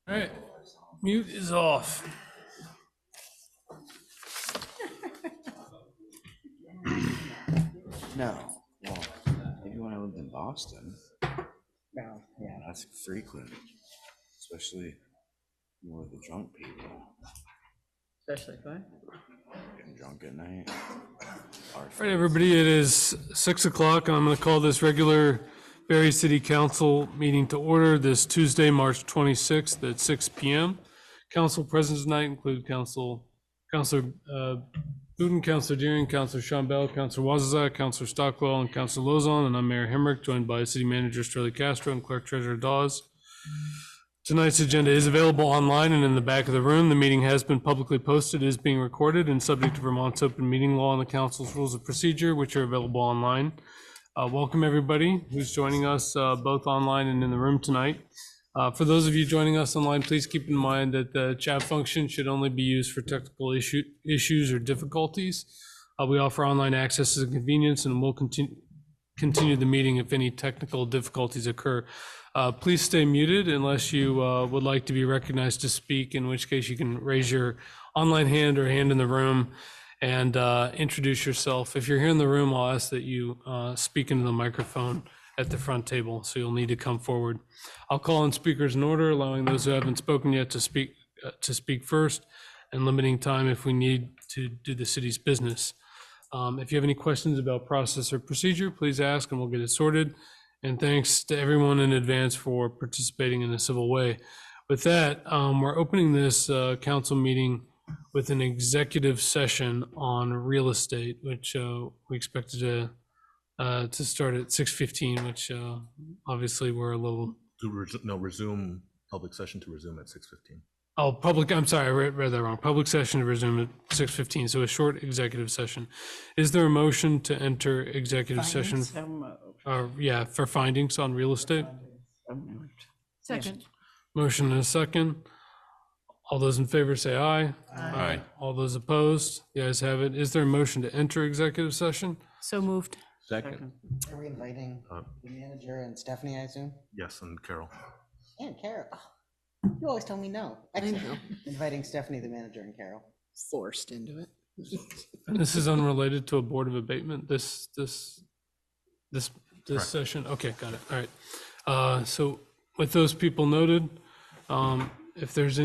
All right, mute is off. No. Well, maybe when I lived in Boston. No, yeah. That's frequent, especially with the drunk people Especially fun. getting drunk at night. All right, everybody, it is 6 o'clock, and I'm going to call this regular Barre City Council meeting to order this Tuesday, March 26th at 6 p.m. Council present tonight include Councilor Buden, Councilor Deering, Councilor Sean Bell, Councilor Wazazak, Councilor Stockwell, and Councilor Lozon, and I'm Mayor Hemrick, joined by City Manager Sterling Castro and Clerk Treasurer Dawes. Tonight's agenda is available online and in the back of the room. The meeting has been publicly posted, is being recorded, and subject to Vermont's open meeting law and the council's rules of procedure, which are available online. Welcome everybody who's joining us both online and in the room tonight. For those of you joining us online, please keep in mind that the chat function should only be used for technical issues or difficulties. We offer online access as a convenience, and we'll continue the meeting if any technical difficulties occur. Please stay muted unless you would like to be recognized to speak, in which case you can raise your online hand or hand in the room and introduce yourself. If you're here in the room, I'll ask that you speak into the microphone at the front table, so you'll need to come forward. I'll call on speakers in order, allowing those who haven't spoken yet to speak first, and limiting time if we need to do the city's business. If you have any questions about process or procedure, please ask and we'll get it sorted. And thanks to everyone in advance for participating in a civil way. With that, we're opening this council meeting with an executive session on real estate, which we expected to start at 6:15, which obviously we're a little. Resume public session to resume at 6:15. Oh, I'm sorry, I read that wrong. Public session to resume at 6:15, so a short executive session. Is there a motion to enter executive session? Yeah, for findings on real estate? Second. Motion and a second. All those in favor say aye. Aye. All those opposed? The ayes have it. Is there a motion to enter executive session? So moved. Second. Are we inviting the manager and Stephanie, I assume? Yes, and Carol. And Carol. Oh, you always tell me no. Excellent. Inviting Stephanie, the manager, and Carol. Forced into it. And this is unrelated to a board of abatement, this Correct. session? Okay, got it. All right. So with those people noted, if there's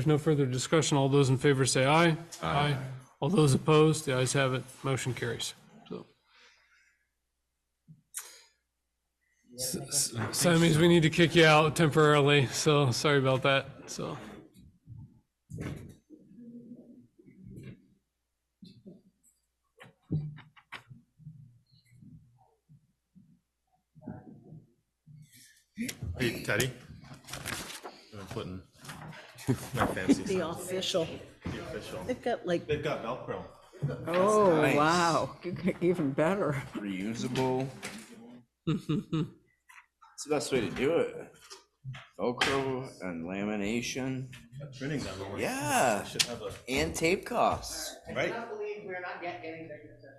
no further discussion, all those in favor say aye. Aye. All those opposed, the ayes have it. Motion carries. So that means we need to kick you out temporarily. So sorry about that. So. Hey, Teddy. I'm putting my fancy. The official. The official. They've got like, They've got Velcro. oh, nice. wow, even better. Reusable. It's the best way to do it. Velcro and lamination. Printing them. Yeah. Should have a. And tape costs. Right. I cannot believe we're not getting executive session.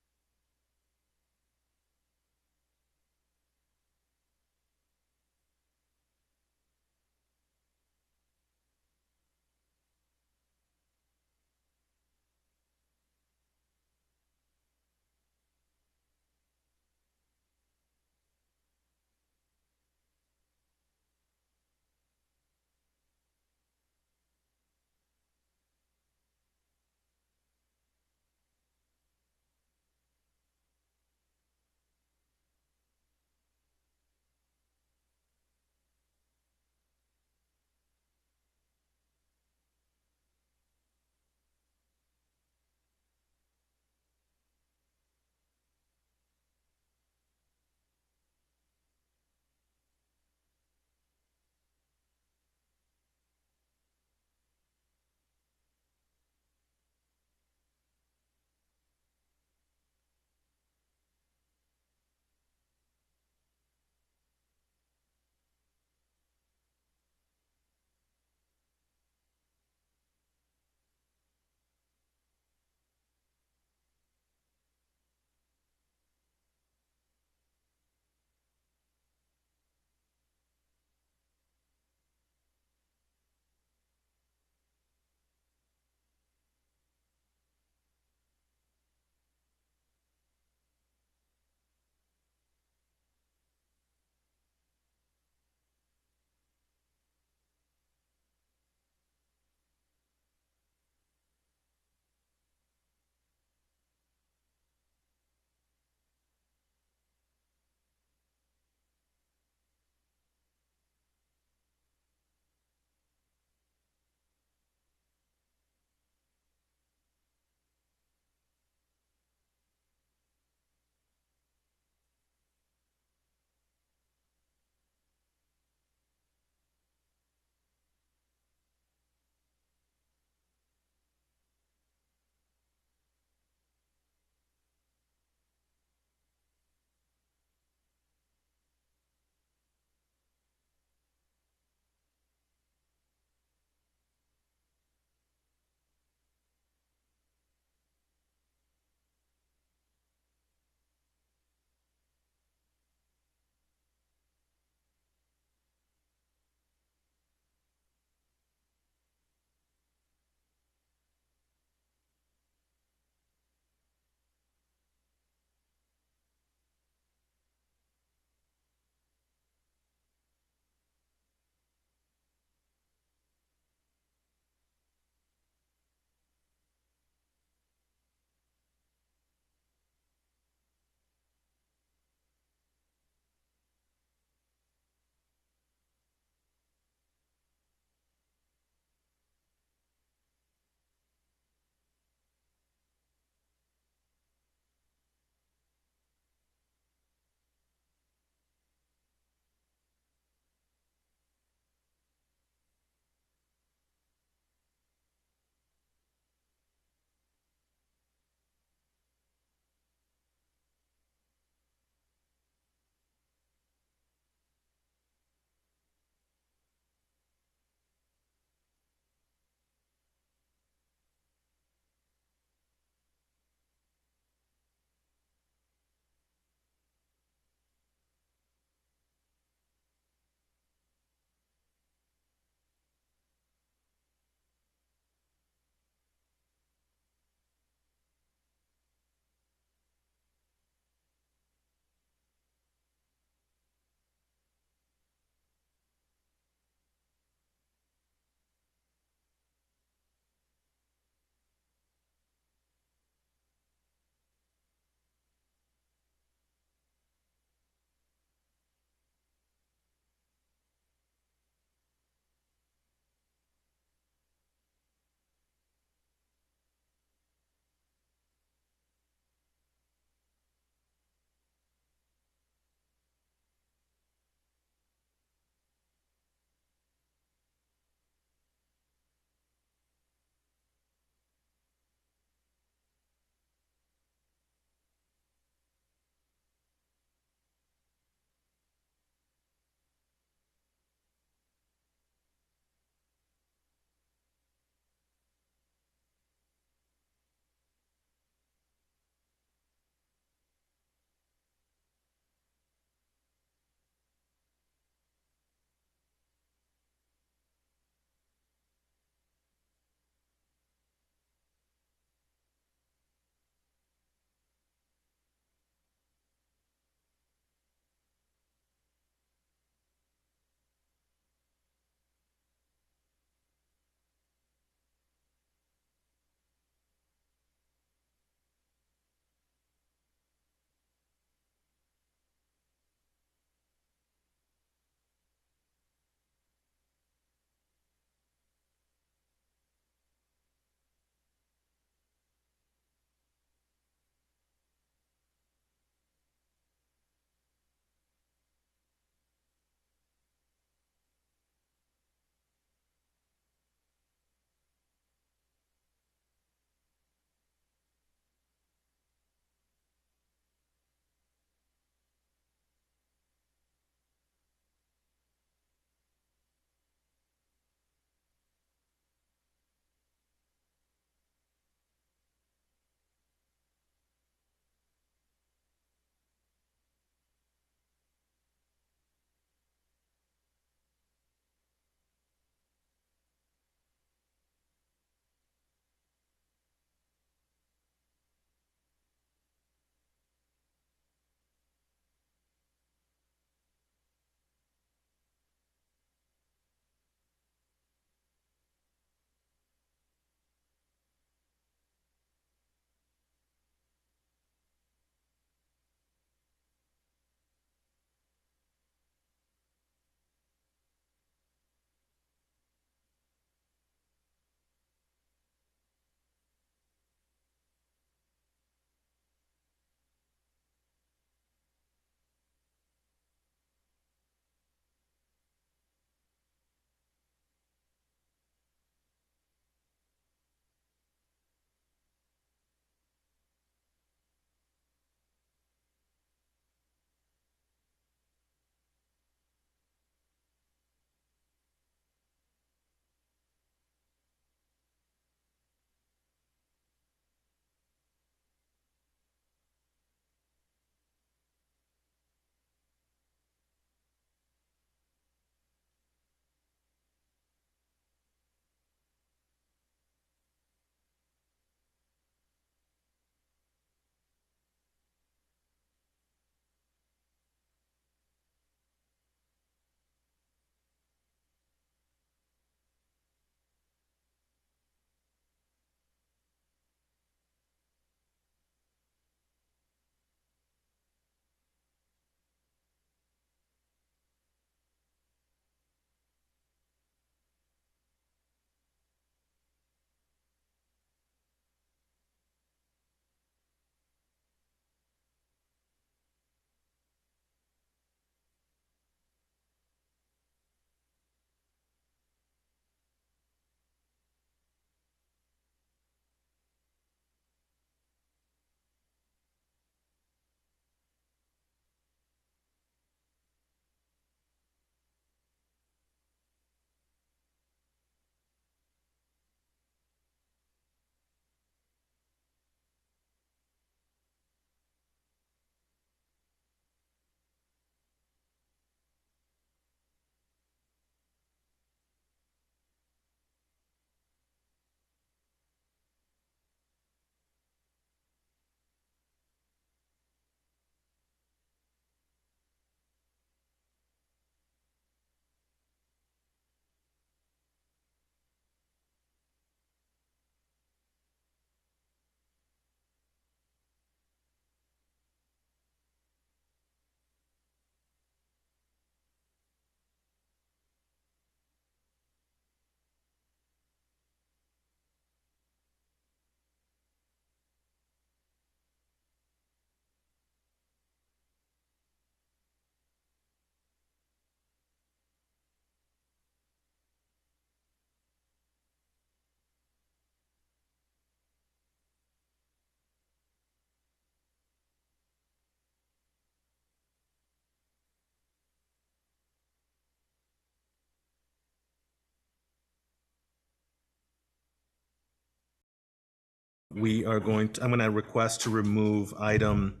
I'm going to request to remove item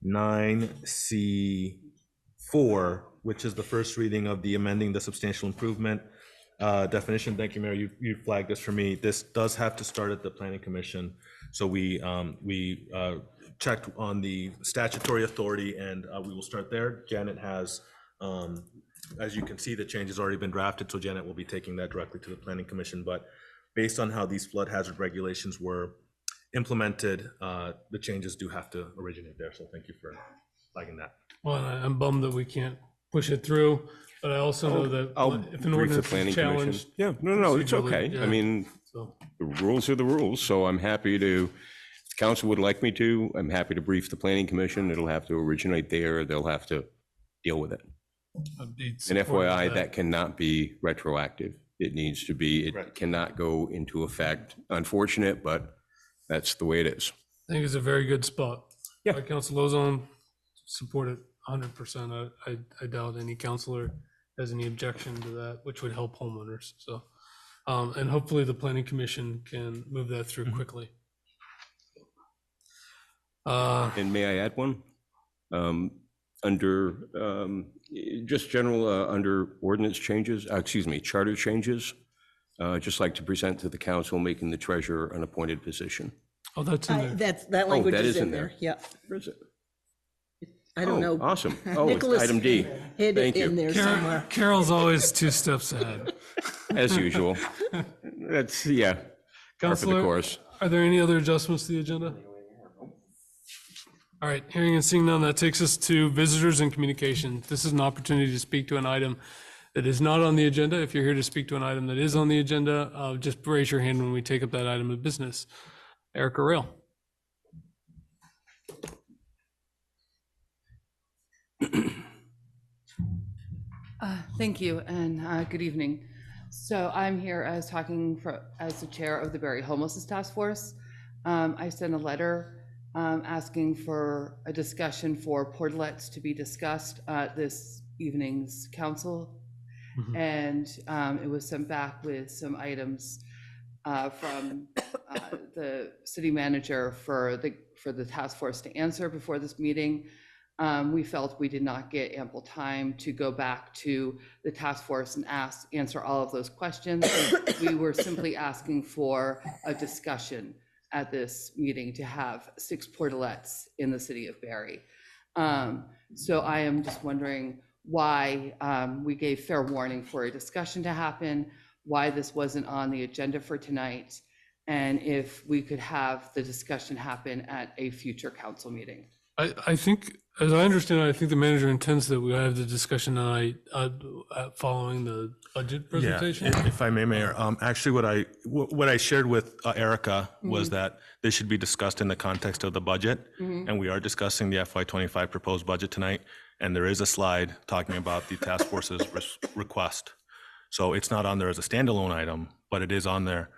9C4, which is the first reading of the amending the substantial improvement definition. Thank you, Mayor. You flagged this for me. This does have to start at the Planning Commission. So we checked on the statutory authority, and we will start there. Janet has, as you can see, the change has already been drafted, so Janet will be taking that directly to the Planning Commission. But based on how these flood hazard regulations were implemented, the changes do have to originate there. So thank you for flagging that. Well, I'm bummed that we can't push it through, but I also know that I'll if an brief the ordinance planning is commission. challenged. Yeah, no, it's procedurally, okay. yeah. I mean, So, the rules are the rules, so I'm happy to, if the council would like me to, I'm happy to brief the planning commission. It'll have to originate there. They'll have to deal with it. I'd be And supportive of FYI, that cannot be retroactive. It needs to be, it Right. cannot go into effect. Unfortunate, but that's the way it is. I think it's a very good spot. Yeah. Council Lozon, support it 100%. I doubt any counselor has any objection to that, which would help homeowners. So, and hopefully the planning commission can move that through quickly. And may I add one? Under, just general, under ordinance changes, excuse me, charter changes, just like to present to the council, making the treasurer an appointed position. Oh, that's in there. That language that is is in in there, there. yeah. Where is it? I don't know. Awesome. Oh, it's Nicholas item D. hid it Thank you. in there somewhere. Carol's always 2 steps ahead. As usual. That's, yeah, par for the Counselor, course. are there any other adjustments to the agenda? All right, hearing and seeing none, that takes us to visitors and communication. This is an opportunity to speak to an item that is not on the agenda. If you're here to speak to an item that is on the agenda, just raise your hand when we take up that item of business. Erica Rail. Thank you and good evening. So I'm here as the chair of the Barre Homelessness Task Force. I sent a letter asking for a discussion for portlets to be discussed at this evening's council. And it was sent back with some items from the city manager for the task force to answer before this meeting. We felt we did not get ample time to go back to the task force and answer all of those questions. We were simply asking for a discussion at this meeting to have 6 portalets in the city of Barre. So I am just wondering why we gave fair warning for a discussion to happen, why this wasn't on the agenda for tonight, and if we could have the discussion happen at a future council meeting. I think, as I understand it, I think the manager intends that we have the discussion tonight following the budget presentation. Yeah, if I may, Mayor, actually what I shared with Erica was that this should be discussed in the context of the budget. And we are discussing the FY25 proposed budget tonight. And there is a slide talking about the task force's request. So it's not on there as a standalone item, but it is on there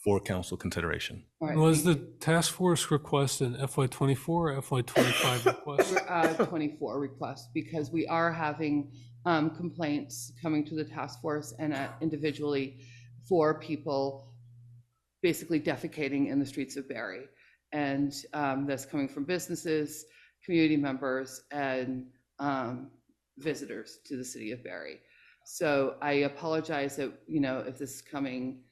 for council consideration. All right, Was the task force request an FY24 or FY25 request? 24 requests, because we are having complaints coming to the task force and individually for people basically defecating in the streets of Barre. And that's coming from businesses, community members, and visitors to the city of Barre. So I apologize that, if this is coming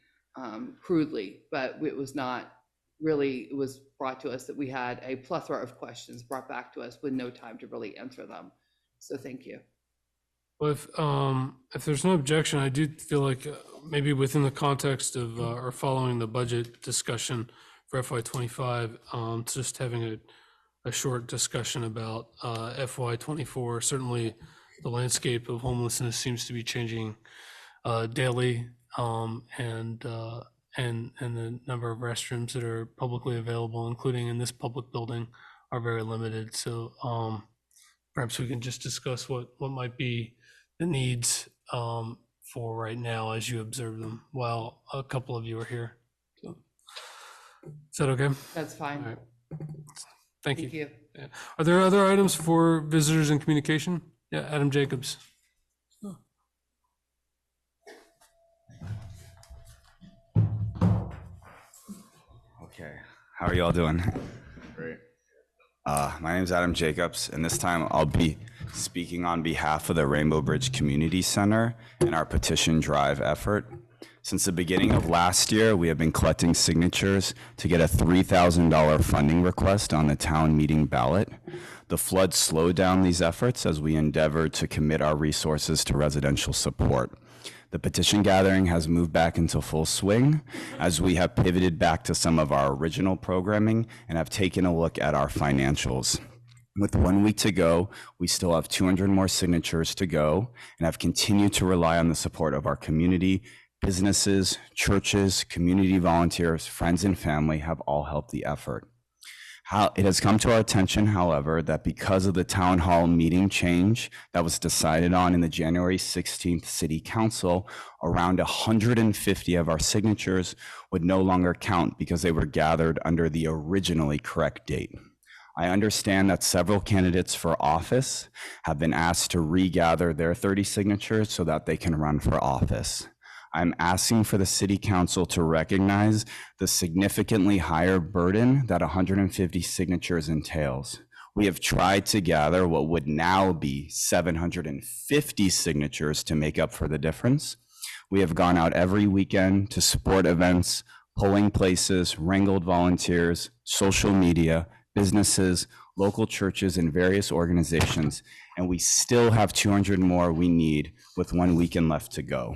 crudely, but it was not really, it was brought to us that we had a plethora of questions brought back to us with no time to really answer them. So thank you. Well, if there's no objection, I do feel like maybe within the context of or following the budget discussion for FY25, just having a short discussion about FY24. Certainly, the landscape of homelessness seems to be changing daily, and the number of restrooms that are publicly available, including in this public building, are very limited. So perhaps we can just discuss what might be the needs for right now as you observe them while a couple of you are here. So, is that okay? That's fine. All right. Thank you. Thank you. Yeah. Are there other items for visitors and communication? Yeah, Adam Jacobs. Okay. How are y'all doing? Great. My name is Adam Jacobs, and this time I'll be speaking on behalf of the Rainbow Bridge Community Center in our petition drive effort. Since the beginning of last year, we have been collecting signatures to get a $3,000 funding request on the town meeting ballot. The flood slowed down these efforts as we endeavored to commit our resources to residential support. The petition gathering has moved back into full swing as we have pivoted back to some of our original programming and have taken a look at our financials. With 1 week to go, we still have 200 more signatures to go and have continued to rely on the support of our community. Businesses, churches, community volunteers, friends, and family have all helped the effort. It has come to our attention, however, that because of the town hall meeting change that was decided on in the January 16th City Council, around 150 of our signatures would no longer count because they were gathered under the originally correct date. I understand that several candidates for office have been asked to regather their 30 signatures so that they can run for office. I'm asking for the City Council to recognize the significantly higher burden that 150 signatures entails. We have tried to gather what would now be 750 signatures to make up for the difference. We have gone out every weekend to sport events, polling places, wrangled volunteers, social media, businesses, local churches, and various organizations, and we still have 200 more we need with 1 weekend left to go.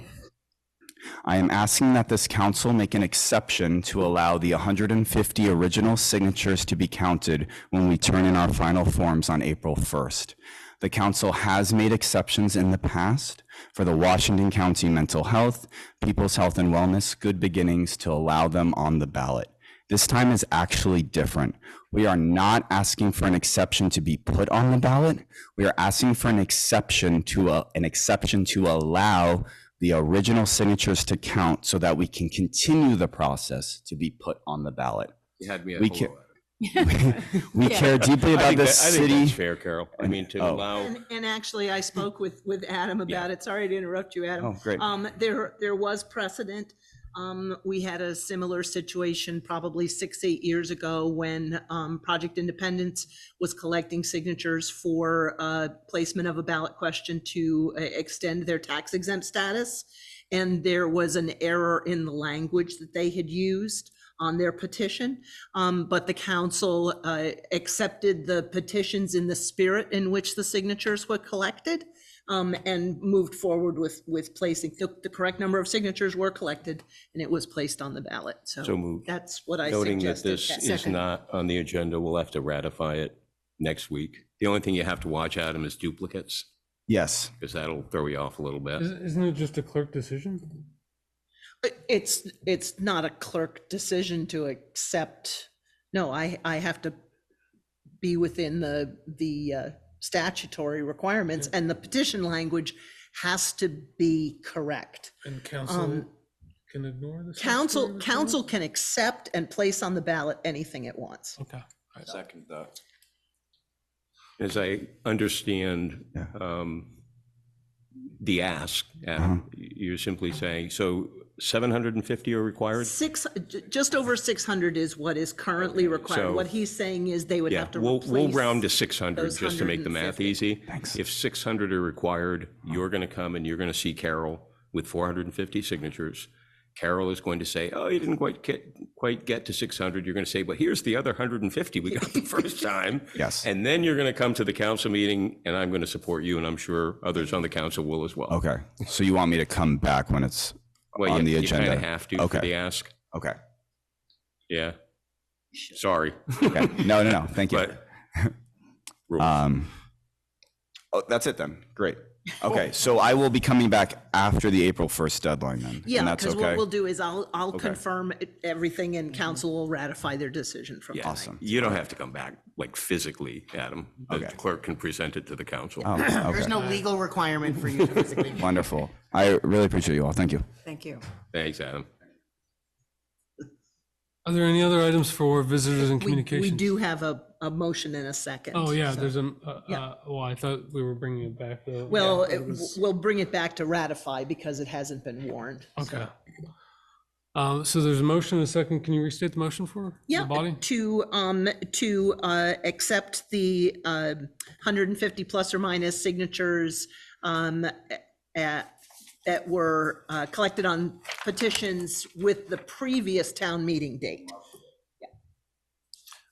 I am asking that this council make an exception to allow the 150 original signatures to be counted when we turn in our final forms on April 1st. The council has made exceptions in the past for the Washington County Mental Health, People's Health and Wellness, Good Beginnings to allow them on the ballot. This time is actually different. We are not asking for an exception to be put on the ballot. We are asking for an exception to allow the original signatures to count so that we can continue the process to be put on the ballot. You had me at We hello. We care deeply about the I think city. that's fair, Carol. I mean, to allow, And actually, I spoke with Adam about it. Sorry to interrupt you, Adam. Oh, great. There was precedent. We had a similar situation probably 6-8 years ago when Project Independence was collecting signatures for placement of a ballot question to extend their tax exempt status. And there was an error in the language that they had used on their petition. But the council accepted the petitions in the spirit in which the signatures were collected. And moved forward with placing, the correct number of signatures were collected and it was placed on the ballot. So moved. That's what I Noting that suggested. this is Second. not on the agenda, we'll have to ratify it next week. The only thing you have to watch, Adam, is duplicates, Yes. because that'll throw you off a little bit. Isn't it just a clerk decision? It's not a clerk decision to accept. No, I have to be within the statutory requirements and the petition language has to be correct. And council can ignore this? Council can accept and place on the ballot anything it wants. Okay. Second that. As I understand the ask, Adam, you're simply saying, so 750 are required? Just over 600 is what is currently required. so- What he's saying is they would Yeah, have to we'll replace. round to 600 those just to make the math 150. easy. Thanks. If 600 are required, you're going to come and you're going to see Carol with 450 signatures. Carol is going to say, oh, you didn't quite get to 600. You're going to say, but here's the other 150 we got the first time. Yes. And then you're going to come to the council meeting and I'm going to support you and I'm sure others on the council will as well. Okay. So you want me to come back when it's Well, on the you agenda? kind of have to for Okay. the ask. Okay. Yeah. Sorry. Okay. No. Thank you. But rules. Oh, that's it then. Great. Okay. So I will be coming back after the April 1st deadline then. and Yeah, that's because okay. what we'll do is I'll Okay. confirm everything and council will ratify their decision from Yeah. that. Awesome. You don't have to come back like physically, Adam. The Okay. clerk can present it to the council. Oh, There's okay. no legal requirement for you to physically. Wonderful. I really appreciate you all. Thank you. Thank you. Thanks, Adam. Are there any other items for visitors and We communications? do have a motion and a second. Oh, yeah, so- there's a, yeah. well, I thought we were bringing it back though. Well, Yeah, it was- we'll bring it back to ratify because it hasn't been warned. Okay. So there's a motion and a second. Can you restate the motion for the Yeah, body? to accept the 150 plus or minus signatures that were collected on petitions with the previous town meeting date.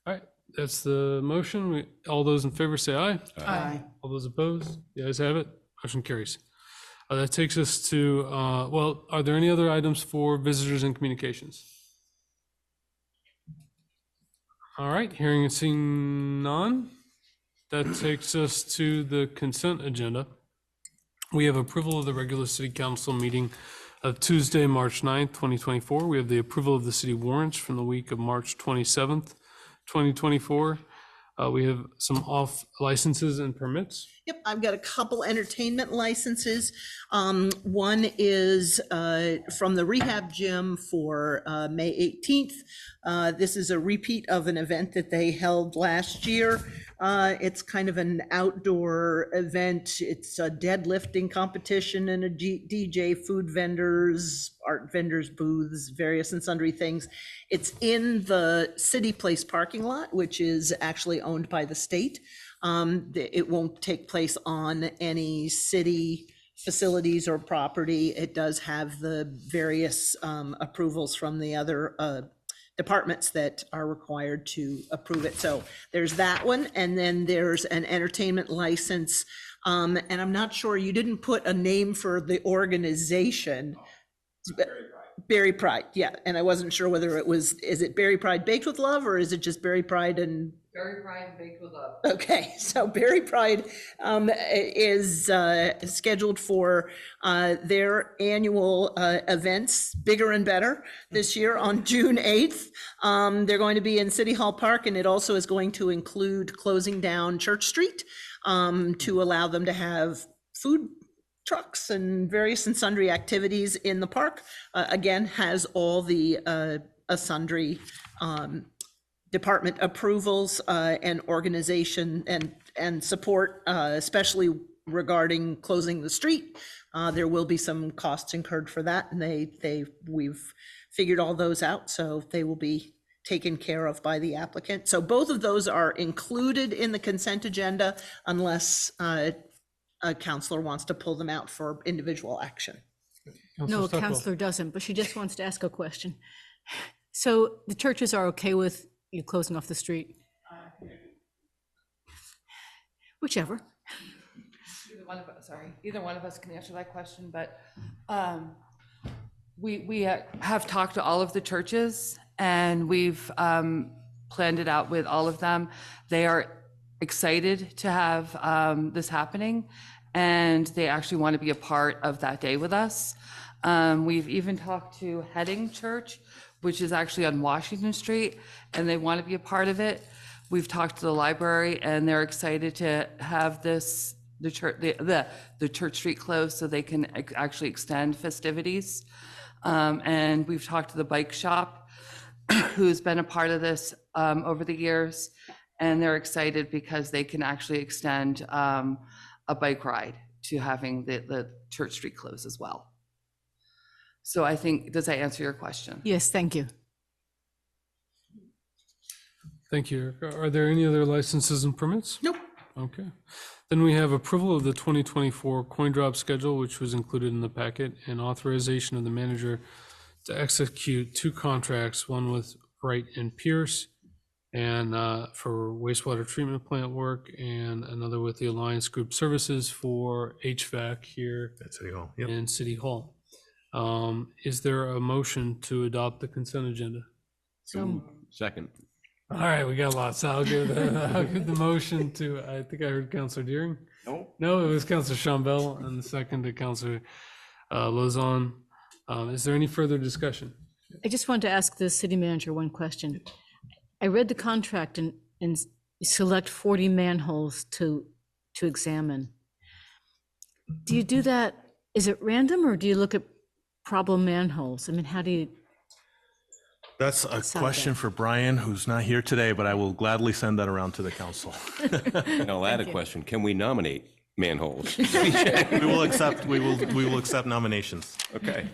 All right, that's the motion. All those in favor say aye. Aye. All those opposed? The ayes have it. Motion carries. That takes us to, well, are there any other items for visitors and communications? All right, hearing and seeing none. That takes us to the consent agenda. We have approval of the regular city council meeting of Tuesday, March 9th, 2024. We have the approval of the city warrants from the week of March 27th, 2024. We have some off licenses and permits. Yep, I've got a couple entertainment licenses. One is from the rehab gym for May 18th. This is a repeat of an event that they held last year. It's kind of an outdoor event. It's a deadlifting competition and a DJ, food vendors, art vendors, booths, various and sundry things. It's in the City Place parking lot, which is actually owned by the state. It won't take place on any city facilities or property. It does have the various approvals from the other departments that are required to approve it. So there's that one. And then there's an entertainment license. And I'm not sure, you didn't put a name for the organization. Barre Pride, yeah. And I wasn't sure whether it was, is it Barre Pride Baked with Love or is it just Barre Pride and? Barre Pride and Baked with Love. Okay, so Barre Pride is scheduled for their annual events, Bigger and Better, this year on June 8th. They're going to be in City Hall Park, and it also is going to include closing down Church Street to allow them to have food trucks and various and sundry activities in the park. Again, has all the sundry department approvals and organization and support, especially regarding closing the street. There will be some costs incurred for that, and we've figured all those out, so they will be taken care of by the applicant. So both of those are included in the consent agenda unless a counselor wants to pull them out for individual action. No, a Stockwell. counselor doesn't, but she just wants to ask a question. So the churches are okay with you closing off the street? Whichever. Either one of us can answer that question, but we have talked to all of the churches and we've planned it out with all of them. They are excited to have this happening, and they actually want to be a part of that day with us. We've even talked to Heading Church, which is actually on Washington Street, and they want to be a part of it. We've talked to the library, and they're excited to have the Church Street closed so they can actually extend festivities. And we've talked to the bike shop, who's been a part of this over the years, and they're excited because they can actually extend a bike ride to having the Church Street closed as well. So I think, does that answer your question? Yes, thank you. Thank you, Erica. Are there any other licenses and permits? Nope. Okay. Then we have approval of the 2024 coin drop schedule, which was included in the packet, and authorization of the manager to execute 2 contracts, one with Wright and Pierce, and for wastewater treatment plant work, and another with the Alliance Group Services for HVAC here At City Hall. Yep. in City Hall. Is there a motion to adopt the consent agenda? So Second. All right, we got lots. I'll give the motion to, I think I heard Counselor Deering. Nope. No, it was Counselor Shambell, and the second to Counselor Lozon. Is there any further discussion? I just wanted to ask the city manager one question. I read the contract and select 40 manholes to examine. Do you do that, is it random, or do you look at problem manholes? I mean, how do you? That's a Decide question that. for Brian, who's not here today, but I will gladly send that around to the council. And I'll add a question. Can we nominate manholes? We will accept nominations. Okay.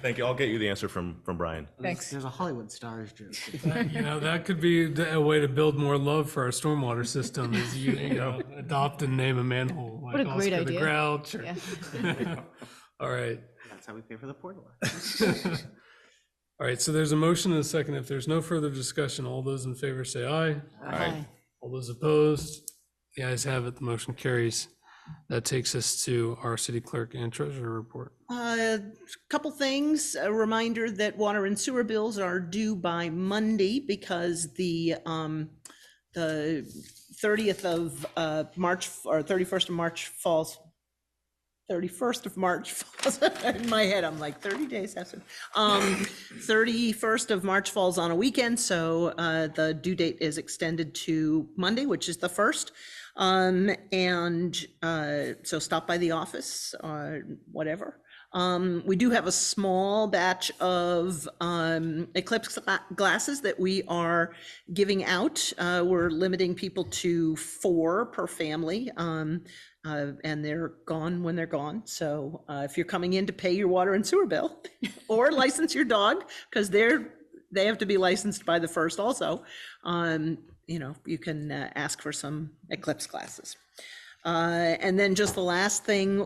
Thank you. I'll get you the answer from Brian. Thanks. There's a Hollywood Stars joke. You know, that could be a way to build more love for our stormwater system is you know, adopt and name a manhole. What a like great Oscar the idea. Grouch or- Yeah. All right. That's how we pay for the portal. All right, so there's a motion and a second. If there's no further discussion, all those in favor say aye. Aye. All those opposed, the ayes have it, the motion carries. That takes us to our city clerk and treasurer report. Couple things, a reminder that water and sewer bills are due by Monday because the 30th of March or 31st of March falls. 31st of March falls in my head. I'm like 30 days after. 31st of March falls on a weekend, so the due date is extended to Monday, which is the 1st. So stop by the office or whatever. We do have a small batch of Eclipse glasses that we are giving out. We're limiting people to 4 per family. And they're gone when they're gone. So if you're coming in to pay your water and sewer bill or license your dog, because they have to be licensed by the 1st also, you know, you can ask for some Eclipse glasses. And then just the last thing,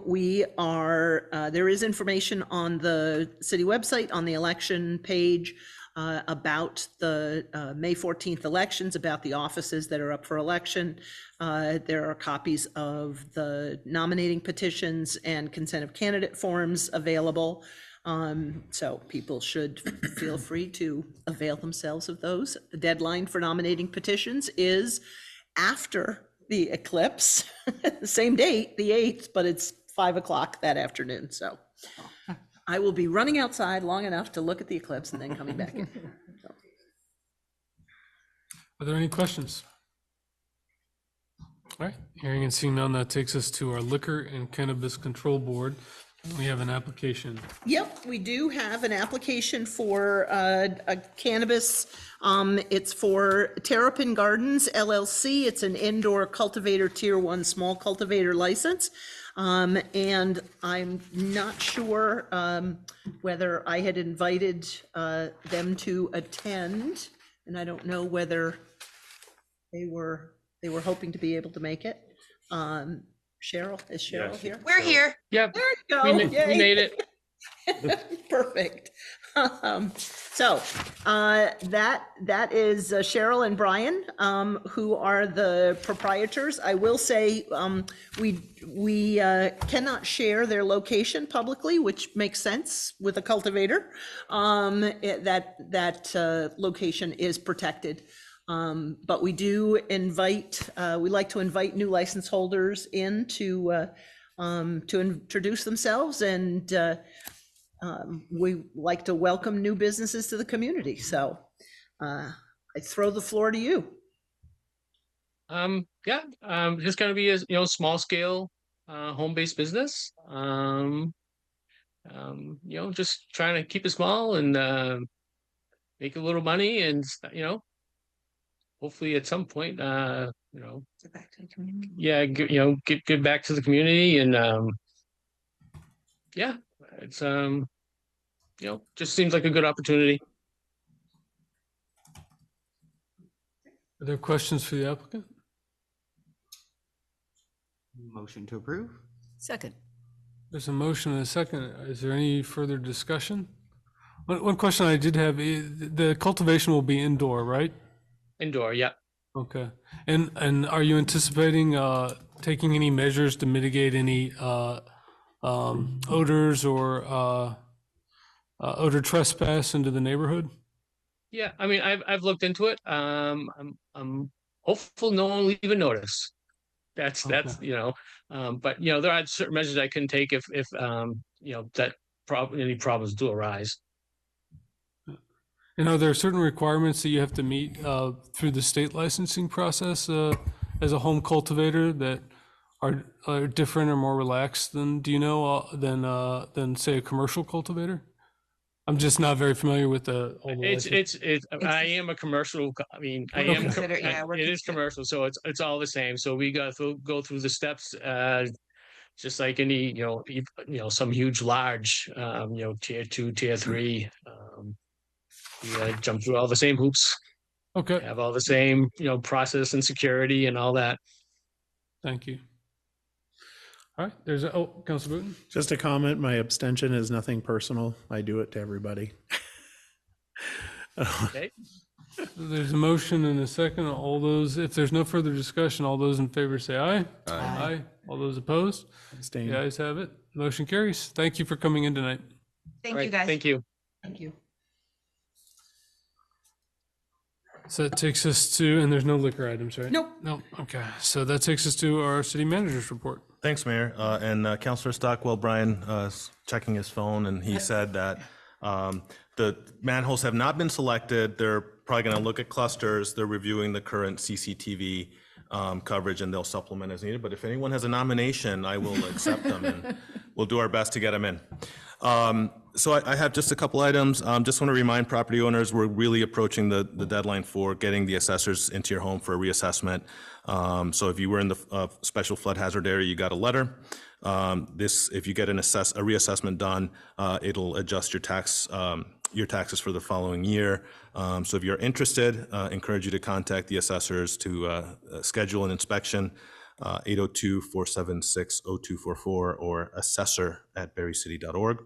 there is information on the city website on the election page about the May 14th elections, about the offices that are up for election. There are copies of the nominating petitions and consent of candidate forms available. So people should feel free to avail themselves of those. The deadline for nominating petitions is after the eclipse, the same date, the 8th, but it's 5 o'clock that afternoon. So I will be running outside long enough to look at the eclipse and then coming back in. So. Are there any questions? All right, hearing and seeing none, that takes us to our Liquor and Cannabis Control Board. We have an application. Yep, we do have an application for a cannabis. It's for Terrapin Gardens LLC. It's an indoor cultivator tier 1 small cultivator license. And I'm not sure whether I had invited them to attend, and I don't know whether they were hoping to be able to make it. Cheryl, is Cheryl here? We're here. Yep, There you go. we Yay. made it. Perfect. That is Cheryl and Brian, who are the proprietors. I will say we cannot share their location publicly, which makes sense with a cultivator. That location is protected. But we do invite, we like to invite new license holders in to introduce themselves, and we like to welcome new businesses to the community. So I throw the floor to you. Just gonna be a small scale home-based business. Just trying to keep it small and make a little money, and hopefully at some point Get back to the community. give back to the community, and it's just seems like a good opportunity. Are there questions for the applicant? Motion to approve? Second. There's a motion and a second. Is there any further discussion? One question I did have, the cultivation will be indoor, right? Indoor, yeah. Okay. And are you anticipating taking any measures to mitigate any odors or odor trespass into the neighborhood? Yeah, I mean, I've looked into it. I'm hopeful no one will even notice. That's but there are certain measures I can take if any problems do arise. And are there certain requirements that you have to meet through the state licensing process as a home cultivator that are different or more relaxed than than say a commercial cultivator? I'm just not very familiar with all the I am a commercial. I mean, I am. It is commercial, so it's all the same. So we got to go through the steps just like any, some huge, large, tier 2, tier 3. You gotta jump through all the same hoops, Okay, have all the same, process and security and all that. thank you. All right, Council Booton? Just a comment, my abstention is nothing personal. I do it to everybody. Okay. There's a motion and a second. All those, if there's no further discussion, all those in favor say aye. Aye. All those opposed? Abstain. The ayes have it. Motion carries. Thank you for coming in tonight. All right, thank you. Thank you. So that takes us to, and there's no liquor items, right? Nope. Nope. Okay, so that takes us to our city manager's report. Thanks, Mayor. And Councilor Stockwell, Brian, is checking his phone, and he said that the manholes have not been selected. They're probably going to look at clusters. They're reviewing the current CCTV coverage, and they'll supplement as needed. But if anyone has a nomination, I will accept them, and we'll do our best to get them in. So I have just a couple items. Just want to remind property owners, we're really approaching the deadline for getting the assessors into your home for a reassessment. So if you were in the special flood hazard area, you got a letter. If you get a reassessment done, it'll adjust your taxes for the following year. So if you're interested, encourage you to contact the assessors to schedule an inspection. 802-476-0244 or assessor@barrycity.org.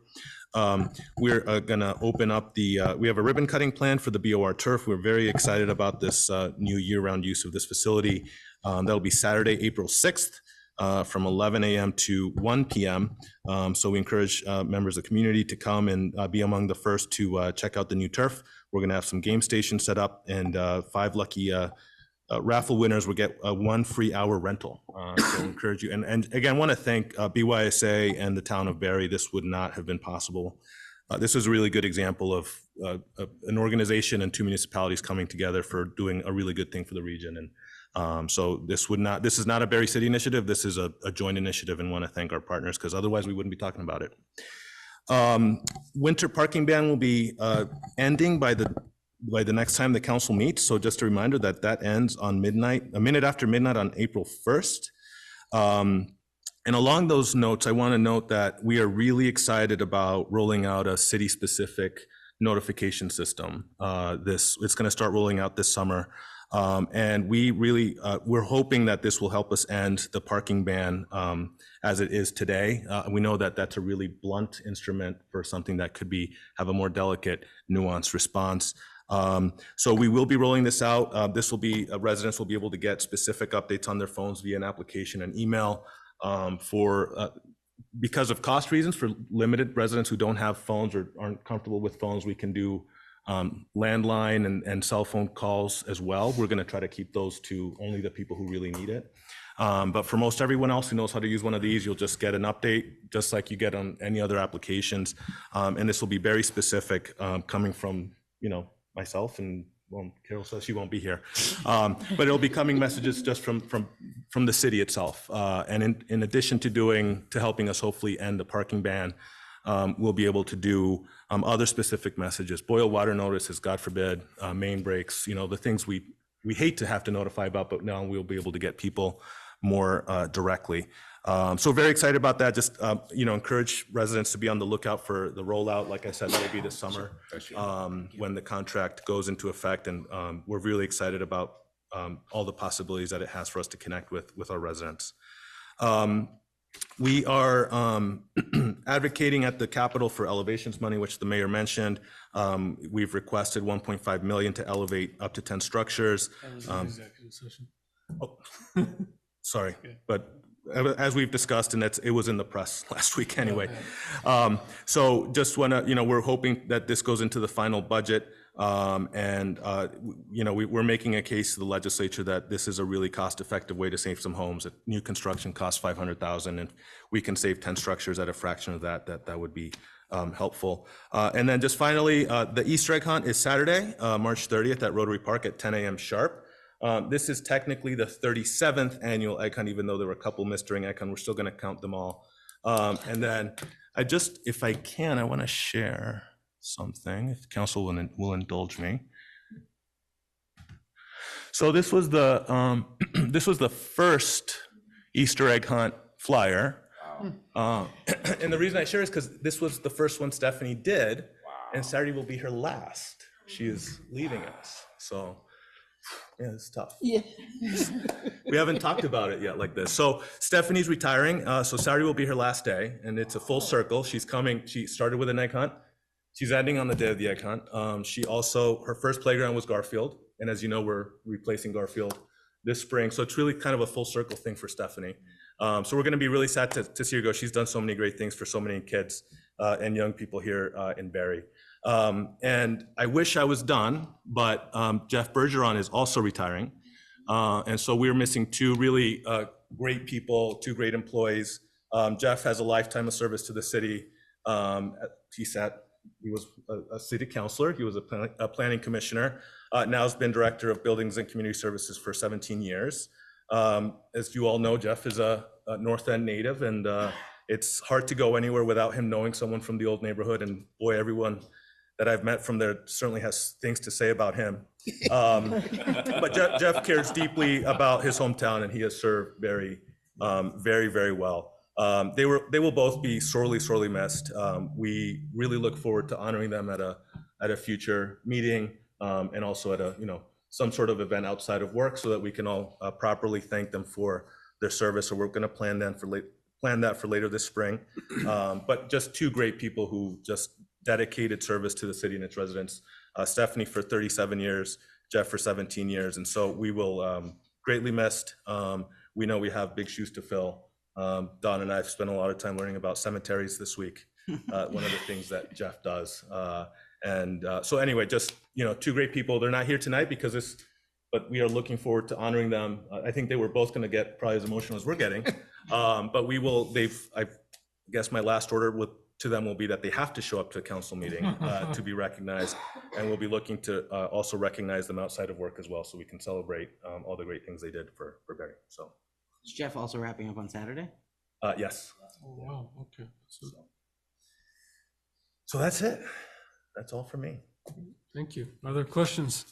We're going to open up we have a ribbon cutting plan for the BOR turf. We're very excited about this new year-round use of this facility. That'll be Saturday, April 6th. From 11 a.m. to 1 p.m. So we encourage members of the community to come and be among the first to check out the new turf. We're going to have some game stations set up, and 5 lucky raffle winners will get a 1 free hour rental. So encourage you. And again, want to thank BYSA and the town of Barre. This would not have been possible. This is a really good example of an organization and 2 municipalities coming together for doing a really good thing for the region. And so this is not a Barre City initiative. This is a joint initiative, and want to thank our partners, because otherwise we wouldn't be talking about it. Winter parking ban will be ending by the next time the council meets. So just a reminder that ends on midnight, a minute after midnight on April 1st. And along those notes, I want to note that we are really excited about rolling out a city-specific notification system. It's going to start rolling out this summer. And we're hoping that this will help us end the parking ban as it is today. We know that that's a really blunt instrument for something that could have a more delicate, nuanced response. So we will be rolling this out. Residents will be able to get specific updates on their phones via an application and email. Because of cost reasons, for limited residents who don't have phones or aren't comfortable with phones, we can do landline and cell phone calls as well. We're going to try to keep those to only the people who really need it. But for most everyone else who knows how to use one of these, you'll just get an update just like you get on any other applications. And this will be very specific, coming from, myself, and well, Carol says she won't be here. But it'll be coming messages just from the city itself. And in addition to helping us hopefully end the parking ban, we'll be able to do other specific messages, boil water notices, God forbid, main breaks, the things we hate to have to notify about, but now we'll be able to get people more directly. So very excited about that. Just, encourage residents to be on the lookout for the rollout. Like I said, that'll be this summer when the contract goes into effect. And we're really excited about all the possibilities that it has for us to connect with our residents. We are advocating at the Capitol for elevations money, which the mayor mentioned. We've requested 1.5 million to elevate up to 10 structures. Sorry, but as we've discussed, and it was in the press last week anyway. So just want to, we're hoping that this goes into the final budget. We're making a case to the legislature that this is a really cost-effective way to save some homes. That new construction costs $500,000, and we can save 10 structures at a fraction of that would be helpful. And then just finally, the Easter egg hunt is Saturday, March 30th at Rotary Park at 10 a.m. sharp. This is technically the 37th annual egg hunt, even though there were a couple missed during egg hunt. We're still going to count them all. And then if I can, I want to share something, if council will indulge me. So this was the first Easter egg hunt flyer. And the reason I share is because this was the first one Stephanie did, and Saturday will be her last. She is leaving us, so yeah, it's tough. Yeah. We haven't talked about it yet like this. So Stephanie's retiring, so Saturday will be her last day, and it's a full circle. She's coming, she started with an egg hunt. She's ending on the day of the egg hunt. She also, her first playground was Garfield, and as you know, we're replacing Garfield this spring. So it's really kind of a full circle thing for Stephanie. So we're gonna be really sad to see her go. She's done so many great things for so many kids and young people here in Barre. And I wish I was done, but Jeff Bergeron is also retiring. And so we're missing two really great people, two great employees. Jeff has a lifetime of service to the city. He was a city councilor. He was a planning commissioner. Now has been director of buildings and community services for 17 years. As you all know, Jeff is a North End native, and it's hard to go anywhere without him knowing someone from the old neighborhood. And boy, everyone that I've met from there certainly has things to say about him. But Jeff cares deeply about his hometown, and he has served very, very well. They will both be sorely missed. We really look forward to honoring them at a future meeting, and also at some sort of event outside of work, so that we can all properly thank them for their service. So we're going to plan that for later this spring. But just two great people who just dedicated service to the city and its residents. Stephanie for 37 years, Jeff for 17 years. And so we will greatly missed. We know we have big shoes to fill. Don and I have spent a lot of time learning about cemeteries this week. One of the things that Jeff does. So anyway, just, two great people. They're not here tonight but we are looking forward to honoring them. I think they were both going to get probably as emotional as we're getting. But we will, I guess my last order to them will be that they have to show up to a council meeting to be recognized. And we'll be looking to also recognize them outside of work as well, so we can celebrate all the great things they did for Barre. So. Is Jeff also wrapping up on Saturday? Yes. Oh, wow, okay. So that's it. That's all for me. Thank you. Are there questions?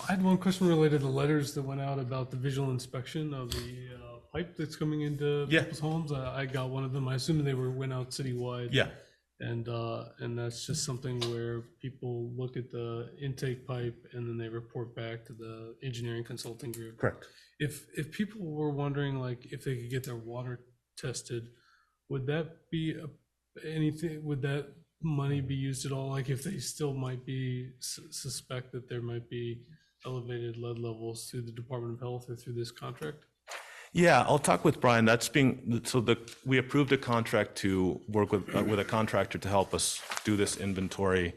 I had one question related to letters that went out about the visual inspection of the pipe that's coming into people's homes. I got one of them. I assume they went out citywide. Yeah. And that's just something where people look at the intake pipe and then they report back to the engineering consulting group. Correct. If people were wondering, like, if they could get their water tested, would that be anything? Would that money be used at all? Like, if they still might be suspect that there might be elevated lead levels through the Department of Health or through this contract? Yeah, I'll talk with Brian. We approved a contract to work with a contractor to help us do this inventory.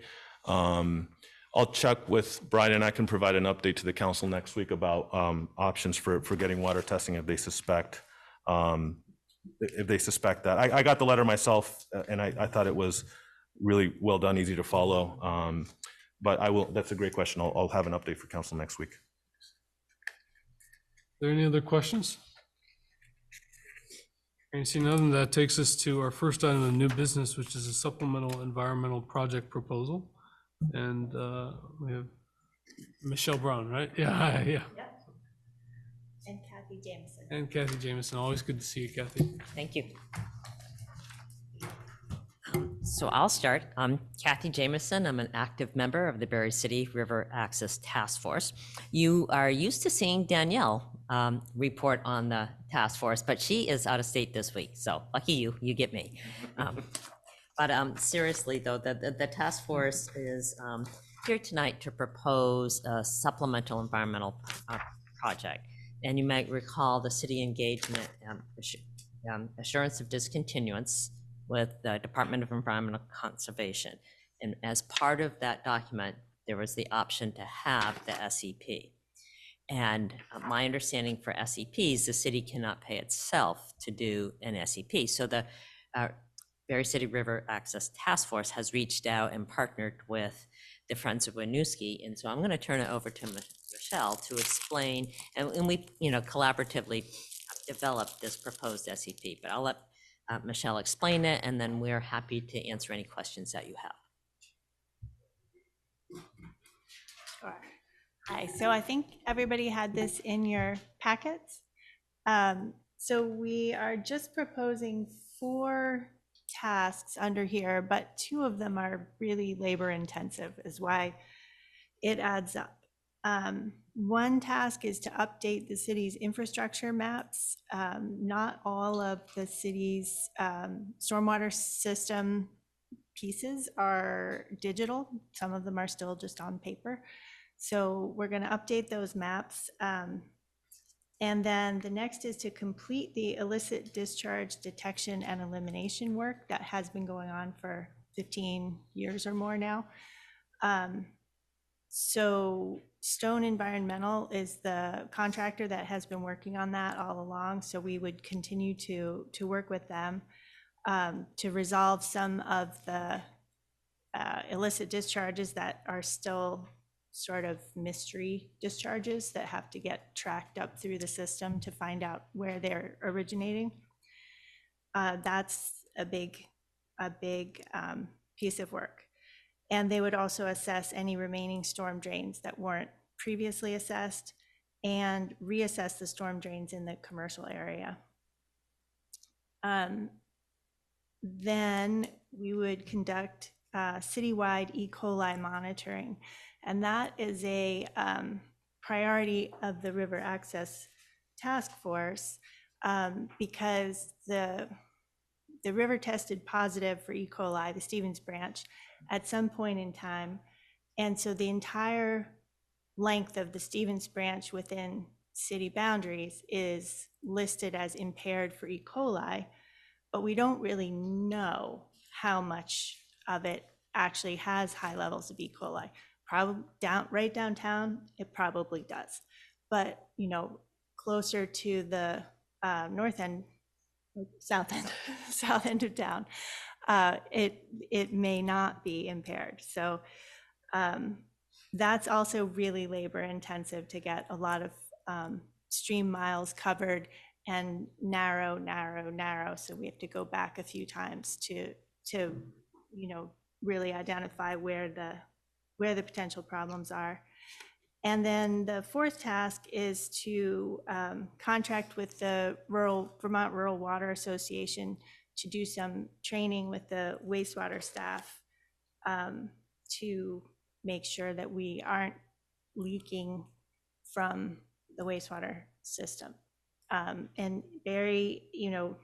I'll check with Brian, and I can provide an update to the council next week about options for getting water testing if they suspect that. I got the letter myself, and I thought it was really well done, easy to follow. But that's a great question. I'll have an update for council next week. Are there any other questions? And see, none, that takes us to our first item of new business, which is a supplemental environmental project proposal. And we have Michelle Brown, right? Yeah. Yep. And Kathy Jameson. And Kathy Jameson. Always good to see you, Kathy. Thank you. So I'll start. I'm Kathy Jameson. I'm an active member of the Barre City River Access Task Force. You are used to seeing Danielle report on the task force, but she is out of state this week. So lucky you get me. But seriously though, the task force is here tonight to propose a supplemental environmental project. And you might recall the city engagement assurance of discontinuance with the Department of Environmental Conservation. And as part of that document, there was the option to have the SEP. And my understanding for SEPs, the city cannot pay itself to do an SEP. So the Barre City River Access Task Force has reached out and partnered with the Friends of Winooski. And so I'm going to turn it over to Michelle to explain, and we collaboratively developed this proposed SEP, but I'll let Michelle explain it, and then we're happy to answer any questions that you have. Sure. Hi, so I think everybody had this in your packets. So we are just proposing 4 tasks under here, but 2 of them are really labor intensive is why it adds up. One task is to update the city's infrastructure maps. Not all of the city's stormwater system pieces are digital. Some of them are still just on paper. So we're going to update those maps. And then the next is to complete the illicit discharge detection and elimination work that has been going on for 15 years or more now. So Stone Environmental is the contractor that has been working on that all along. So we would continue to work with them to resolve some of the illicit discharges that are still sort of mystery discharges that have to get tracked up through the system to find out where they're originating. That's a big piece of work. And they would also assess any remaining storm drains that weren't previously assessed and reassess the storm drains in the commercial area. Then we would conduct citywide E. coli monitoring. And that is a priority of the River Access Task Force because the river tested positive for E. coli, the Stevens branch, at some point in time. And so the entire length of the Stevens branch within city boundaries is listed as impaired for E. coli, but we don't really know how much of it actually has high levels of E. coli. Probably right downtown, it probably does. But, you know, closer to the north end, south end of town, it may not be impaired. So that's also really labor intensive to get a lot of stream miles covered and narrow. So we have to go back a few times to you know, really identify where the potential problems are. And then the fourth task is to contract with the Vermont Rural Water Association to do some training with the wastewater staff to make sure that we aren't leaking from the wastewater system. And Barre, you know,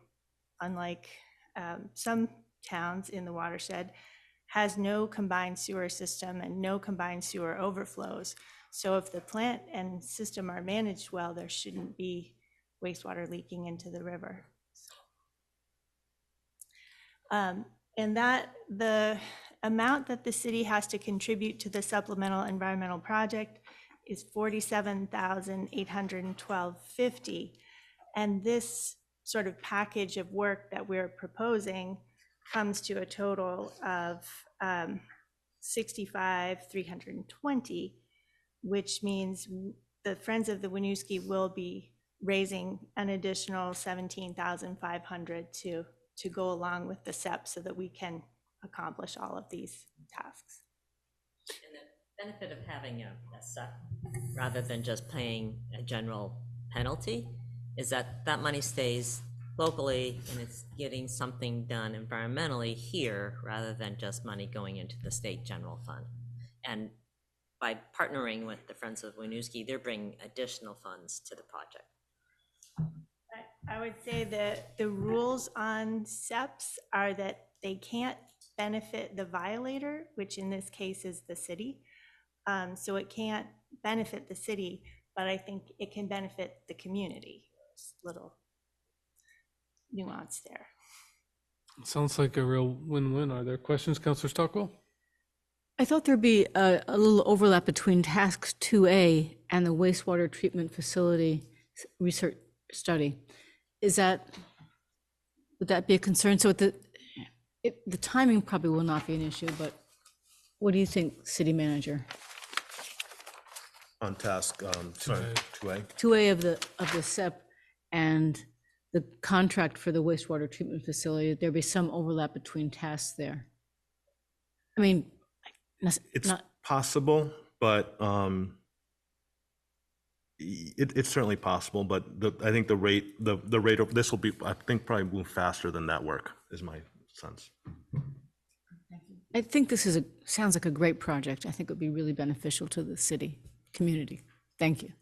unlike some towns in the watershed, has no combined sewer system and no combined sewer overflows. So if the plant and system are managed well, there shouldn't be wastewater leaking into the river. And that the amount that the city has to contribute to the supplemental environmental project is $47,812.50. And this sort of package of work that we're proposing comes to a total of $65,320, which means the Friends of the Winooski will be raising an additional $17,500 to go along with the SEP so that we can accomplish all of these tasks. And the benefit of having a SEP rather than just paying a general penalty is that that money stays locally and it's getting something done environmentally here rather than just money going into the state general fund. And by partnering with the Friends of Winooski, they're bringing additional funds to the project. I would say that the rules on SEPs are that they can't benefit the violator, which in this case is the city. So it can't benefit the city, but I think it can benefit the community. There's a little nuance there. Sounds like a real win-win. Are there questions, Councillor Stockwell? I thought there'd be a little overlap between task 2A and the wastewater treatment facility research study. Would that be a concern? So the timing probably will not be an issue, but what do you think, city manager? On task 2A. 2A of the SEP and the contract for the wastewater treatment facility, there'd be some overlap between tasks there. I mean, It's possible, but It's certainly possible, but I think the rate of this will be, I think, probably move faster than that work, is my sense. I think this is sounds like a great project. I think it would be really beneficial to the city, community. Thank you.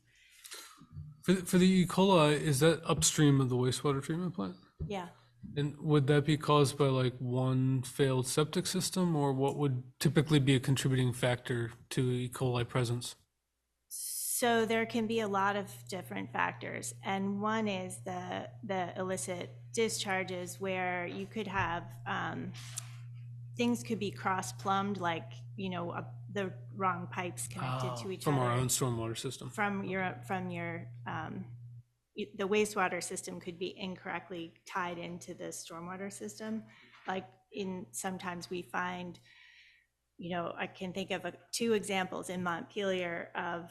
For the E. coli, is that upstream of the wastewater treatment plant? Yeah. And would that be caused by like one failed septic system, or what would typically be a contributing factor to E. coli presence? So there can be a lot of different factors, and one is the illicit discharges, where you could have things could be cross-plumbed, like, you know, the wrong pipes connected to each From other. our own stormwater system. From your the wastewater system could be incorrectly tied into the stormwater system. Like sometimes we find, you know, I can think of two examples in Montpelier of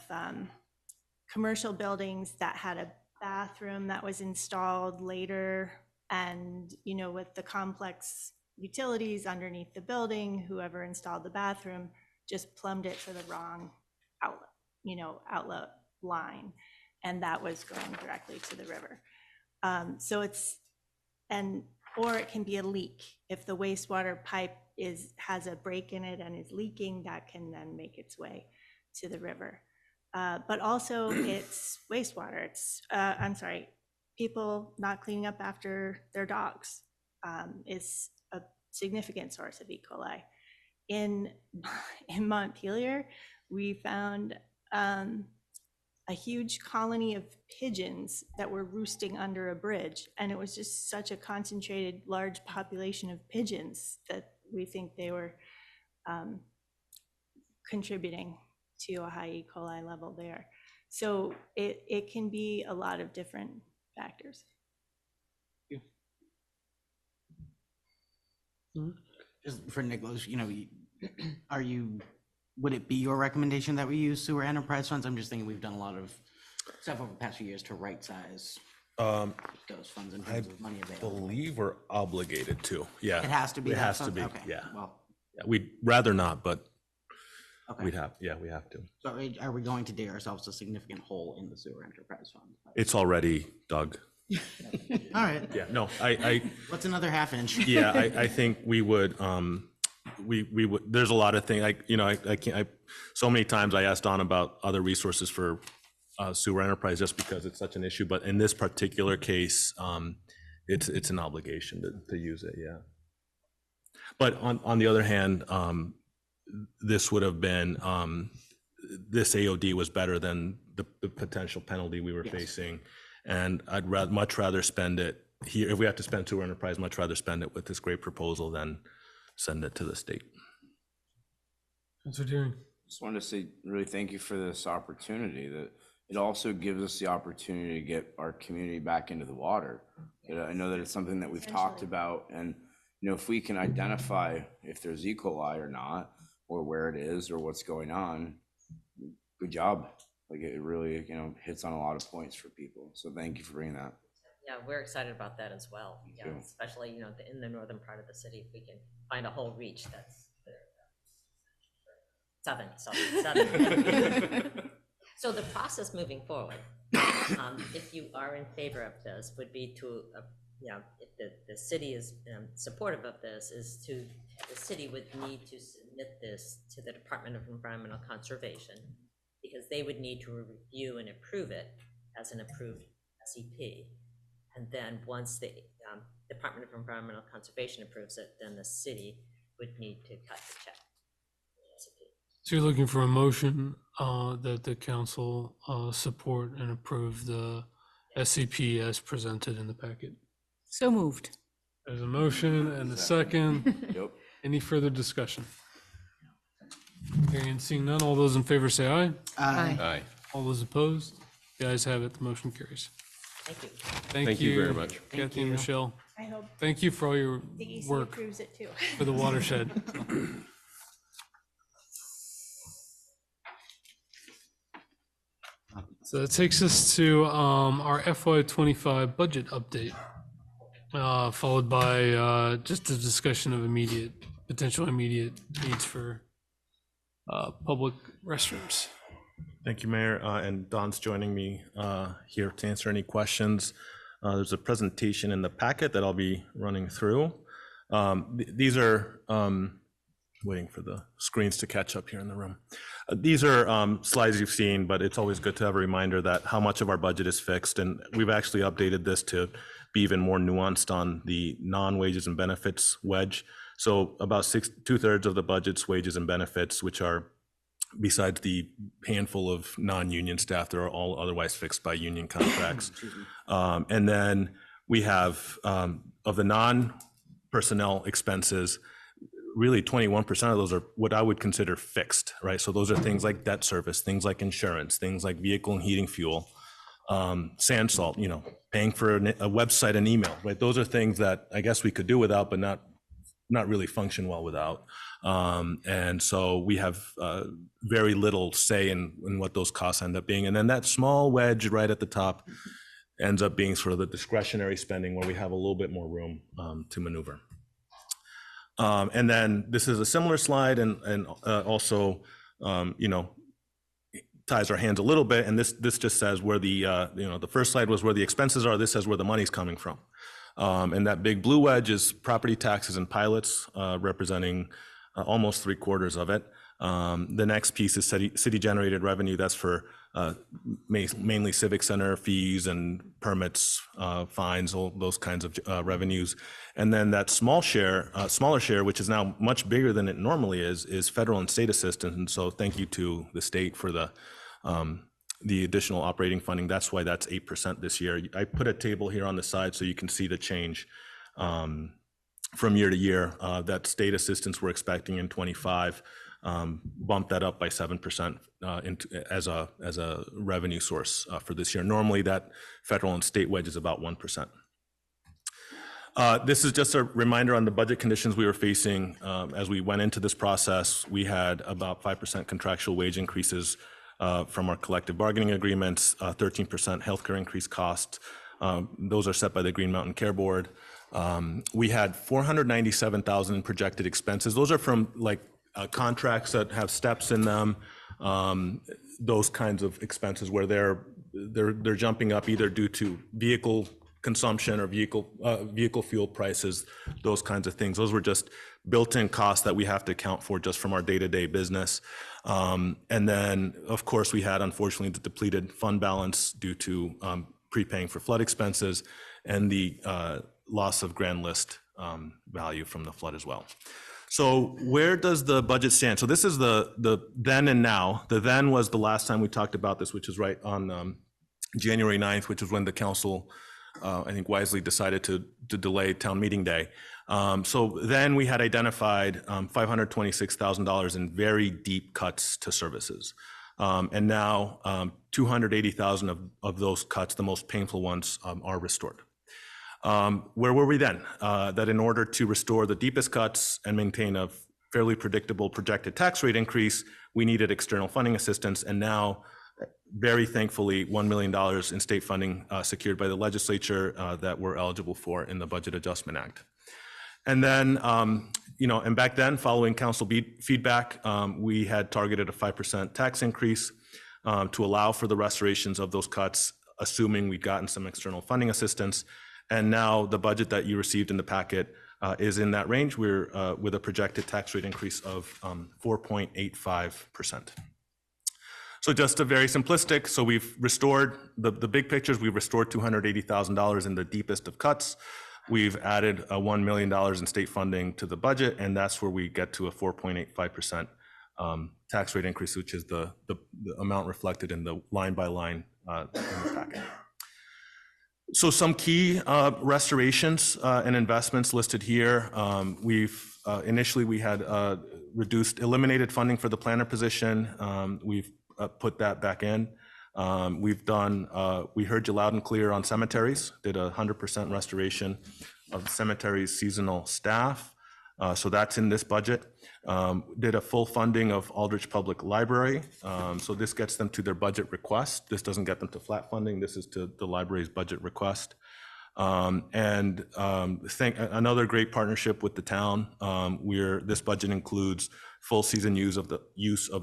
commercial buildings that had a bathroom that was installed later, and, you know, with the complex utilities underneath the building, whoever installed the bathroom just plumbed it to the wrong outlet line, and that was going directly to the river. So or it can be a leak. If the wastewater pipe has a break in it and is leaking, that can then make its way to the river. But also it's wastewater. It's, people not cleaning up after their dogs is a significant source of E. coli. In Montpelier, we found a huge colony of pigeons that were roosting under a bridge, and it was just such a concentrated, large population of pigeons that we think they were contributing to a high E. coli level there. So it can be a lot of different factors. Just for Nicholas, you know, would it be your recommendation that we use sewer enterprise funds? I'm just thinking we've done a lot of stuff over the past few years to right size those funds in terms of money available. I believe we're obligated to, yeah. It has to be. It has to be, Okay. yeah. Well, Yeah, we'd rather not, but okay. we have to. So are we going to dig ourselves a significant hole in the sewer enterprise fund? It's already dug. All right. Yeah, no, I What's another half inch? yeah, I think we would, we would, there's a lot of things, I can't, so many times I asked Don about other resources for sewer enterprise just because it's such an issue, but in this particular case, it's an obligation to use it, yeah. But on the other hand, this would have been, this AOD was better than the potential penalty we were facing. And I'd much rather spend it here. If we have to spend sewer enterprise, much rather spend it with this great proposal than send it to the state. Councilor Deering. Just wanted to say really thank you for this opportunity. That it also gives us the opportunity to get our community back into the water. I know that it's something that we've talked about, and if we can identify if there's E. coli or not, or where it is, or what's going on, good job. Like it really, hits on a lot of points for people. So thank you for bringing that. Yeah, we're excited about that as well. Yeah, especially, in the northern part of the city, if we can find a whole reach that's southern. So the process moving forward, if you are in favor of this, would be to, if the city is supportive of this, the city would need to submit this to the Department of Environmental Conservation, because they would need to review and approve it as an approved SEP. And then once the Department of Environmental Conservation approves it, then the city would need to cut the check. So you're looking for a motion that the council support and approve the SCP as presented in the packet. So moved. There's a motion and a second. Yep. Any further discussion? Hearing and seeing none, all those in favor say aye. Aye. All those opposed? The ayes have it, the motion carries. Thank you. Thank you very much. Kathy and Michelle. I hope Thank you for all your the EC work approves it too. for the watershed. So that takes us to our FY25 budget update, followed by just a discussion of potential immediate needs for public restrooms. Thank you, Mayor. And Don's joining me here to answer any questions. There's a presentation in the packet that I'll be running through. These are, waiting for the screens to catch up here in the room. These are slides you've seen, but it's always good to have a reminder that how much of our budget is fixed. And we've actually updated this to be even more nuanced on the non-wages and benefits wedge. So about 2/3 of the budget's wages and benefits, which are besides the handful of non-union staff, they're all otherwise fixed by union contracts. And then we have, of the non-personnel expenses, really 21% of those are what I would consider fixed, right? So those are things like debt service, things like insurance, things like vehicle and heating fuel, sand salt, paying for a website and email, right? Those are things that I guess we could do without, but not really function well without. And so we have very little say in what those costs end up being. And then that small wedge right at the top ends up being sort of the discretionary spending where we have a little bit more room to maneuver. And then this is a similar slide and also, ties our hands a little bit. And this just says where the first slide was where the expenses are. This says where the money's coming from. And that big blue wedge is property taxes and pilots, representing almost 3/4 of it. The next piece is city generated revenue. That's for mainly civic center fees and permits, fines, all those kinds of revenues. And then that smaller share, which is now much bigger than it normally is federal and state assistance. And so thank you to the state for the additional operating funding. That's why that's 8% this year. I put a table here on the side so you can see the change from year to year. That state assistance we're expecting in 25 bumped that up by 7% as a revenue source for this year. Normally that federal and state wedge is about 1%. This is just a reminder on the budget conditions we were facing as we went into this process. We had about 5% contractual wage increases from our collective bargaining agreements, 13% healthcare increase costs. Those are set by the Green Mountain Care Board. We had $497,000 in projected expenses. Those are from contracts that have steps in them. Those kinds of expenses where they're jumping up either due to vehicle consumption or vehicle fuel prices, those kinds of things. Those were just built-in costs that we have to account for just from our day-to-day business. And then, of course, we had, unfortunately, the depleted fund balance due to prepaying for flood expenses and the loss of grand list value from the flood as well. So where does the budget stand? So this is the then and now. The then was the last time we talked about this, which is right on January 9th, which is when the council, I think, wisely decided to delay town meeting day. So then we had identified $526,000 in very deep cuts to services. And now 280,000 of those cuts, the most painful ones, are restored. Where were we then? That in order to restore the deepest cuts and maintain a fairly predictable projected tax rate increase, we needed external funding assistance. And now, very thankfully, $1 million in state funding secured by the legislature that we're eligible for in the Budget Adjustment Act. And then, and back then, following council feedback, we had targeted a 5% tax increase to allow for the restorations of those cuts, assuming we'd gotten some external funding assistance. And now the budget that you received in the packet is in that range. We're with a projected tax rate increase of 4.85%. So just a very simplistic, so we've restored, the big pictures, we've restored $280,000 in the deepest of cuts. We've added $1 million in state funding to the budget, and that's where we get to a 4.85% tax rate increase, which is the amount reflected in the line by line in the packet. So some key restorations and investments listed here. Initially we had eliminated funding for the planner position. We've put that back in. We heard you loud and clear on cemeteries, did 100% restoration of the cemetery's seasonal staff. So that's in this budget. Did a full funding of Aldrich Public Library. So this gets them to their budget request. This doesn't get them to flat funding. This is to the library's budget request. Another great partnership with the town. This budget includes full season use of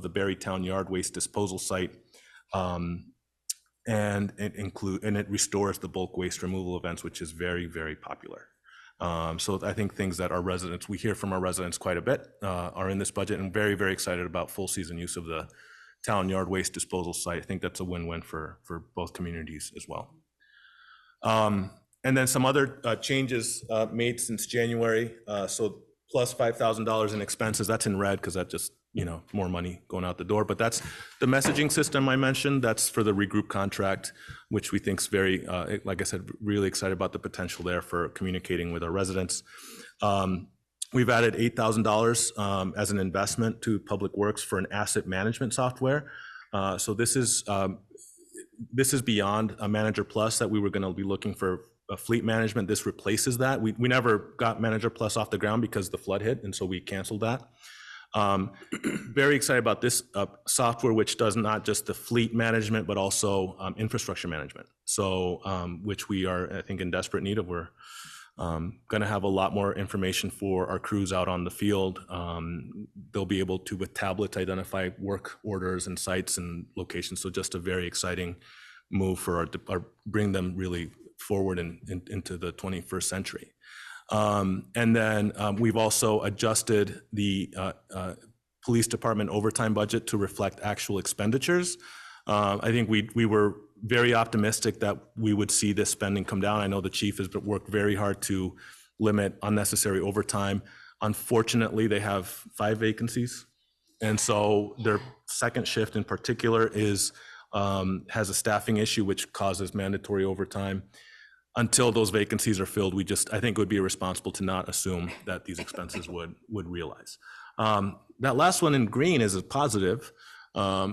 the Barre Town Yard waste disposal site And it restores the bulk waste removal events, which is very, very popular. So I think things that our residents, we hear from our residents quite a bit, are in this budget, and very, very excited about full season use of the town yard waste disposal site. I think that's a win-win for both communities as well. And then some other changes made since January. So plus $5,000 in expenses, that's in red because that just, more money going out the door. But that's the messaging system I mentioned. That's for the regroup contract, which we think is very, like I said, really excited about the potential there for communicating with our residents. We've added $8,000 as an investment to Public Works for an asset management software. So this is beyond a Manager Plus that we were going to be looking for fleet management. This replaces that. We never got Manager Plus off the ground because the flood hit, and so we canceled that. Very excited about this software, which does not just the fleet management, but also infrastructure management. So, which we are, I think, in desperate need of. We're going to have a lot more information for our crews out on the field. They'll be able to, with tablets, identify work orders and sites and locations. So just a very exciting move for our bring them really forward into the 21st century. And then we've also adjusted the police department overtime budget to reflect actual expenditures. I think we were very optimistic that we would see this spending come down. I know the chief has worked very hard to limit unnecessary overtime. Unfortunately, they have 5 vacancies. And so their second shift in particular has a staffing issue, which causes mandatory overtime. Until those vacancies are filled, I think it would be irresponsible to not assume that these expenses would realize. That last one in green is a positive,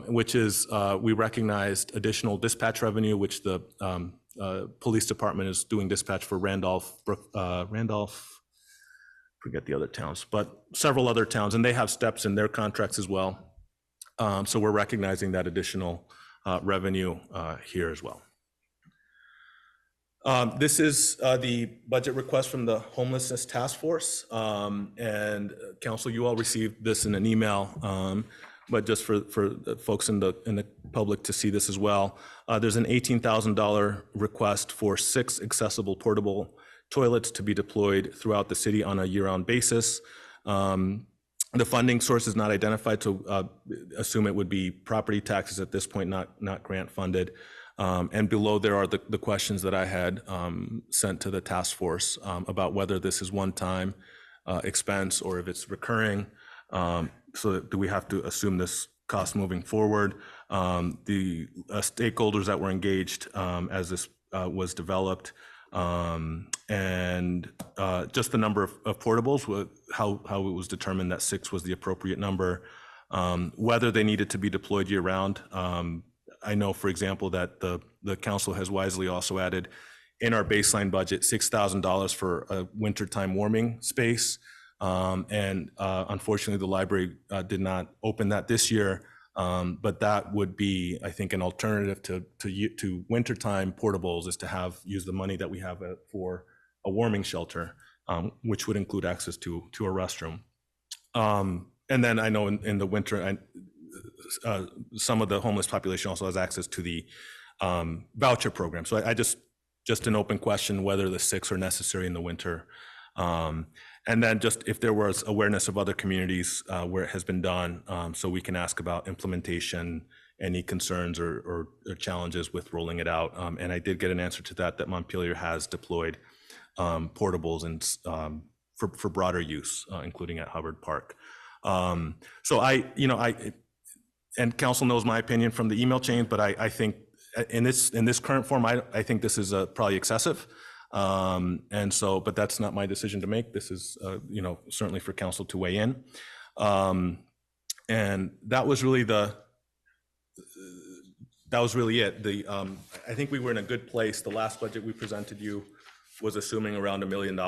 which is we recognized additional dispatch revenue, which the police department is doing dispatch for Randolph, forget the other towns, but several other towns, and they have steps in their contracts as well. So we're recognizing that additional revenue here as well. This is the budget request from the Homelessness Task Force, and Council, you all received this in an email, but just for folks in the public to see this as well, there's an $18,000 request for 6 accessible portable toilets to be deployed throughout the city on a year-round basis. The funding source is not identified, so assume it would be property taxes at this point, not grant funded. And below there are the questions that I had sent to the task force about whether this is one-time expense or if it's recurring. So do we have to assume this cost moving forward? The stakeholders that were engaged as this was developed, and just the number of portables, how it was determined that 6 was the appropriate number, whether they needed to be deployed year-round. I know, for example, that the council has wisely also added in our baseline budget $6,000 for a wintertime warming space. And unfortunately, the library did not open that this year. But that would be, I think, an alternative to wintertime portables is to use the money that we have for a warming shelter, which would include access to a restroom. And then I know in the winter, some of the homeless population also has access to the voucher program. So I just an open question whether the 6 are necessary in the winter. And then just if there was awareness of other communities where it has been done, so we can ask about implementation, any concerns or challenges with rolling it out. And I did get an answer to that Montpelier has deployed portables and for broader use, including at Hubbard Park. So and council knows my opinion from the email chain, but I think in this current form, I think this is probably excessive. And so, but that's not my decision to make. This is, certainly for council to weigh in. And that was really it. I think we were in a good place. The last budget we presented you was assuming around $1 million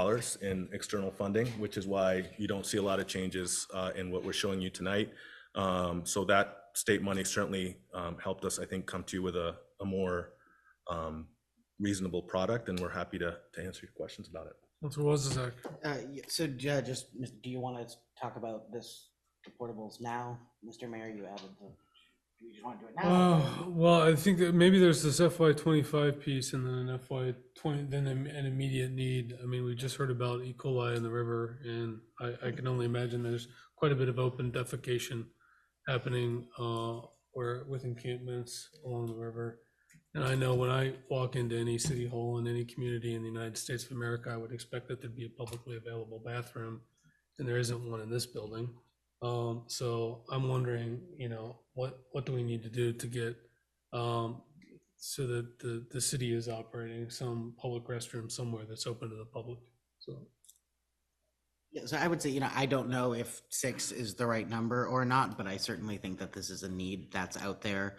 in external funding, which is why you don't see a lot of changes in what we're showing you tonight. So that state money certainly helped us, I think, come to you with a more reasonable product, and we're happy to answer your questions about it. Councilor Wozniak. So just, do you want to talk about this, the portables now? Mr. Mayor, you added the Do we just want to do it now? Well, I think that maybe there's this FY25 piece and then an FY20, then an immediate need. I mean, we just heard about E. coli in the river, and I can only imagine there's quite a bit of open defecation happening where with encampments along the river. And I know when I walk into any city hall in any community in the United States of America, I would expect that there'd be a publicly available bathroom, and there isn't one in this building. So I'm wondering, what do we need to do to get, so that the city is operating some public restroom somewhere that's open to the public, so. Yeah, so I would say, I don't know if 6 is the right number or not, but I certainly think that this is a need that's out there.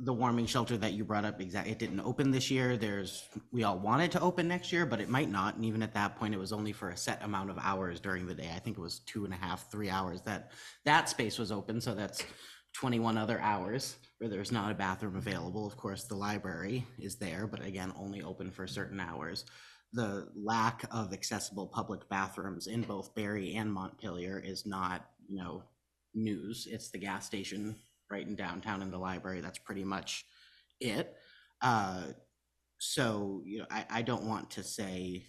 The warming shelter that you brought up, it didn't open this year. We all want it to open next year, but it might not. And even at that point, it was only for a set amount of hours during the day. I think it was 2.5, 3 hours that space was open. So that's 21 other hours where there's not a bathroom available. Of course, the library is there, but again, only open for certain hours. The lack of accessible public bathrooms in both Barre and Montpelier is not, news. It's the gas station right in downtown and the library. That's pretty much it. So, I don't want to say,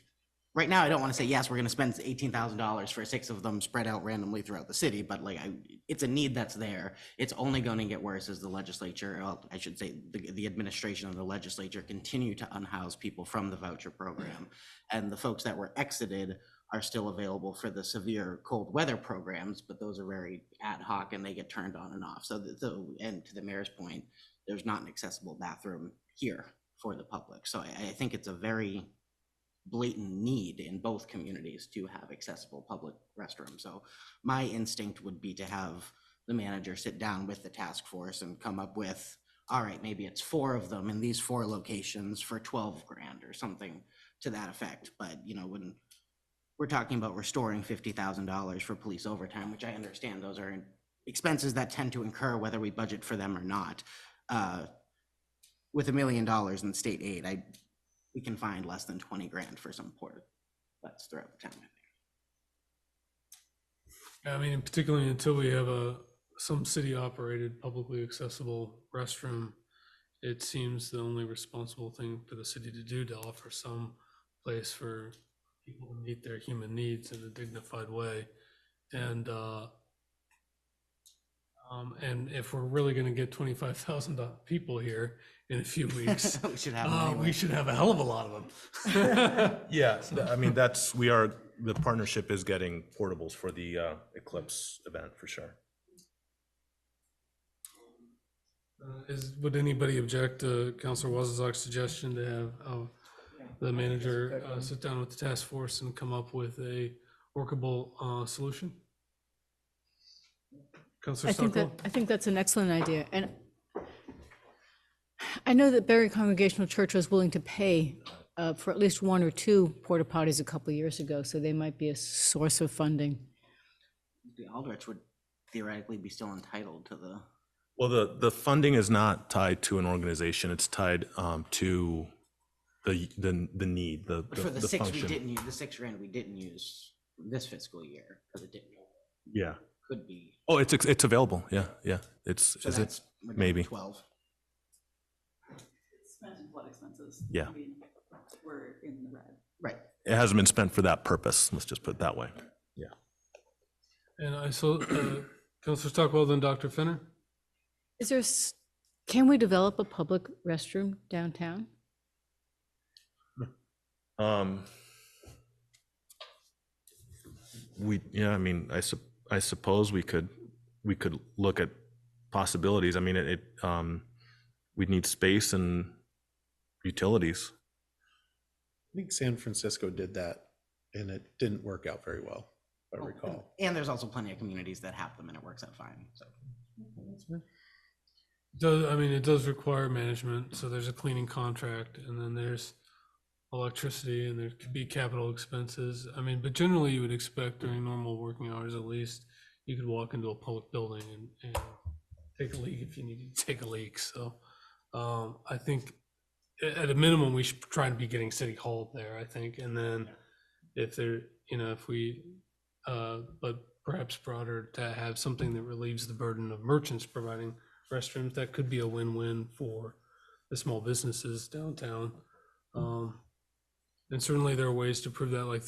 right now, I don't want to say, yes, we're going to spend $18,000 for 6 of them spread out randomly throughout the city, but it's a need that's there. It's only going to get worse as the legislature, well, I should say the administration of the legislature continue to unhouse people from the voucher program. And the folks that were exited are still available for the severe cold weather programs, but those are very ad hoc and they get turned on and off. So, and to the mayor's point, there's not an accessible bathroom here for the public. So I think it's a very blatant need in both communities to have accessible public restrooms. So my instinct would be to have the manager sit down with the task force and come up with, all right, maybe it's 4 of them in these 4 locations for 12 grand or something to that effect. But when we're talking about restoring $50,000 for police overtime, which I understand those are expenses that tend to incur whether we budget for them or not. With $1 million in state aid, we can find less than 20 grand for some porta potties throughout the town, I think. I mean, particularly until we have some city-operated, publicly accessible restroom, it seems the only responsible thing for the city to do to offer some place for people to meet their human needs in a dignified way. And if we're really going to get 25,000 people here in a few weeks, we should have we should have a hell of a lot of them. Yeah, I mean, the partnership is getting portables for the Eclipse event for sure. Would anybody object to Councilor Wazazak's suggestion to have the manager sit down with the task force and come up with a workable solution? Councilor Stockwell? I think that's an excellent idea. And I know that Barre Congregational Church was willing to pay for at least 1 or 2 porta potties a couple of years ago, so they might be a source of funding. The Aldrich would theoretically be still entitled to the. Well, the funding is not tied to an organization. It's tied to the need, the But for the 6 function. we didn't use, the 6 grand we didn't use this fiscal year because it didn't. Yeah. Could be. Oh, it's available. Yeah. It's So is that's it maybe 12. Spent in flood expenses. Yeah. We're in the red. Right. It hasn't been spent for that purpose. Let's just put it that way. Yeah. And I saw Councilor Stockwell, then Dr. Finner. Can we develop a public restroom downtown? I mean, I suppose we could look at possibilities. I mean, we'd need space and utilities. I think San Francisco did that and it didn't work out very well, if I recall. And there's also plenty of communities that have them and it works out fine. So. It does require management, so there's a cleaning contract, and then there's electricity, and there could be capital expenses. I mean, but generally you would expect during normal working hours, at least, you could walk into a public building and take a leak if you needed to take a leak. So I think at a minimum, we should try to be getting City Hall there, I think. And then if there, but perhaps broader, to have something that relieves the burden of merchants providing restrooms. That could be a win-win for the small businesses downtown. And certainly there are ways to prove that, like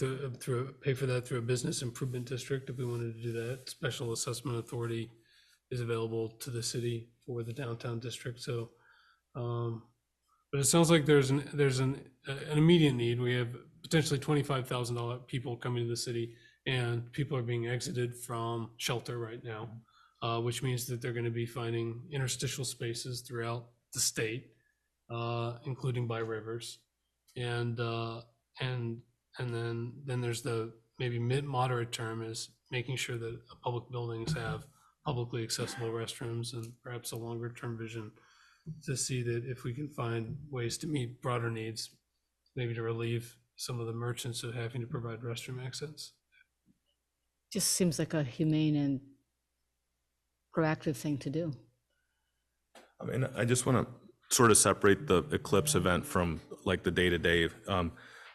pay for that through a business improvement district if we wanted to do that. Special assessment authority is available to the city for the downtown district. So, but it sounds like there's an immediate need. We have potentially $25,000 people coming to the city, and people are being exited from shelter right now, which means that they're going to be finding interstitial spaces throughout the state, including by rivers, and then there's the maybe moderate term is making sure that public buildings have publicly accessible restrooms, and perhaps a longer term vision to see that if we can find ways to meet broader needs, maybe to relieve some of the merchants of having to provide restroom access. Just seems like a humane and proactive thing to do. I mean, I just want to sort of separate the Eclipse event from like the day-to-day.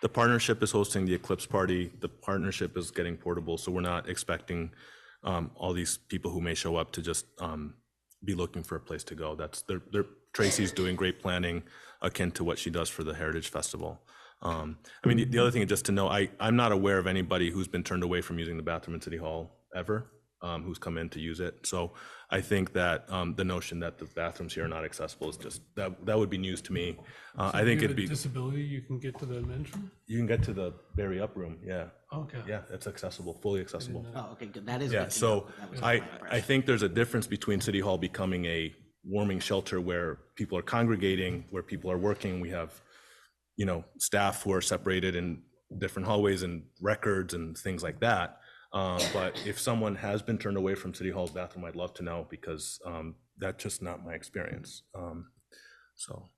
The partnership is hosting the Eclipse party. The partnership is getting portable, so we're not expecting all these people who may show up to just be looking for a place to go. Tracy's doing great planning akin to what she does for the Heritage Festival. I mean, the other thing is just to know, I'm not aware of anybody who's been turned away from using the bathroom in City Hall ever, who's come in to use it. So I think that the notion that the bathrooms here are not accessible is just, that would be news to me. I think it'd be disability. You can get to the men's room. You can get to the Barre Up room. Yeah. Okay. Yeah, it's accessible, fully accessible. Oh, okay, good. That is Yeah. good to So know. That was my I impression. think there's a difference between City Hall becoming a warming shelter where people are congregating, where people are working. We have, staff who are separated in different hallways and records and things like that. But if someone has been turned away from City Hall's bathroom, I'd love to know, because that's just not my experience. So.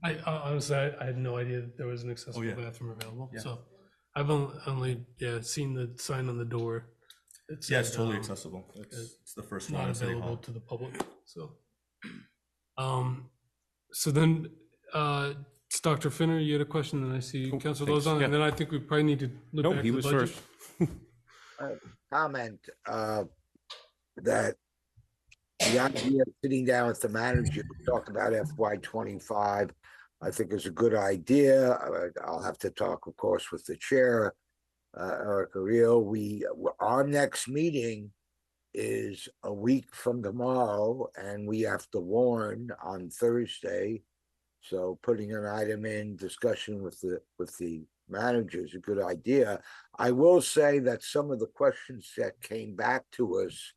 I honestly, I had no idea that there was an accessible bathroom available. Yeah. So I've only seen the sign on the door. It's totally accessible. It's the first one not in City available Hall. to the public. So, so then, it's Dr. Finner, you had a question, and I see Councilor thanks. Lozon, Yeah. and then I think we probably need to look No, back he to the was budget. first. Comment that the idea of sitting down with the manager to talk about FY25, I think is a good idea. I'll have to talk, of course, with the chair, Erica Rio. Our next meeting is a week from tomorrow, and we have to warn on Thursday. So putting an item in discussion with the manager is a good idea. I will say that some of the questions that came back to us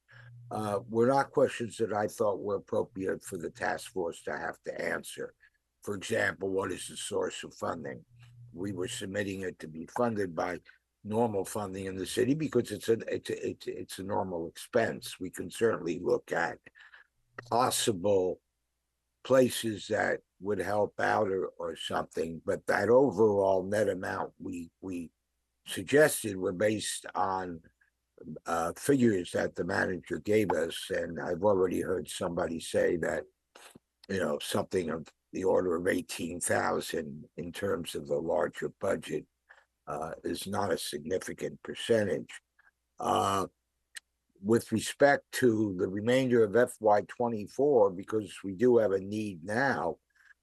were not questions that I thought were appropriate for the task force to have to answer. For example, what is the source of funding? We were submitting it to be funded by normal funding in the city because it's a normal expense. We can certainly look at possible places that would help out or something, but that overall net amount we suggested were based on figures that the manager gave us, and I've already heard somebody say that something of the order of 18,000 in terms of the larger budget is not a significant percentage. With respect to the remainder of FY24, because we do have a need now,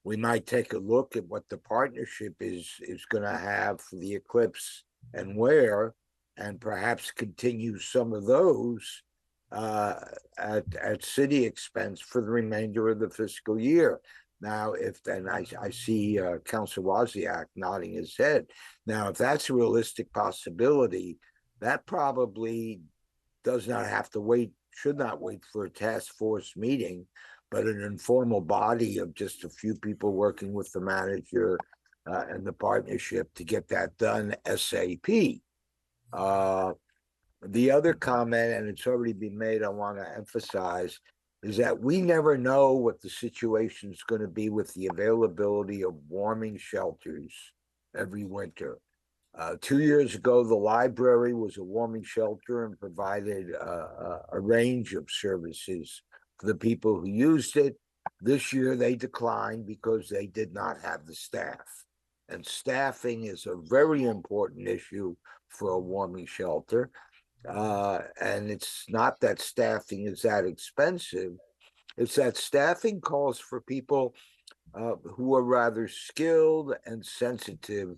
we might take a look at what the partnership is going to have for the Eclipse and where, and perhaps continue some of those at city expense for the remainder of the fiscal year. Now, I see Councilor Wozniak nodding his head. Now, if that's a realistic possibility, that probably does not have to wait, should not wait for a task force meeting, but an informal body of just a few people working with the manager and the partnership to get that done ASAP. The other comment, and it's already been made, I want to emphasize, is that we never know what the situation is going to be with the availability of warming shelters every winter. 2 years ago, the library was a warming shelter and provided a range of services for the people who used it. This year, they declined because they did not have the staff. And staffing is a very important issue for a warming shelter. And it's not that staffing is that expensive. It's that staffing calls for people who are rather skilled and sensitive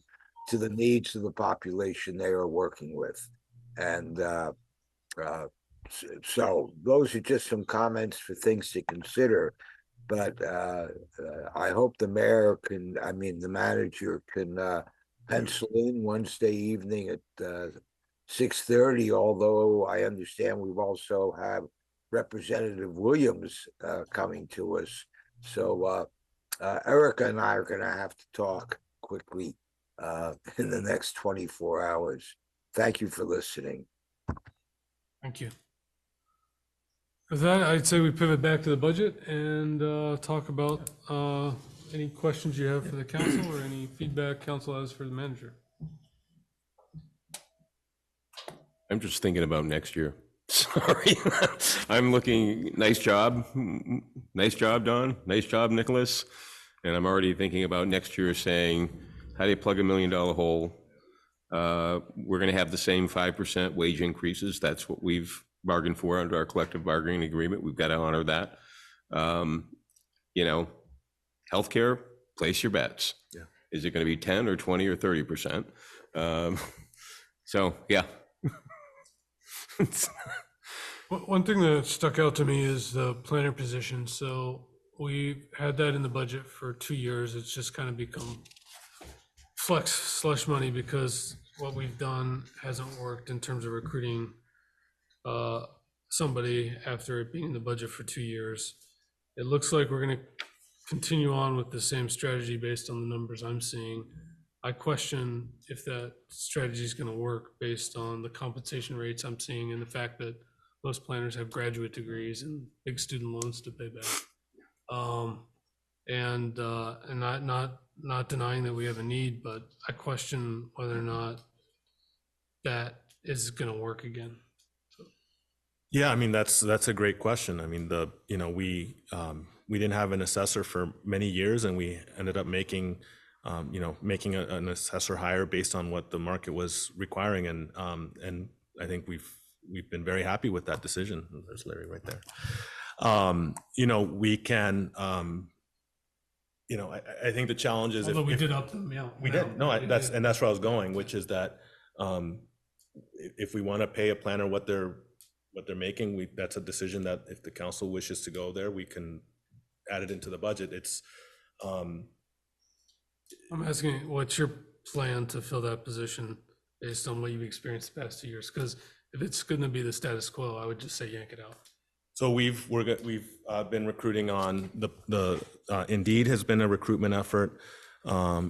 to the needs of the population they are working with. And so those are just some comments for things to consider. But I hope the mayor can, I mean, the manager can pencil in Wednesday evening at 6:30, although I understand we've also have Representative Williams coming to us. So Erica and I are going to have to talk quickly in the next 24 hours. Thank you for listening. Thank you. With that, I'd say we pivot back to the budget and talk about any questions you have for the council or any feedback council has for the manager. I'm just thinking about next year. Sorry. I'm looking, nice job. Nice job, Don. Nice job, Nicholas. And I'm already thinking about next year saying, how do you plug $1 million hole? We're going to have the same 5% wage increases. That's what we've bargained for under our collective bargaining agreement. We've got to honor that. You know, healthcare, place your bets. Yeah. Is it going to be 10 or 20 or 30%? So, yeah. One thing that stuck out to me is the planner position. So we had that in the budget for 2 years. It's just kind of become slush money because what we've done hasn't worked in terms of recruiting somebody after it being in the budget for 2 years. It looks like we're going to continue on with the same strategy based on the numbers I'm seeing. I question if that strategy is going to work based on the compensation rates I'm seeing and the fact that most planners have graduate degrees and big student loans to pay back. And not denying that we have a need, but I question whether or not that is going to work again. Yeah, I mean, that's a great question. I mean, we didn't have an assessor for many years, and we ended up making an assessor hire based on what the market was requiring, and I think we've been very happy with that decision. There's Larry right there. We can. I think the challenge is although we did up them, yeah. We did. No, that's where I was going, which is that if we want to pay a planner what they're making, that's a decision that if the council wishes to go there, we can add it into the budget. It's I'm asking, what's your plan to fill that position based on what you've experienced the past 2 years? Because if it's going to be the status quo, I would just say yank it out. So we've been recruiting on the Indeed has been a recruitment effort.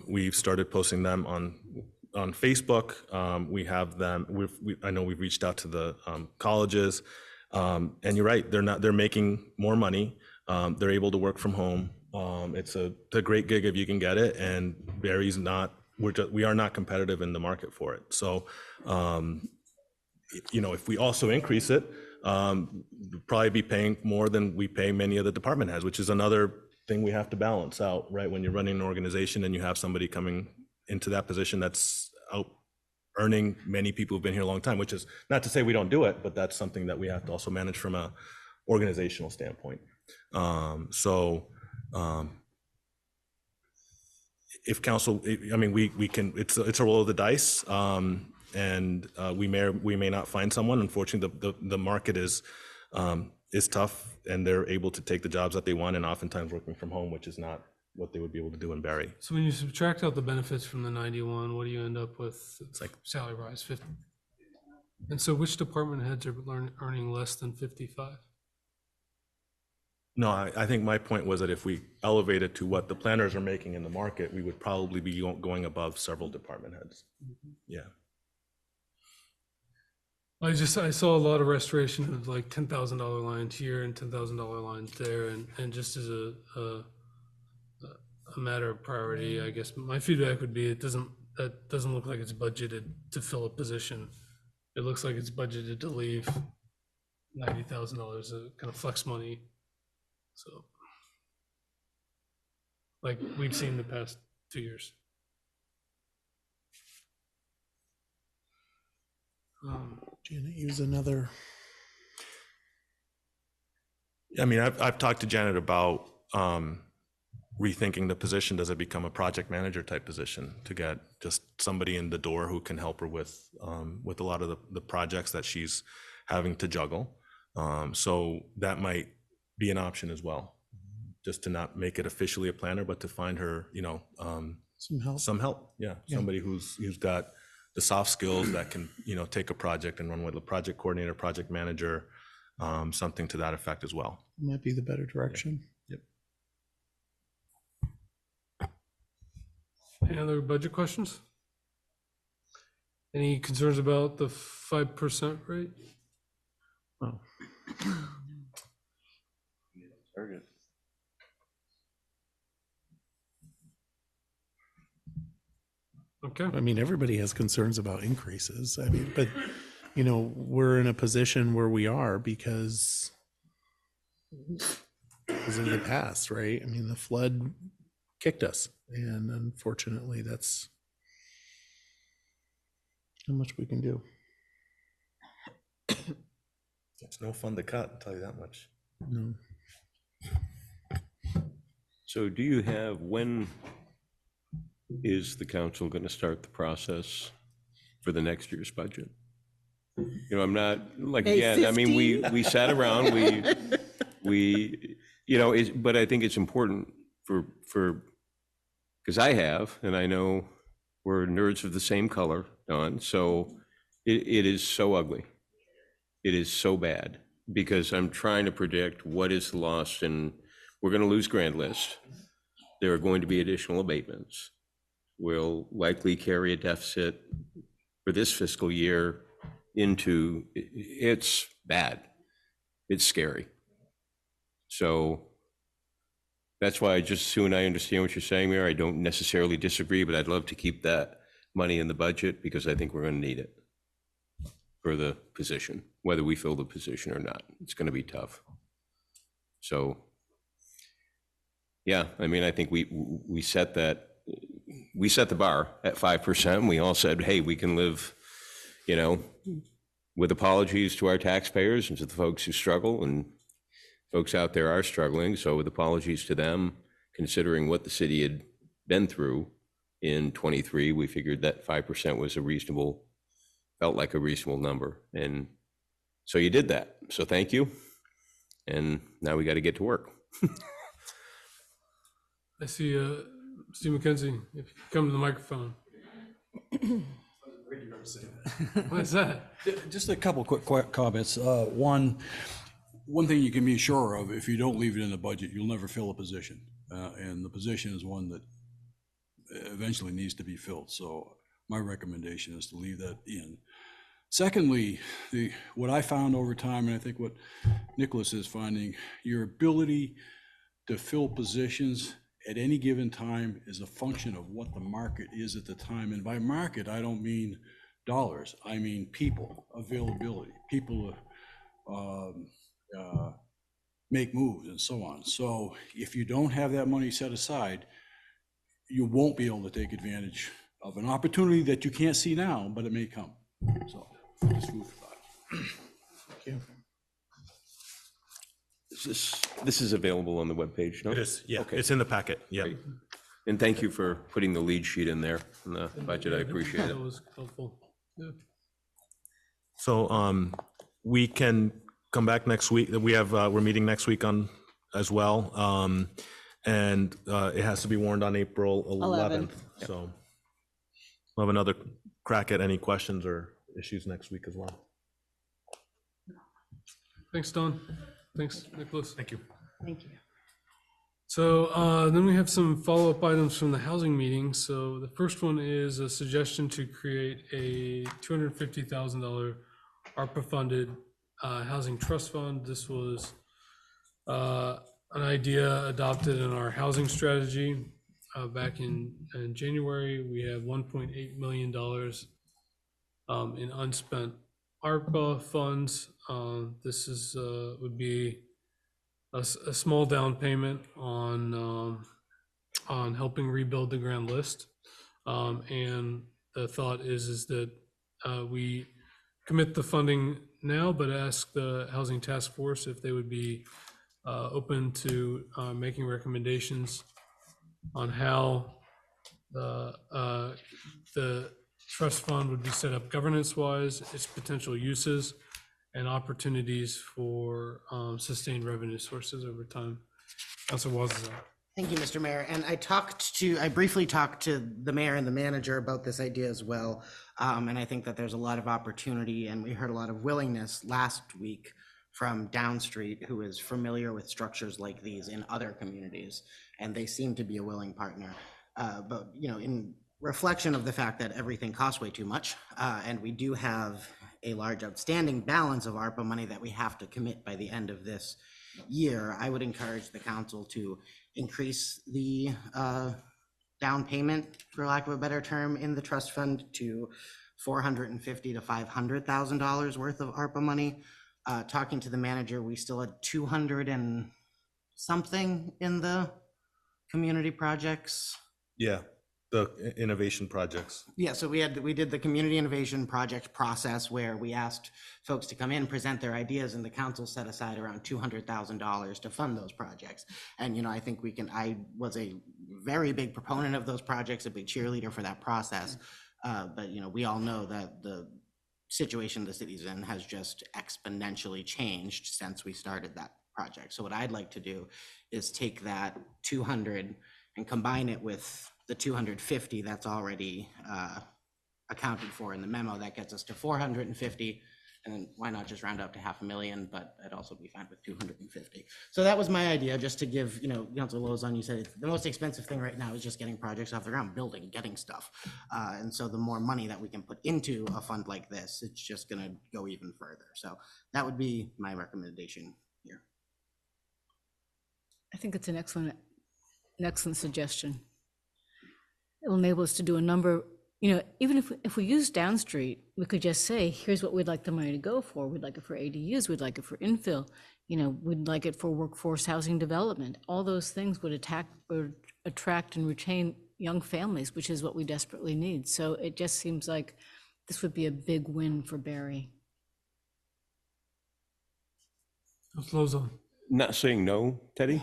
We've started posting them on Facebook. We have them. I know we've reached out to the colleges, and you're right. They're making more money. They're able to work from home. It's a great gig if you can get it. And Barry's not. We are not competitive in the market for it. So, if we also increase it, we'll probably be paying more than we pay many of the department heads, which is another thing we have to balance out, right? When you're running an organization and you have somebody coming into that position that's out earning many people who've been here a long time, which is not to say we don't do it, but that's something that we have to also manage from a organizational standpoint. If council, I mean, we can, it's a roll of the dice, and we may not find someone. Unfortunately, the market is tough, and they're able to take the jobs that they want, and oftentimes working from home, which is not what they would be able to do in Barre. So when you subtract out the benefits from the 91, what do you end up with? It's like salary rise 50. And so which department heads are earning less than 55? No, I think my point was that if we elevate it to what the planners are making in the market, we would probably be going above several department heads. Yeah. I saw a lot of restoration of like $10,000 lines here and $10,000 lines there, and just as a matter of priority, I guess my feedback would be that doesn't look like it's budgeted to fill a position. It looks like it's budgeted to leave $90,000 of kind of flex money. So, like we've seen the past 2 years. Janet, use another. I mean, I've talked to Janet about rethinking the position. Does it become a project manager type position to get just somebody in the door who can help her with a lot of the projects that she's having to juggle? So that might be an option as well, just to not make it officially a planner, but to find her, some help. Yeah, somebody who's got the soft skills that can, take a project and run with a project coordinator, project manager, something to that effect as well. Might be the better direction. Yep. Any other budget questions? Any concerns about the 5% rate? Oh. Target. Okay. I mean, everybody has concerns about increases. I mean, but we're in a position where we are because of the past, right? I mean, the flood kicked us, and unfortunately, that's how much we can do. It's no fun to cut, I'll tell you that much. No. So do you have, when is the council going to start the process for the next year's budget? I'm not, like, May again, I mean, we 15? sat around, but I think it's important because I have, and I know we're nerds of the same color, Don, so it is so ugly. It is so bad, because I'm trying to predict what is lost, and we're going to lose grand list. There are going to be additional abatements. We'll likely carry a deficit for this fiscal year into, it's bad. It's scary. So that's why just soon I understand what you're saying, Mayor. I don't necessarily disagree, but I'd love to keep that money in the budget because I think we're going to need it for the position, whether we fill the position or not. It's going to be tough. So, yeah, I mean, I think we set the bar at 5%. We all said, hey, we can live, with apologies to our taxpayers and to the folks who struggle, and folks out there are struggling. So with apologies to them, considering what the city had been through in 23, we figured that 5% was felt like a reasonable number. And so you did that. So thank you. And now we got to get to work. I see Steve McKenzie, if you come to the microphone. What is that? Just a couple quick comments. One thing you can be sure of, if you don't leave it in the budget, you'll never fill a position. And the position is one that eventually needs to be filled. So my recommendation is to leave that in. Secondly, what I found over time, and I think what Nicholas is finding, your ability to fill positions at any given time is a function of what the market is at the time. And by market, I don't mean dollars. I mean people, availability, people make moves and so on. So if you don't have that money set aside, you won't be able to take advantage of an opportunity that you can't see now, but it may come. So just food for thought. Thank you. This is available on the webpage, no? It is, yeah, Okay. it's in the packet, yeah. Great. And thank you for putting the lead sheet in there in the budget. I appreciate it. That was helpful. Yeah. So we can come back next week. We're meeting next week as well. And it has to be warned on April 11th. So we'll have another crack at any questions or issues next week as well. Thanks, Don. Thanks, Nicholas. Thank you. Thank you. So then we have some follow-up items from the housing meeting. So the first one is a suggestion to create a $250,000 ARPA-funded housing trust fund. This was an idea adopted in our housing strategy back in January. We have $1.8 million in unspent ARPA funds. This is would be a small down payment on helping rebuild the grand list. And the thought is that we commit the funding now, but ask the Housing Task Force if they would be open to making recommendations on how the trust fund would be set up governance-wise, its potential uses, and opportunities for sustained revenue sources over time. Councilor Wazza. Thank you, Mr. Mayor. And I briefly talked to the mayor and the manager about this idea as well. And I think that there's a lot of opportunity, and we heard a lot of willingness last week from Down Street, who is familiar with structures like these in other communities, and they seem to be a willing partner. But, you know, in reflection of the fact that everything costs way too much, and we do have a large outstanding balance of ARPA money that we have to commit by the end of this year, I would encourage the council to increase the down payment, for lack of a better term, in the trust fund to $450,000 to $500,000 worth of ARPA money. Talking to the manager, we still had 200 and something in the community projects. Yeah, the innovation projects. Yeah, so we did the community innovation project process where we asked folks to come in, present their ideas, and the council set aside around $200,000 to fund those projects. And, you know, I think I was a very big proponent of those projects, a big cheerleader for that process. But, you know, we all know that the situation the city's in has just exponentially changed since we started that project. So what I'd like to do is take that 200 and combine it with the 250 that's already accounted for in the memo. That gets us to 450, and then why not just round up to $500,000, but I'd also be fine with 250. So that was my idea, just to give, you know, Councilor Lozon, you said it's the most expensive thing right now is just getting projects off the ground, building, getting stuff. And so the more money that we can put into a fund like this, it's just gonna go even further. So that would be my recommendation here. I think it's an excellent suggestion. It'll enable us to do a number, you know, even if we use Down Street, we could just say, here's what we'd like the money to go for. We'd like it for ADUs, we'd like it for infill, you know, we'd like it for workforce housing development. All those things would attract and retain young families, which is what we desperately need. So it just seems like this would be a big win for Barre. Lozon. Not saying no, Teddy,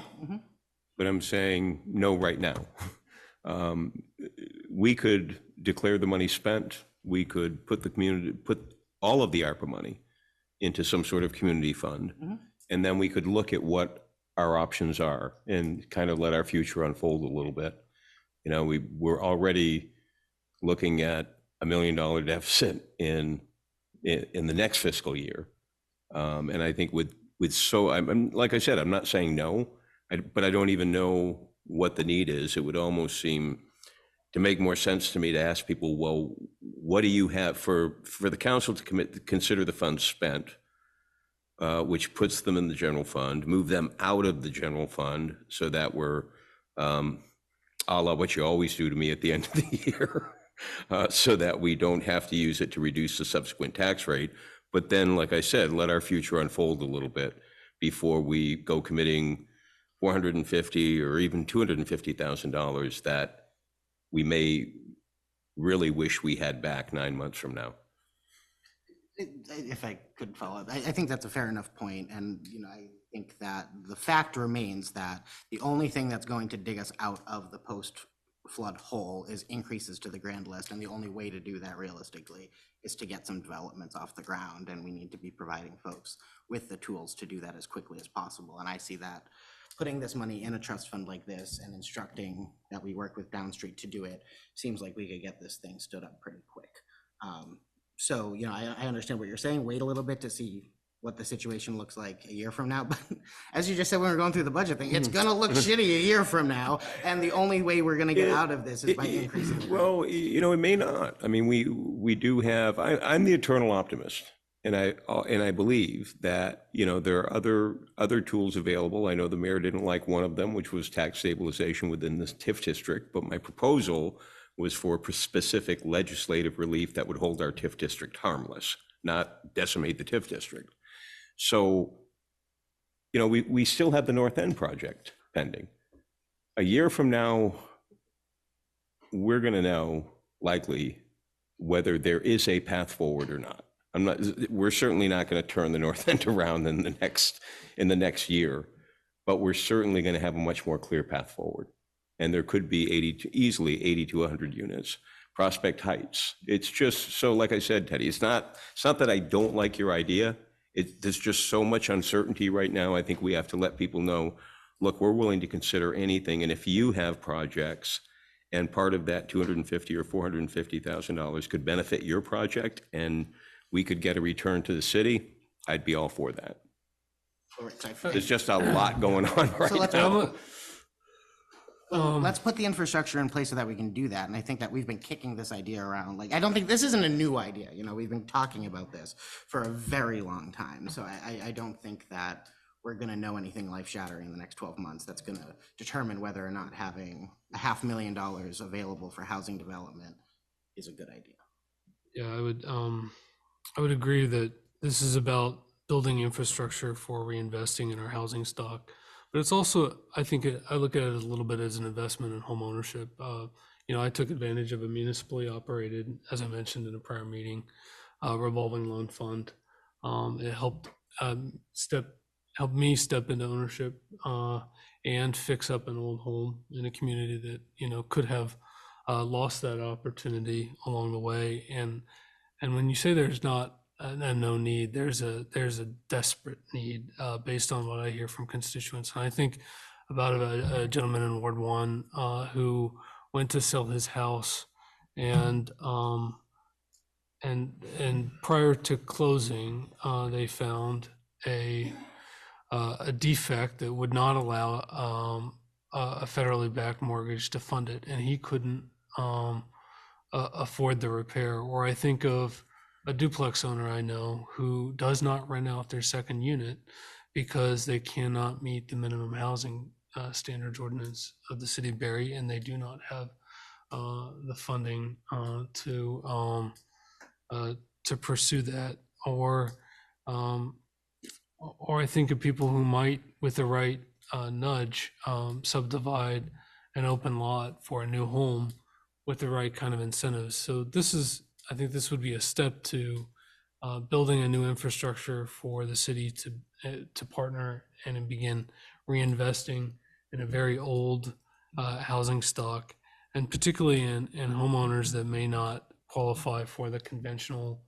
but I'm saying no right now. We could declare the money spent. We could put all of the ARPA money into some sort of community fund. And then we could look at what our options are and kind of let our future unfold a little bit. You know, we're already looking at $1 million deficit in the next fiscal year. And I think I'm like I said, I'm not saying no, but I don't even know what the need is. It would almost seem to make more sense to me to ask people, well, what do you have for the council to consider the funds spent, which puts them in the general fund, move them out of the general fund so that we're a la what you always do to me at the end of the year, so that we don't have to use it to reduce the subsequent tax rate. But then, like I said, let our future unfold a little bit before we go committing $450,000 or even $250,000 that we may really wish we had back 9 months from now. If I could follow up, I think that's a fair enough point. And, you know, I think that the fact remains that the only thing that's going to dig us out of the post-flood hole is increases to the grand list. And the only way to do that realistically is to get some developments off the ground. And we need to be providing folks with the tools to do that as quickly as possible. And I see that putting this money in a trust fund like this and instructing that we work with Down Street to do it seems like we could get this thing stood up pretty quick. So, you know, I understand what you're saying. Wait a little bit to see what the situation looks like a year from now. But as you just said, when we're going through the budget thing, it's going to look shitty a year from now. And the only way we're going to get out of this is by increasing the rate. Well, you know, it may not. I mean, we do have, I'm the eternal optimist. And I believe that, you know, there are other tools available. I know the mayor didn't like one of them, which was tax stabilization within the TIF district. But my proposal was for specific legislative relief that would hold our TIF district harmless, not decimate the TIF district. So, you know, we still have the North End project pending. A year from now, we're going to know likely whether there is a path forward or not. we're certainly not going to turn the north end around in the next year, but we're certainly going to have a much more clear path forward. And there could be easily 80 to 100 units. Prospect Heights. It's just so, like I said, Teddy, it's not that I don't like your idea. There's just so much uncertainty right now. I think we have to let people know, look, we're willing to consider anything. And if you have projects and part of that $250,000 or $450,000 could benefit your project and we could get a return to the city, I'd be all for that. There's just a lot going on right now. Let's put the infrastructure in place so that we can do that. And I think that we've been kicking this idea around. Like, I don't think this isn't a new idea. You know, we've been talking about this for a very long time. So I don't think that we're going to know anything life shattering in the next 12 months that's going to determine whether or not having $500,000 available for housing development is a good idea. Yeah, I would agree that this is about building infrastructure for reinvesting in our housing stock. But it's also, I think, I look at it a little bit as an investment in home ownership. I took advantage of a municipally operated, as I mentioned in a prior meeting, revolving loan fund. It helped me step into ownership and fix up an old home in a community that could have lost that opportunity along the way. And when you say there's not no need, there's a desperate need based on what I hear from constituents. And I think about a gentleman in Ward 1 who went to sell his house, and prior to closing, they found a defect that would not allow a federally backed mortgage to fund it, and he couldn't afford the repair. Or I think of a duplex owner I know who does not rent out their second unit because they cannot meet the minimum housing standards ordinance of the city of Barre, and they do not have the funding to pursue that. Or I think of people who might, with the right nudge, subdivide an open lot for a new home with the right kind of incentives. So I think this would be a step to building a new infrastructure for the city to partner and begin reinvesting in a very old housing stock, and particularly in homeowners that may not qualify for the conventional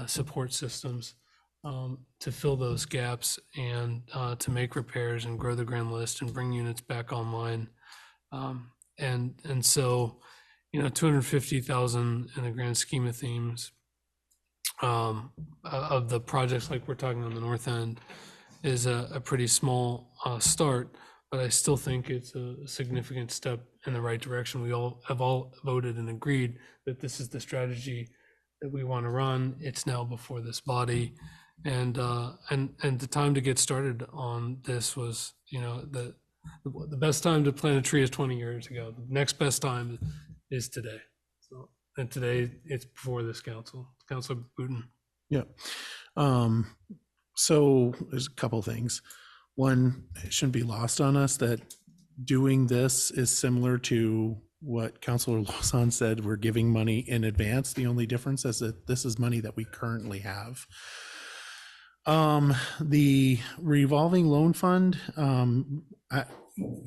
support systems, to fill those gaps and to make repairs and grow the grand list and bring units back online. And so, 250,000 in the grand scheme of things of the projects like we're talking on the north end is a pretty small start, but I still think it's a significant step in the right direction. We have all voted and agreed that this is the strategy that we want to run. It's now before this body, and the time to get started on this was, the best time to plant a tree is 20 years ago. The next best time is today. So, and today it's before this council. Councilor Booton. Yeah. So there's a couple things. One, it shouldn't be lost on us that doing this is similar to what Councilor Lawson said. We're giving money in advance. The only difference is that this is money that we currently have. The revolving loan fund,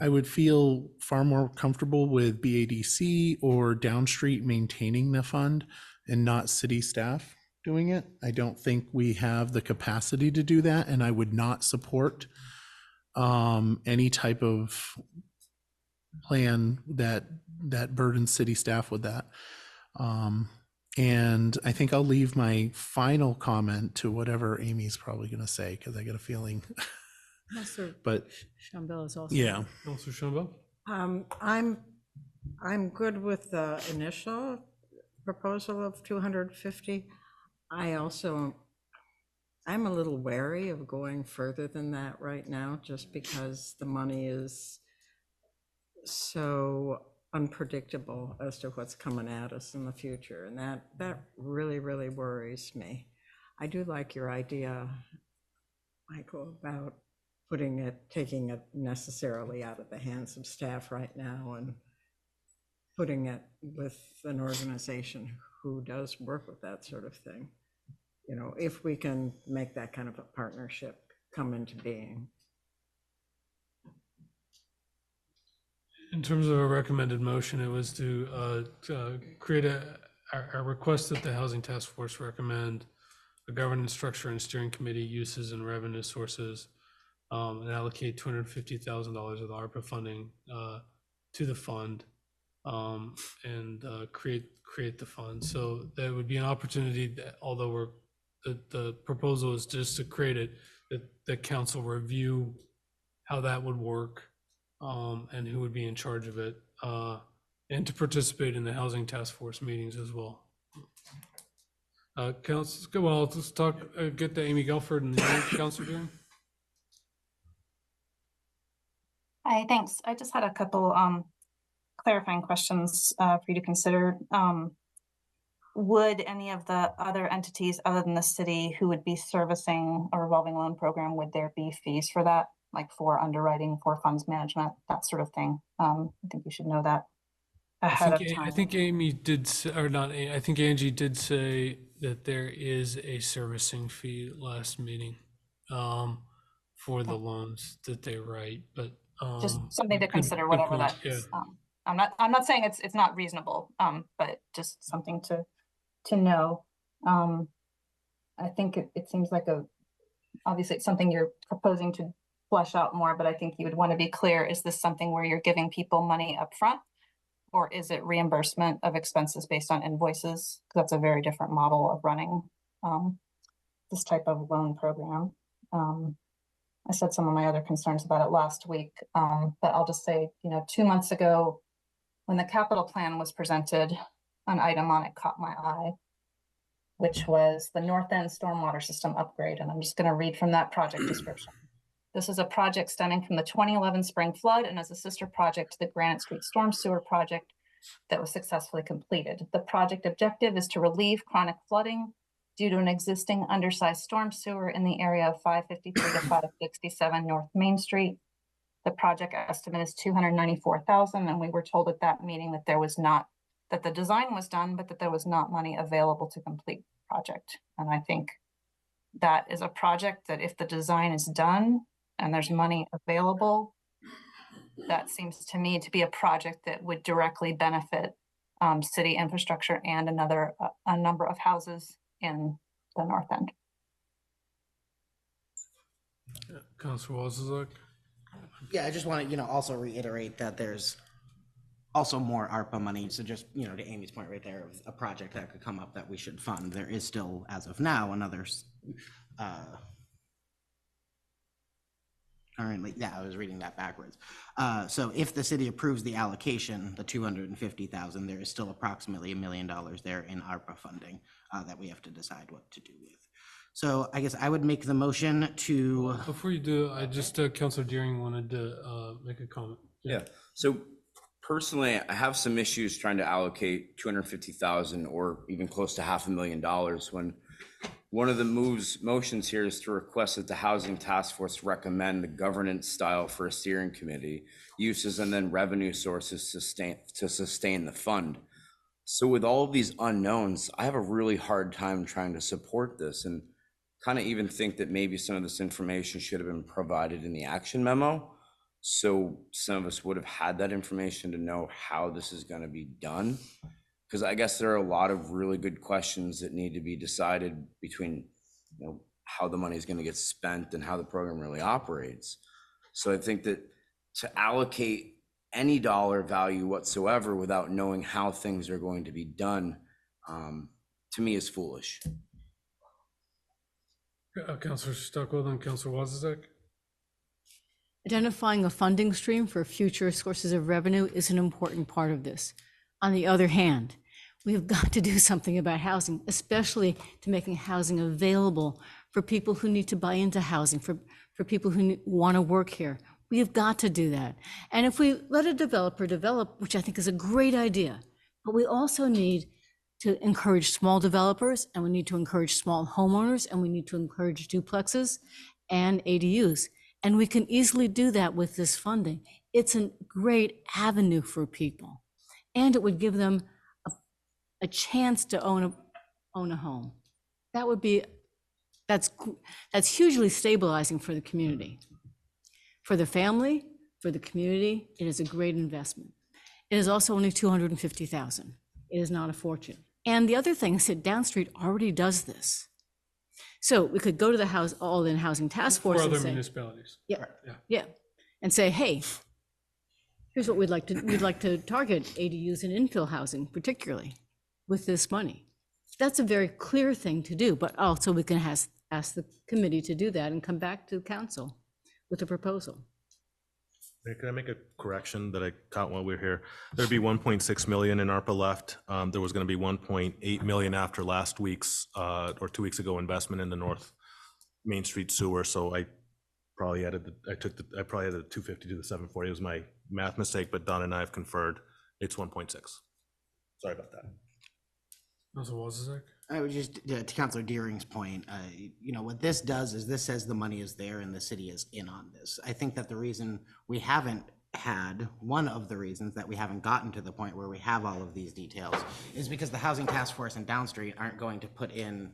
I would feel far more comfortable with BADC or Downstreet maintaining the fund and not city staff doing it. I don't think we have the capacity to do that, and I would not support any type of plan that burdens city staff with that. And I think I'll leave my final comment to whatever Amy's probably going to say, because I get a feeling. But Chambel is also. Yeah. Councilor Chambel? I'm good with the initial proposal of 250. I'm a little wary of going further than that right now, just because the money is so unpredictable as to what's coming at us in the future. And that really, really worries me. I do like your idea, Michael, about taking it necessarily out of the hands of staff right now and putting it with an organization who does work with that sort of thing. you know, if we can make that kind of a partnership come into being. In terms of a recommended motion, it was to create a request that the Housing Task Force recommend a governance structure and steering committee uses and revenue sources, and allocate $250,000 of the ARPA funding to the fund, and create the fund. So there would be an opportunity that, although the proposal is just to create it, that the council review how that would work, and who would be in charge of it, and to participate in the Housing Task Force meetings as well. Council, well, let's talk, get to Amy Gelford and the council doing. Hi, thanks. I just had a couple clarifying questions for you to consider. Would any of the other entities other than the city who would be servicing a revolving loan program, would there be fees for that, like for underwriting, for funds management, that sort of thing? I think you should know that ahead of time. I think Amy did, or not, I think Angie did say that there is a servicing fee last meeting, for the loans that they write, but Just something to good consider, whatever point, that is. yeah. I'm not saying it's not reasonable, but just something to know. I think it seems like obviously it's something you're proposing to flesh out more, but I think you would want to be clear, is this something where you're giving people money up front, or is it reimbursement of expenses based on invoices? That's a very different model of running this type of loan program. I said some of my other concerns about it last week, but I'll just say, 2 months ago, when the capital plan was presented, an item on it caught my eye, which was the North End Stormwater System upgrade. And I'm just going to read from that project description. This is a project stemming from the 2011 spring flood and as a sister project to the Granite Street Storm Sewer project that was successfully completed. The project objective is to relieve chronic flooding due to an existing undersized storm sewer in the area of 553 to 567 North Main Street. The project estimate is $294,000, and we were told at that meeting that that the design was done, but that there was not money available to complete the project. And I think that is a project that if the design is done and there's money available, that seems to me to be a project that would directly benefit city infrastructure and a number of houses in the North End. Councilor Wozniak. Yeah, I just want to, also reiterate that there's also more ARPA money. So just, to Amy's point right there, of a project that could come up that we should fund. There is still, as of now, another, currently, yeah, I was reading that backwards. So if the city approves the allocation, the $250,000, there is still approximately $1 million there in ARPA funding that we have to decide what to do with. So I guess I would make the motion to. Before you do, I just, Councilor Deering wanted to make a comment. Yeah, so personally, I have some issues trying to allocate 250,000 or even close to $500,000 when one of the motions here is to request that the Housing Task Force recommend the governance style for a steering committee, uses and then revenue sources to sustain the fund. So with all of these unknowns, I have a really hard time trying to support this, and kind of even think that maybe some of this information should have been provided in the action memo. So some of us would have had that information to know how this is going to be done. Because I guess there are a lot of really good questions that need to be decided between, how the money is going to get spent and how the program really operates. So I think that to allocate any dollar value whatsoever without knowing how things are going to be done, to me is foolish. Councilor Stockwell and Councilor Wozniak. Identifying a funding stream for future sources of revenue is an important part of this. On the other hand, we've got to do something about housing, especially to making housing available for people who need to buy into housing, for people who want to work here. We have got to do that. And if we let a developer develop, which I think is a great idea, but we also need to encourage small developers, and we need to encourage small homeowners, and we need to encourage duplexes and ADUs. And we can easily do that with this funding. It's a great avenue for people, and it would give them a chance to own a home. That would be That's hugely stabilizing for the community. For the family, for the community, it is a great investment. It is also only 250,000. It is not a fortune. And the other thing is that Down Street already does this. So we could go to the all-in housing task For force and other say, municipalities. yeah, Yeah. yeah, and say, hey, here's what we'd like to target ADUs and infill housing particularly with this money. That's a very clear thing to do, but also we can ask the committee to do that and come back to council with a proposal. Hey, can I make a correction that I caught while we were here? There'd be 1.6 million in ARPA left. There was going to be 1.8 million after last week's or 2 weeks ago investment in the North Main Street sewer. So I probably added I probably added the 250 to the 740. It was my math mistake, but Don and I have conferred. It's 1.6. Sorry about that. Councilor Wozniak? I would just, to Councilor Deering's point, what this does is this says the money is there and the city is in on this. I think that the reason we haven't had, one of the reasons that we haven't gotten to the point where we have all of these details is because the Housing Task Force and Down Street aren't going to put in,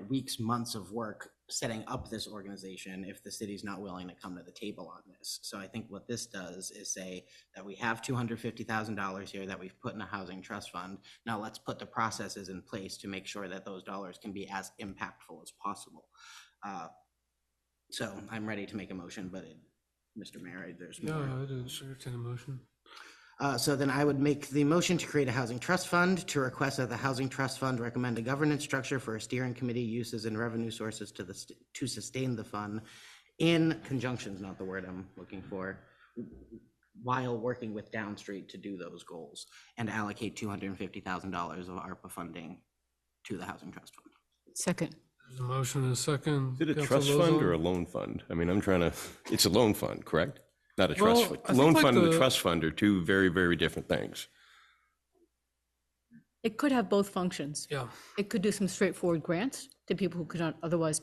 weeks, months of work setting up this organization if the city's not willing to come to the table on this. So I think what this does is say that we have $250,000 here that we've put in a housing trust fund. Now let's put the processes in place to make sure that those dollars can be as impactful as possible. So I'm ready to make a motion, but Mr. Mayor, there's more. No, I didn't entertain a motion. So then I would make the motion to create a housing trust fund, to request that the housing trust fund recommend a governance structure for a steering committee, uses and revenue sources to sustain the fund in conjunction, is not the word I'm looking for, while working with Down Street to do those goals, and allocate $250,000 of ARPA funding to the housing trust fund. Second. There's a motion and a second. Is it a Councilor trust fund Lozon? or a loan fund? I mean, it's a loan fund, correct? Not a Well, trust fund. I think Loan like fund and the- a trust fund are two very, very different things. It could have both functions. Yeah. It could do some straightforward grants to people who could not otherwise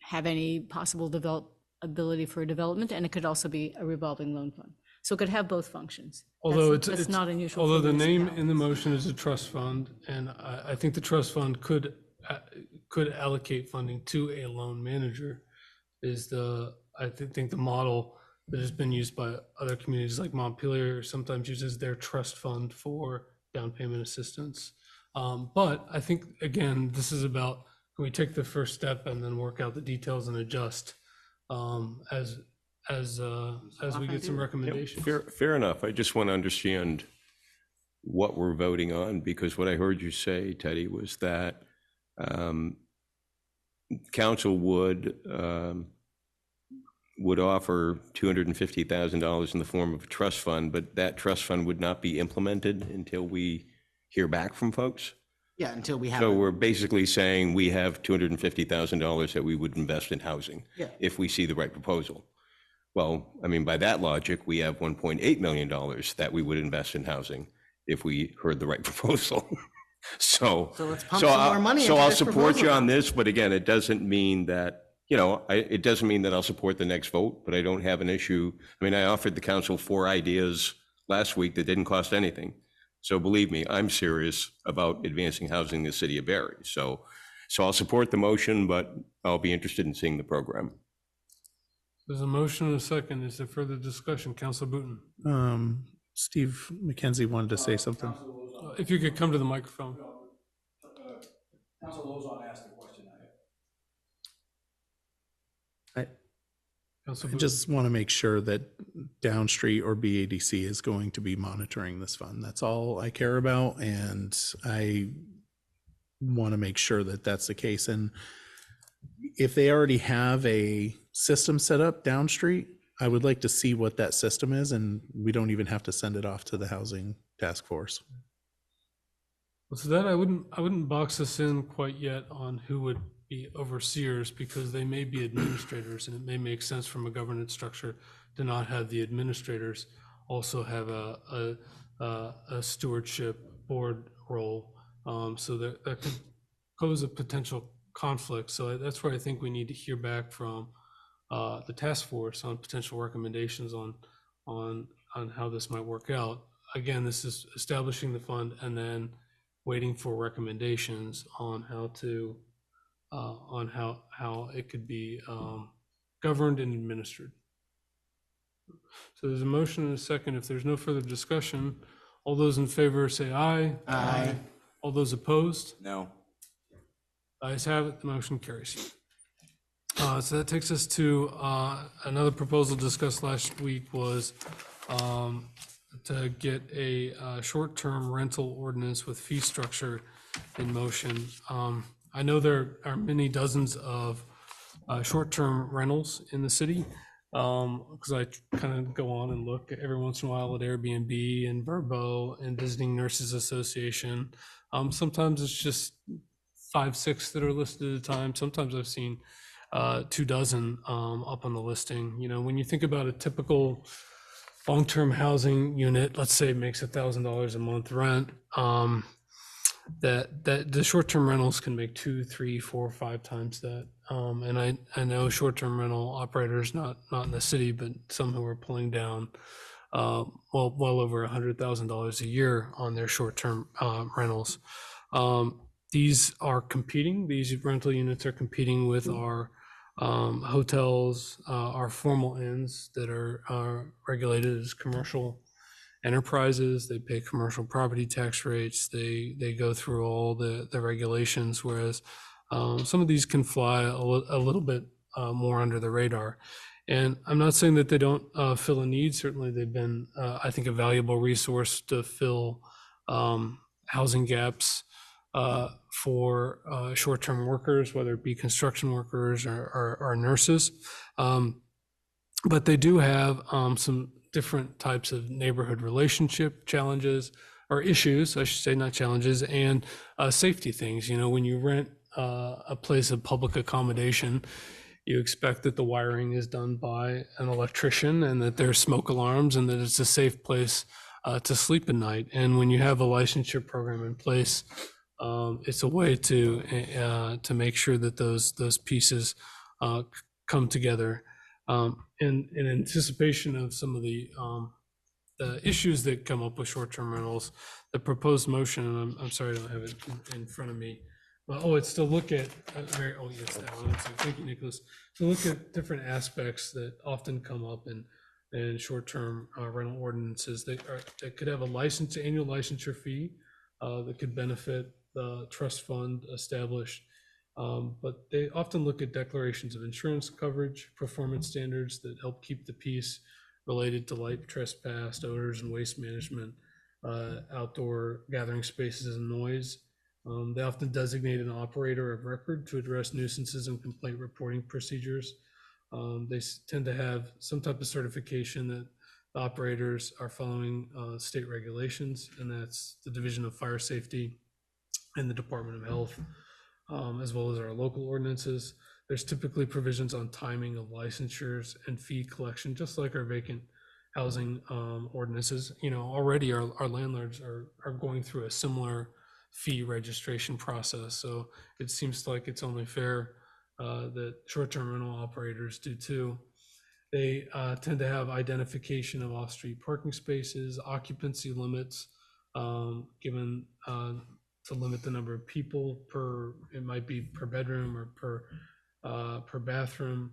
have any possible ability for development, and it could also be a revolving loan fund. So it could have both functions. Although That's not unusual. Although for the name in the municipalities. motion is a trust fund, and I think the trust fund could allocate funding to a loan manager is I think the model that has been used by other communities like Montpelier sometimes uses their trust fund for down payment assistance. But I think, again, this is about, can we take the first step and then work out the details and adjust as we get some recommendations? Fair enough. I just want to understand what we're voting on, because what I heard you say, Teddy, was that council would offer $250,000 in the form of a trust fund, but that trust fund would not be implemented until we hear back from folks? Yeah, until we have. So we're basically saying we have $250,000 that we would invest in housing Yeah. if we see the right proposal. Well, I mean, by that logic, we have $1.8 million that we would invest in housing if we heard the right proposal. So let's pump some more money So into I'll this support you proposal. on this, but again, it doesn't mean that, it doesn't mean that I'll support the next vote, but I don't have an issue. I mean, I offered the council 4 ideas last week that didn't cost anything. So believe me, I'm serious about advancing housing in the city of Barre. So I'll support the motion, but I'll be interested in seeing the program. There's a motion and a second. Is there further discussion? Councilor Booton? Steve McKenzie wanted to say something. If you could come to the microphone. Councilor Lozon asked the question I had. I just want to make sure that Down Street or BADC is going to be monitoring this fund. That's all I care about, and I want to make sure that that's the case. And if they already have a system set up Down Street, I would like to see what that system is, and we don't even have to send it off to the housing task force. So that I wouldn't box us in quite yet on who would be overseers, because they may be administrators, and it may make sense from a governance structure to not have the administrators also have a stewardship board role. So that could pose a potential conflict. So that's where I think we need to hear back from the task force on potential recommendations on how this might work out. Again, this is establishing the fund and then waiting for recommendations on how to on how it could be governed and administered. So there's a motion and a second. If there's no further discussion, all those in favor say aye. Aye. All those opposed? No. Ayes have it, the motion carries. So that takes us to another proposal discussed last week was to get a short-term rental ordinance with fee structure in motion. I know there are many dozens of short-term rentals in the city, because I kind of go on and look every once in a while at Airbnb and Vrbo and Visiting Nurses Association. Sometimes it's just 5, 6 that are listed at a time. Sometimes I've seen 24 up on the listing. You know, when you think about a typical long-term housing unit, let's say it makes $1,000 a month rent, that the short-term rentals can make 2, 3, 4, 5 times that. And I know short-term rental operators, not in the city, but some who are pulling down well over $100,000 a year on their short-term rentals. These are competing. These rental units are competing with our hotels, our formal inns that are regulated as commercial enterprises. They pay commercial property tax rates. They go through all the regulations, whereas some of these can fly a little bit more under the radar. And I'm not saying that they don't fill a need. Certainly they've been, I think, a valuable resource to fill housing gaps for short-term workers, whether it be construction workers or nurses. But they do have some different types of neighborhood relationship challenges, or issues, I should say, not challenges, and safety things. You know, when you rent a place of public accommodation, you expect that the wiring is done by an electrician and that there's smoke alarms and that it's a safe place to sleep at night. And when you have a licensure program in place, it's a way to make sure that those pieces come together. In anticipation of some of the issues that come up with short-term rentals, the proposed motion, and I'm sorry I don't have it in front of me. Well, it's to look at, yes, that one. So thank you, Nicholas. To look at different aspects that often come up in short-term rental ordinances that could have a annual licensure fee that could benefit the trust fund established. But they often look at declarations of insurance coverage, performance standards that help keep the peace related to light trespass, odors and waste management, outdoor gathering spaces and noise. They often designate an operator of record to address nuisances and complaint reporting procedures. They tend to have some type of certification that the operators are following state regulations, and that's the Division of Fire Safety and the Department of Health, as well as our local ordinances. There's typically provisions on timing of licensures and fee collection, just like our vacant housing ordinances. You know, already our landlords are going through a similar fee registration process. So it seems like it's only fair that short-term rental operators do too. They tend to have identification of off-street parking spaces, occupancy limits, given to limit the number of people it might be per bedroom or per bathroom,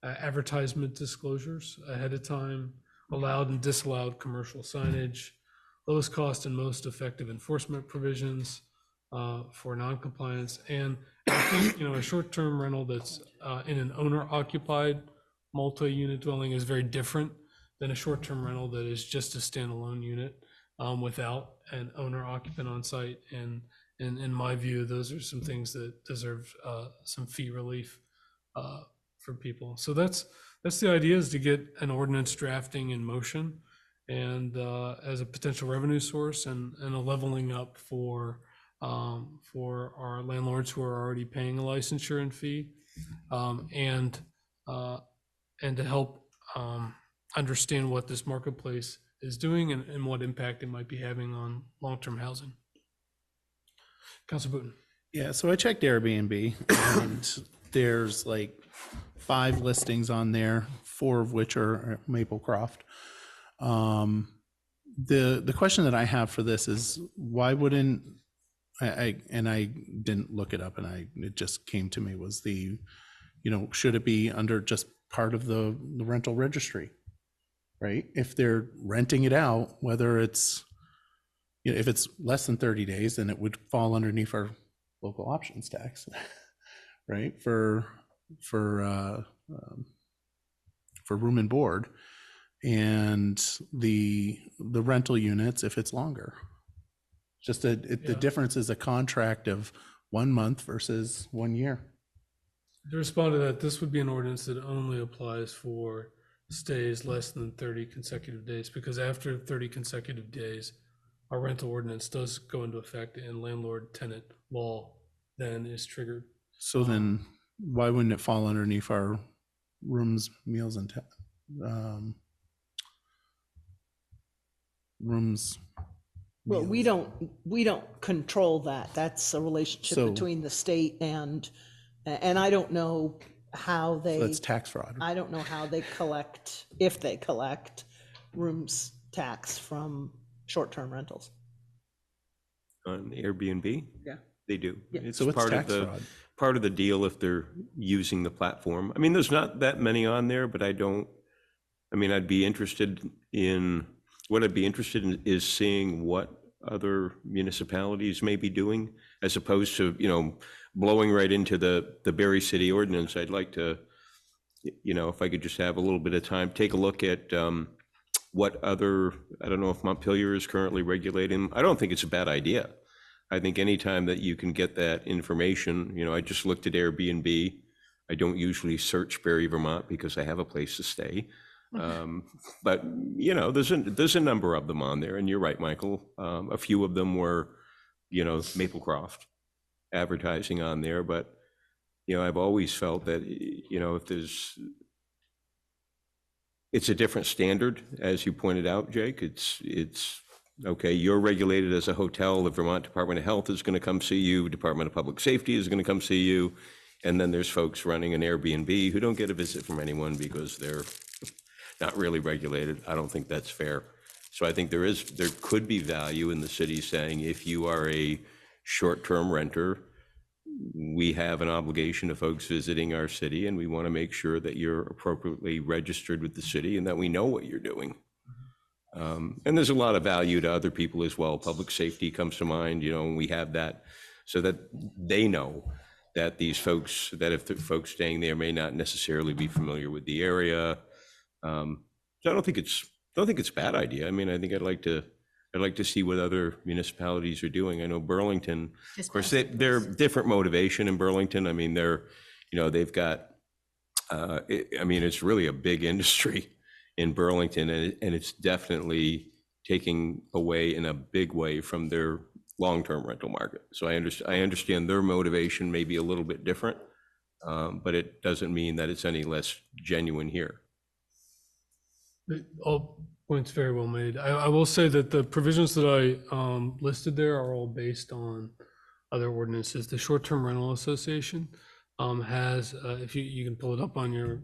advertisement disclosures ahead of time, allowed and disallowed commercial signage, lowest cost and most effective enforcement provisions for noncompliance. And I think, you know, a short-term rental that's in an owner-occupied multi-unit dwelling is very different than a short-term rental that is just a standalone unit without an owner-occupant on site. And in my view, those are some things that deserve some fee relief for people. So that's the idea, is to get an ordinance drafting in motion, and as a potential revenue source and a leveling up for our landlords who are already paying a licensure and fee, and to help understand what this marketplace is doing and what impact it might be having on long-term housing. Councilor Booton. Yeah, so I checked Airbnb and there's like 5 listings on there, 4 of which are Maplecroft. The question that I have for this is, why wouldn't I didn't look it up, and it just came to me, was should it be under just part of the rental registry, right? If they're renting it out, whether it's, if it's less than 30 days, then it would fall underneath our local options tax, right? For room and board, and the rental units if it's longer. Just the difference is a contract of 1 month versus 1 year. To respond to that, this would be an ordinance that only applies for stays less than 30 consecutive days, because after 30 consecutive days, our rental ordinance does go into effect and landlord-tenant law then is triggered. So then why wouldn't it fall underneath our rooms, meals, and rooms? Well, we don't control that. That's a relationship So- between the state and I don't know how they. So that's tax fraud. I don't know how they collect, if they collect rooms tax from short-term rentals. On Airbnb? Yeah. They do. Yeah. It's So it's part of tax the fraud. part of the deal if they're using the platform. I mean, there's not that many on there, but I'd be interested in is seeing what other municipalities may be doing, as opposed to, blowing right into the Barre City ordinance. I'd like to, if I could just have a little bit of time, take a look at what other, I don't know if Montpelier is currently regulating. I don't think it's a bad idea. I think anytime that you can get that information, I just looked at Airbnb. I don't usually search Barre, Vermont, because I have a place to stay. But, there's a number of them on there, and you're right, Michael. A few of them were, Maplecroft advertising on there, but, I've always felt that, if it's a different standard, as you pointed out, Jake. It's okay, you're regulated as a hotel. The Vermont Department of Health is going to come see you. Department of Public Safety is going to come see you. And then there's folks running an Airbnb who don't get a visit from anyone because they're not really regulated. I don't think that's fair. So I think there could be value in the city saying, if you are a short-term renter, we have an obligation to folks visiting our city, and we want to make sure that you're appropriately registered with the city and that we know what you're doing. And there's a lot of value to other people as well. Public safety comes to mind, and we have that so that they know that these folks, that if the folks staying there may not necessarily be familiar with the area. So I don't think it's a bad idea. I mean, I think I'd like to see what other municipalities are doing. I know Burlington, of course, they're different motivation in Burlington. I mean, they've got, it's really a big industry in Burlington, and it's definitely taking away in a big way from their long-term rental market. So I understand their motivation may be a little bit different, but it doesn't mean that it's any less genuine here. All points very well made. I will say that the provisions that I listed there are all based on other ordinances. The Short-Term Rental Association has, if you can pull it up on your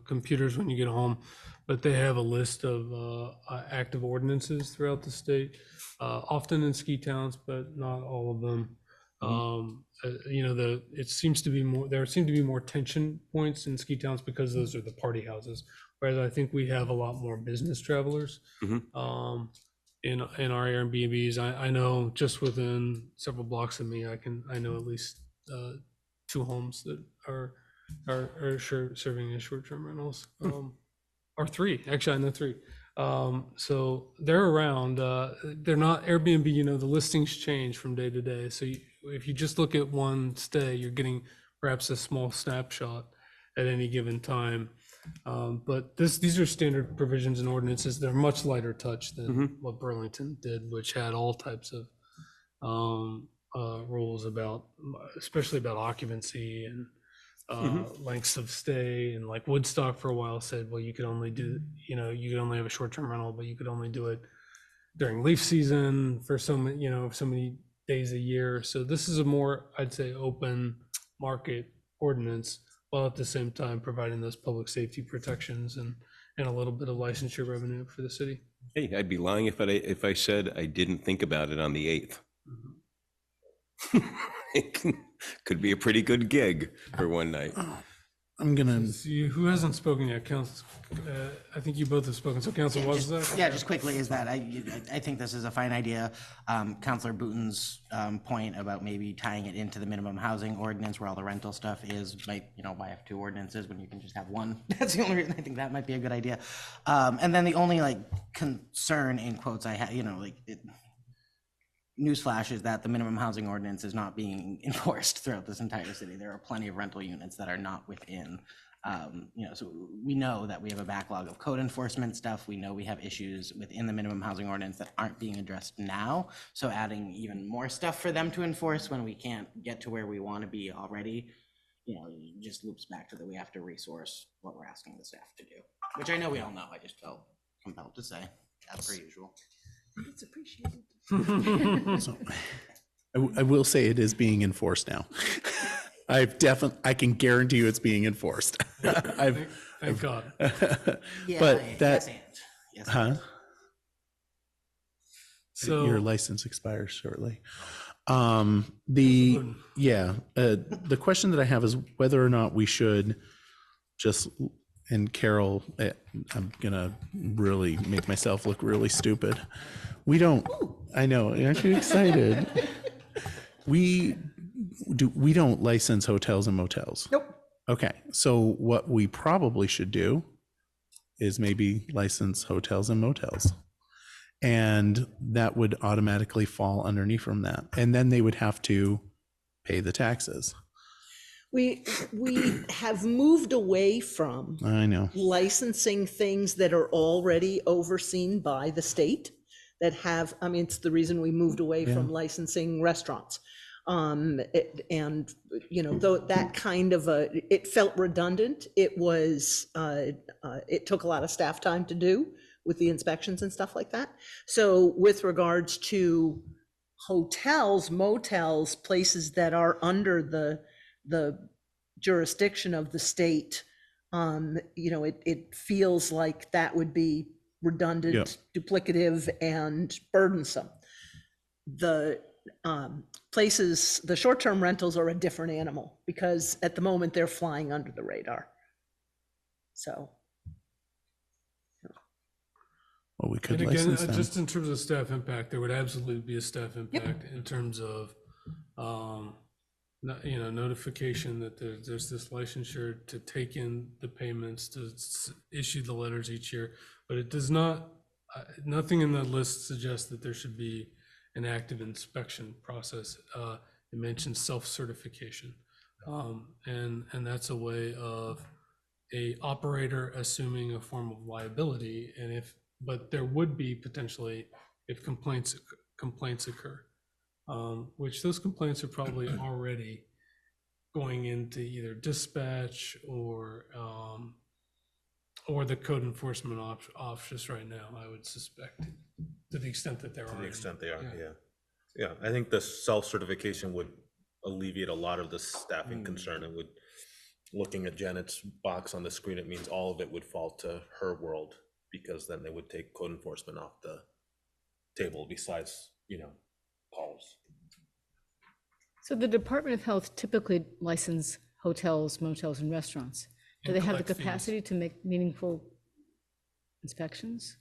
computers when you get home, but they have a list of active ordinances throughout the state, often in ski towns, but not all of them. It seems to be more, there seem to be more tension points in ski towns because those are the party houses. Whereas I think we have a lot more business travelers in our Airbnbs. I know just within several blocks of me, I know at least 2 homes that are serving as short-term rentals, or 3. Actually, I know 3. So they're around. They're not Airbnb. The listings change from day to day. So if you just look at one stay, you're getting perhaps a small snapshot at any given time. But these are standard provisions and ordinances. They're much lighter touch than what Burlington did, which had all types of rules about, especially about occupancy and lengths of stay. And like Woodstock for a while said, well, you could only do, you could only have a short-term rental, but you could only do it during leaf season for so many days a year. So this is a more, I'd say, open market ordinance, while at the same time providing those public safety protections and a little bit of licensure revenue for the city. Hey, I'd be lying if I said I didn't think about it on the 8th. Could be a pretty good gig for one night. I'm gonna, Who hasn't spoken yet? Council, I think you both have spoken. So Council Wozniak? Yeah, just quickly is that I think this is a fine idea. Counselor Booton's point about maybe tying it into the minimum housing ordinance where all the rental stuff is, might, why have two ordinances when you can just have one? That's the only reason I think that might be a good idea. And then the only concern in quotes I have, newsflash is that the minimum housing ordinance is not being enforced throughout this entire city. There are plenty of rental units that are not within, so we know that we have a backlog of code enforcement stuff. We know we have issues within the minimum housing ordinance that aren't being addressed now. So adding even more stuff for them to enforce when we can't get to where we want to be already, just loops back to that we have to resource what we're asking the staff to do, which I know we all know. I just felt compelled to say, as per usual. It's appreciated. so, I will say it is being enforced now. I can guarantee you it's being enforced. Thank God. But that, huh? So your license expires shortly. The question that I have is whether or not we should just, and Carol, I'm gonna really make myself look really stupid. I know, aren't you excited? We don't license hotels and motels. Nope. Okay, so what we probably should do is maybe license hotels and motels. And that would automatically fall underneath from that. And then they would have to pay the taxes. We have moved away from I know. licensing things that are already overseen by the state that have, it's the reason we moved away from licensing restaurants. Though that kind of it felt redundant. It was, it took a lot of staff time to do with the inspections and stuff like that. So with regards to hotels, motels, places that are under the jurisdiction of the state, it feels like that would be redundant, duplicative, and burdensome. The places, the short-term rentals are a different animal because at the moment they're flying under the radar. So. Well, we could and again, license them. just in terms of staff impact, there would absolutely be a staff impact in terms of, notification that there's this licensure to take in the payments, to issue the letters each year, but it does not, nothing in the list suggests that there should be an active inspection process. It mentions self-certification, and that's a way of a operator assuming a form of liability, but there would be potentially if complaints occur, which those complaints are probably already going into either dispatch or the code enforcement office right now, I would suspect, to the extent that there are. To the extent they are, yeah. I think the self-certification would alleviate a lot of the staffing concern, and would, looking at Janet's box on the screen, it means all of it would fall to her world, because then they would take code enforcement off the table besides, calls. So the Department of Health typically license hotels, motels, and restaurants. Do they have the capacity to make meaningful inspections?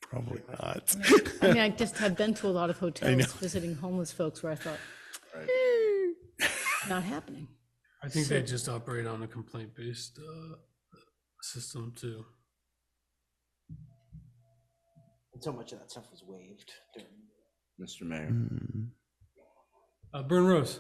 Probably not. I just have been to a lot of hotels visiting homeless folks where I thought, not happening. I think they just operate on a complaint-based system too. And so much of that stuff was waived. Mr. Mayor. Burn Rose.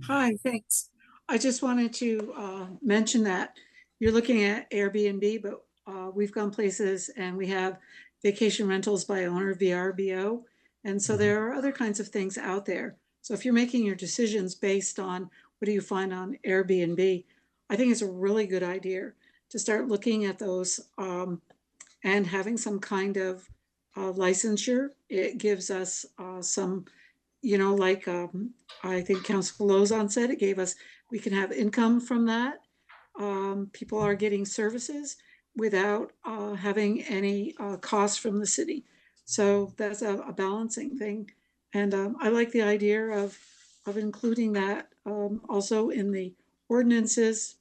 Hi, thanks. I just wanted to mention that you're looking at Airbnb, but we've gone places and we have vacation rentals by owner, VRBO. And so there are other kinds of things out there. So if you're making your decisions based on what do you find on Airbnb, I think it's a really good idea to start looking at those and having some kind of licensure. It gives us some, I think Councilor Lozon said, it gave us, we can have income from that. People are getting services without having any cost from the city. So that's a balancing thing. And I like the idea of including that also in the ordinances.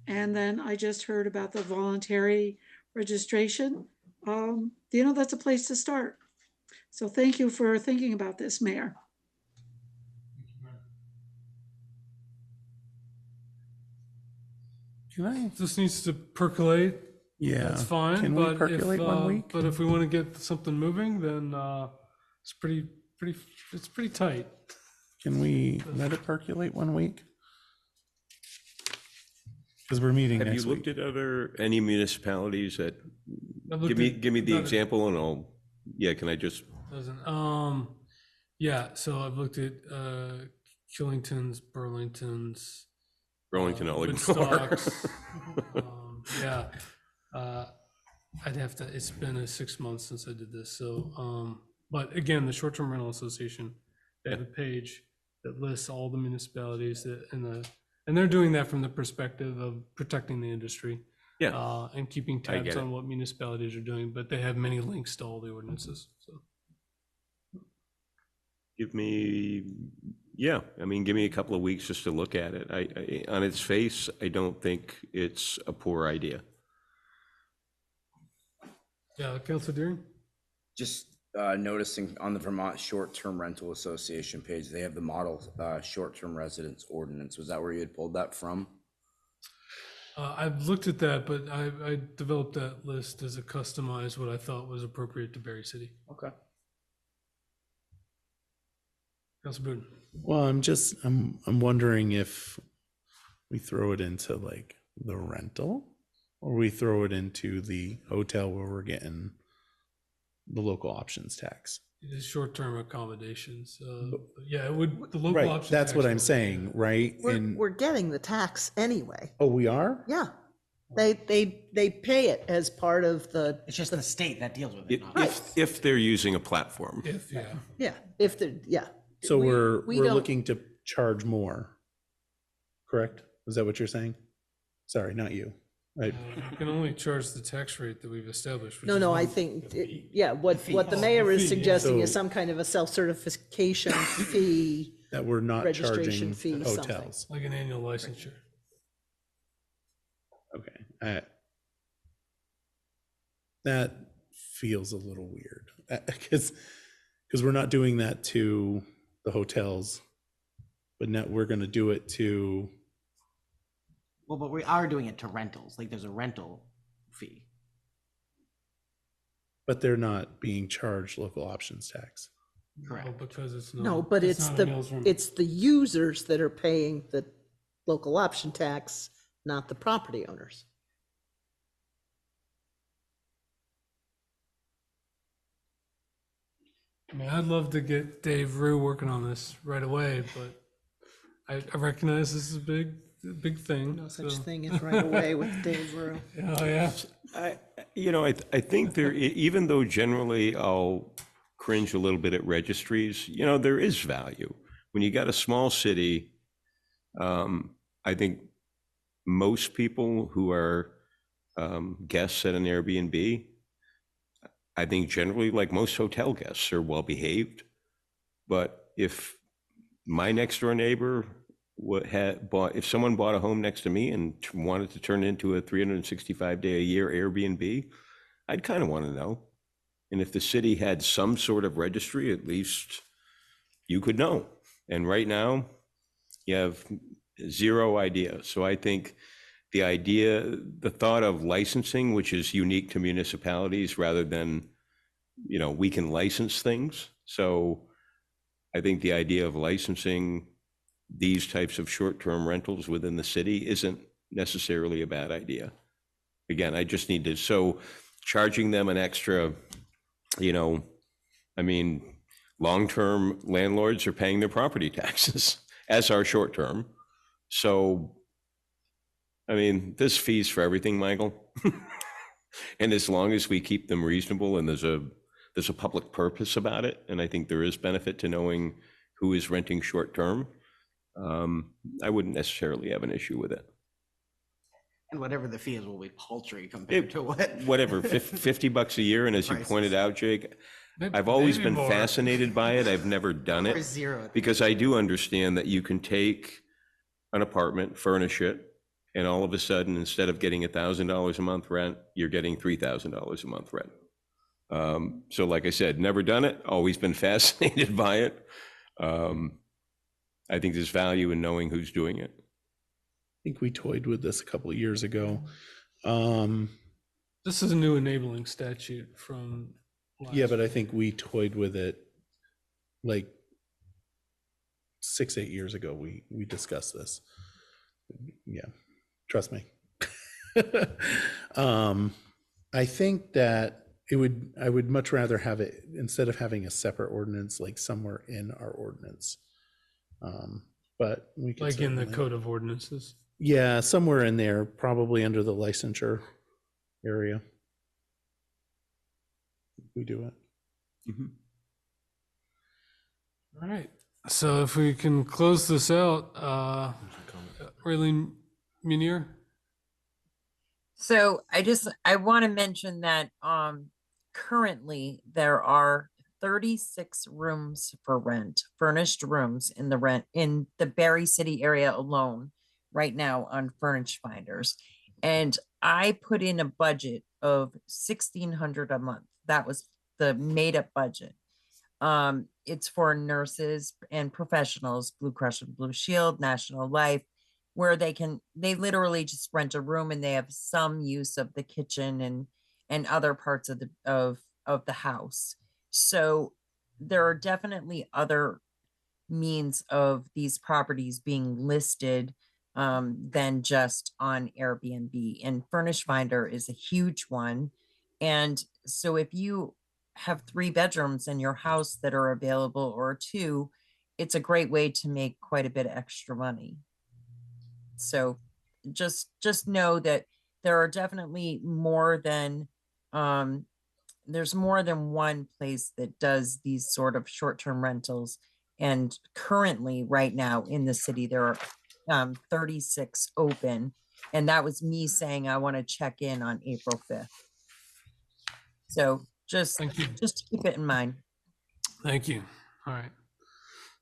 And then I just heard about the voluntary registration. That's a place to start. So thank you for thinking about this, Mayor. This needs to percolate. Yeah. That's fine. Can we but percolate if, 1 week? But if we want to get something moving, then it's pretty tight. Can we let it percolate 1 week? Because we're meeting Have you next week. looked at any municipalities that, give me the not- example and can I just, Yeah, so I've looked at Killington's, Burlington's, Burlington, all ignore. Woodstocks. Yeah, I'd have to, it's been 6 months since I did this, so, but again, the Short-Term Rental Association, they have a page that lists all the municipalities that and they're doing that from the perspective of protecting the industry. Yeah. And keeping I tabs get on it. what municipalities are doing, but they have many links to all the ordinances, so. Give me a couple of weeks just to look at it. I on its face, I don't think it's a poor idea. Yeah, Councilor Deering? Just noticing on the Vermont Short-Term Rental Association page, they have the model short-term residence ordinance. Was that where you had pulled that from? I've looked at that, but I developed that list as a customized what I thought was appropriate to Berry City. Okay. Councilor Boone? Well, I'm wondering if we throw it into like the rental, or we throw it into the hotel where we're getting the local options tax. It is short-term accommodations. Yeah, it would, the local Right, option. that's what tax I'm would- saying, right? We're getting the tax anyway. Oh, we are? Yeah. They pay it as part of the, It's just the state that deals with it. If they're using a platform. yeah, if they're, yeah. So We- we're we don't- looking to charge more, correct? Is that what you're saying? Sorry, not you. Right. You can only charge the tax rate that we've established. which No, is no, I one- think, yeah, what the mayor The is fee, yeah. suggesting is So- some kind of a self-certification fee. That we're not Registration charging fee, something. hotels. Like an annual licensure. Okay. That feels a little weird because we're not doing that to the hotels, but now we're going to do it to. Well, but we are doing it to rentals. Like there's a rental fee. But they're not being charged local options tax. Correct. No, because it's not. No, but it's not a the, meals room. it's the users that are paying the local option tax, not the property owners. I mean, I'd love to get Dave Rue working on this right away, but I recognize this is a big thing. No such so- thing as right away with Dave Rue. Oh, yeah. I think there, even though generally I'll cringe a little bit at registries, there is value. When you got a small city, I think most people who are guests at an Airbnb, I think generally, like most hotel guests, are well behaved. But if my next door neighbor if someone bought a home next to me and wanted to turn it into a 365-day-a-year Airbnb, I'd kind of want to know. And if the city had some sort of registry, at least you could know. And right now, you have zero idea. So I think the thought of licensing, which is unique to municipalities rather than, we can license things. So I think the idea of licensing these types of short-term rentals within the city isn't necessarily a bad idea. Again, I just need to, so charging them an extra, long-term landlords are paying their property taxes, as are short-term. So, there's fees for everything, Michael. And as long as we keep them reasonable and there's a public purpose about it, and I think there is benefit to knowing who is renting short-term, I wouldn't necessarily have an issue with it. And whatever the fee is will be paltry compared to what. Whatever, $50 a year, and as you Prices. pointed out, Jake, I've always maybe been more. fascinated by it. I've never done Or it. zero. Because I do understand that you can take an apartment, furnish it, and all of a sudden, instead of getting $1,000 a month rent, you're getting $3,000 a month rent. So like I said, never done it, always been fascinated by it. I think there's value in knowing who's doing it. I think we toyed with this a couple of years ago. This is a new enabling statute from. Yeah, but I think we toyed with it like 6, 8 years ago. We discussed this. Yeah, trust me. I think that I would much rather have it, instead of having a separate ordinance, like somewhere in our ordinance. But we could Like in the certainly- code of ordinances. Yeah, somewhere in there, probably under the licensure area. We do it. All right, so if we can close this out, Raylene Munier? So I want to mention that currently there are 36 rooms for rent, furnished rooms in the Barre City area alone right now on Furnish Finders. And I put in a budget of $1,600 a month. That was the made up budget. It's for nurses and professionals, Blue Cross and Blue Shield, National Life, where they literally just rent a room and they have some use of the kitchen and other parts of the house. So there are definitely other means of these properties being listed than just on Airbnb, and Furnish Finder is a huge one. And so if you have 3 bedrooms in your house that are available, or 2, it's a great way to make quite a bit of extra money. So just know that there are definitely more than there's more than one place that does these sort of short-term rentals. And currently right now in the city, there are 36 open. And that was me saying I want to check in on April 5th. So just keep it in mind. Thank you. All right.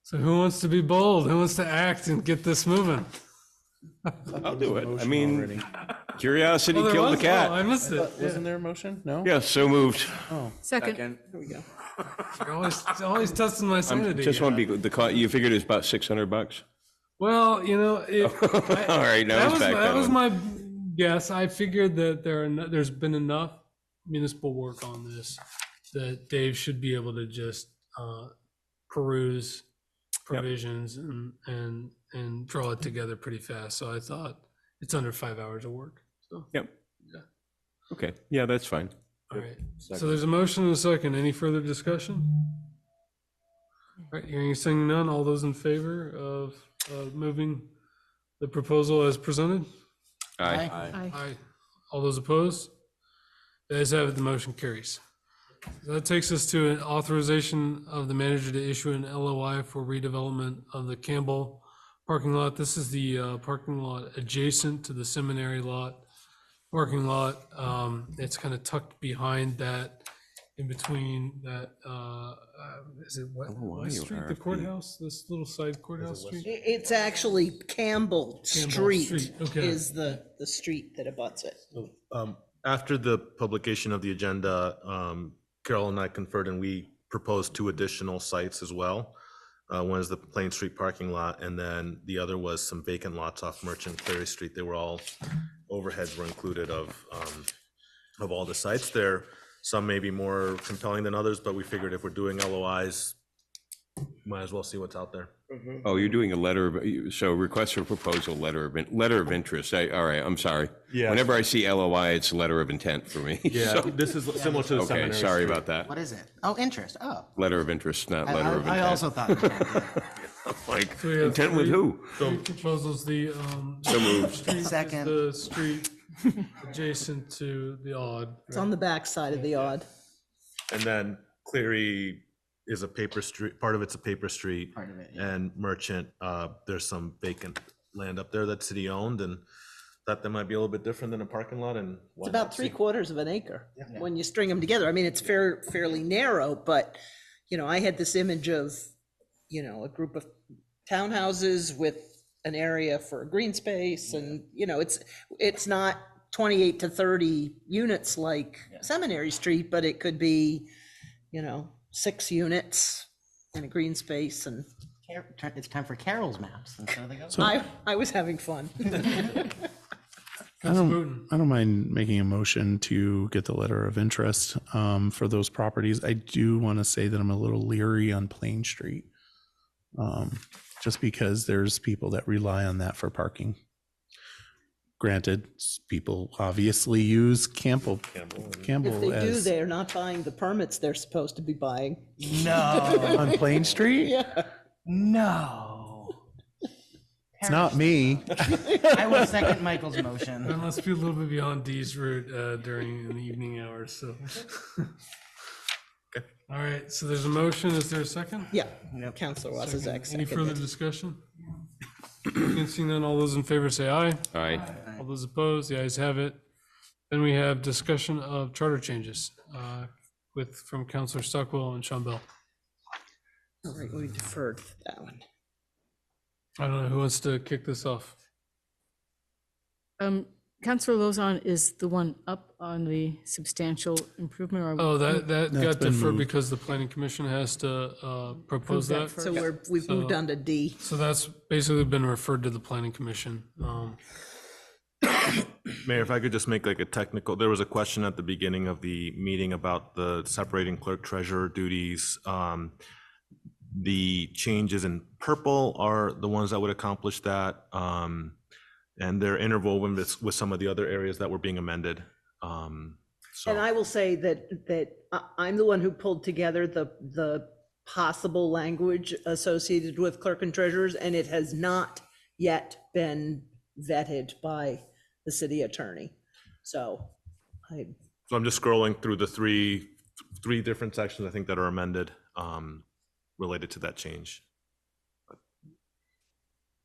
So who wants to be bold? Who wants to act and get this moving? I'll do it. I mean, curiosity there killed the was? cat. Oh, I missed it. Wasn't there a motion? No? Yeah, so moved. Oh, Second. here we go. You're always testing my sanity. Just want to be the cost. You figured it was about $600. Well, All right, now he's back. That was my guess. I figured that there's been enough municipal work on this that Dave should be able to just peruse provisions and draw it together pretty fast. So I thought it's under 5 hours of work. So Yep. Yeah. Okay. Yeah, that's fine. All right. So there's a motion and a second. Any further discussion? All right, hearing and seeing none. All those in favor of moving the proposal as presented? Aye. Aye. All those opposed? The ayes have it, the motion carries. That takes us to an authorization of the manager to issue an LOI for redevelopment of the Campbell parking lot. This is the parking lot adjacent to the seminary lot. Parking lot, it's kind of tucked behind that, in between that, is it West Street, the courthouse, this little side courthouse street? It's actually Campbell Street Street, okay. is the street that abuts it. After the publication of the agenda, Carol and I conferred and we proposed 2 additional sites as well. One is the Plain Street parking lot, and then the other was some vacant lots off Merchant Clary Street. They were all, overheads were included of all the sites there. Some may be more compelling than others, but we figured if we're doing LOIs, might as well see what's out there. Oh, you're doing a letter of, so request for proposal, letter of interest. All right, I'm sorry. Yeah. Whenever I see LOI, it's letter of intent for me. Yeah, So- this is similar to the Okay, seminary. sorry Street. about that. What is it? Oh, interest. Oh. Letter of interest, not letter of intent. I also thought. Like, So we have intent with who? Three proposals, the So moved. street is Second. the street adjacent to the odd. It's on the back side of the odd. And then Cleary is a paper street, part of it's a paper street. Part of it, And Merchant, there's some vacant land up there that's city owned, and thought that might be a little bit different than a parking lot, and It's about 3/4 of an acre when you string them together. I mean, it's fairly narrow, but, I had this image of, a group of townhouses with an area for green space and, it's not 28 to 30 units like Seminary Street, but it could be, 6 units in a green space and. It's time for Carol's maps. And so they go. So- I was having fun. I don't mind making a motion to get the letter of interest for those properties. I do want to say that I'm a little leery on Plain Street, just because there's people that rely on that for parking. Granted, people obviously use Campbell If they do, as they're not buying the permits they're supposed to be buying. No. on Plain Street. Yeah. No. It's not me. I will second Michael's motion. That must be a little bit beyond Dee's route during the evening hours, so. Okay. All right, so there's a motion. Is there a second? Yeah, Counselor Wazazek Any further seconded. discussion? Again, seeing none, all those in favor say aye. Aye. All those opposed, the ayes have it. Then we have discussion of charter changes from Counselor Stockwell and Sean Bell. All right, we deferred that one. I don't know who wants to kick this off. Councillor Lozon is the one up on the substantial improvement or? Oh, that That's got been deferred moved. because the planning commission has to propose that that. first. So we've moved on to D. So that's basically been referred to the planning commission. Mayor, if I could just make like a technical, there was a question at the beginning of the meeting about the separating clerk treasurer duties. The changes in purple are the ones that would accomplish that. And they're interwoven with some of the other areas that were being amended. So And I will say that I'm the one who pulled together the possible language associated with clerk and treasurers, and it has not yet been vetted by the city attorney. So I'm just scrolling through the three different sections, I think, that are amended related to that change.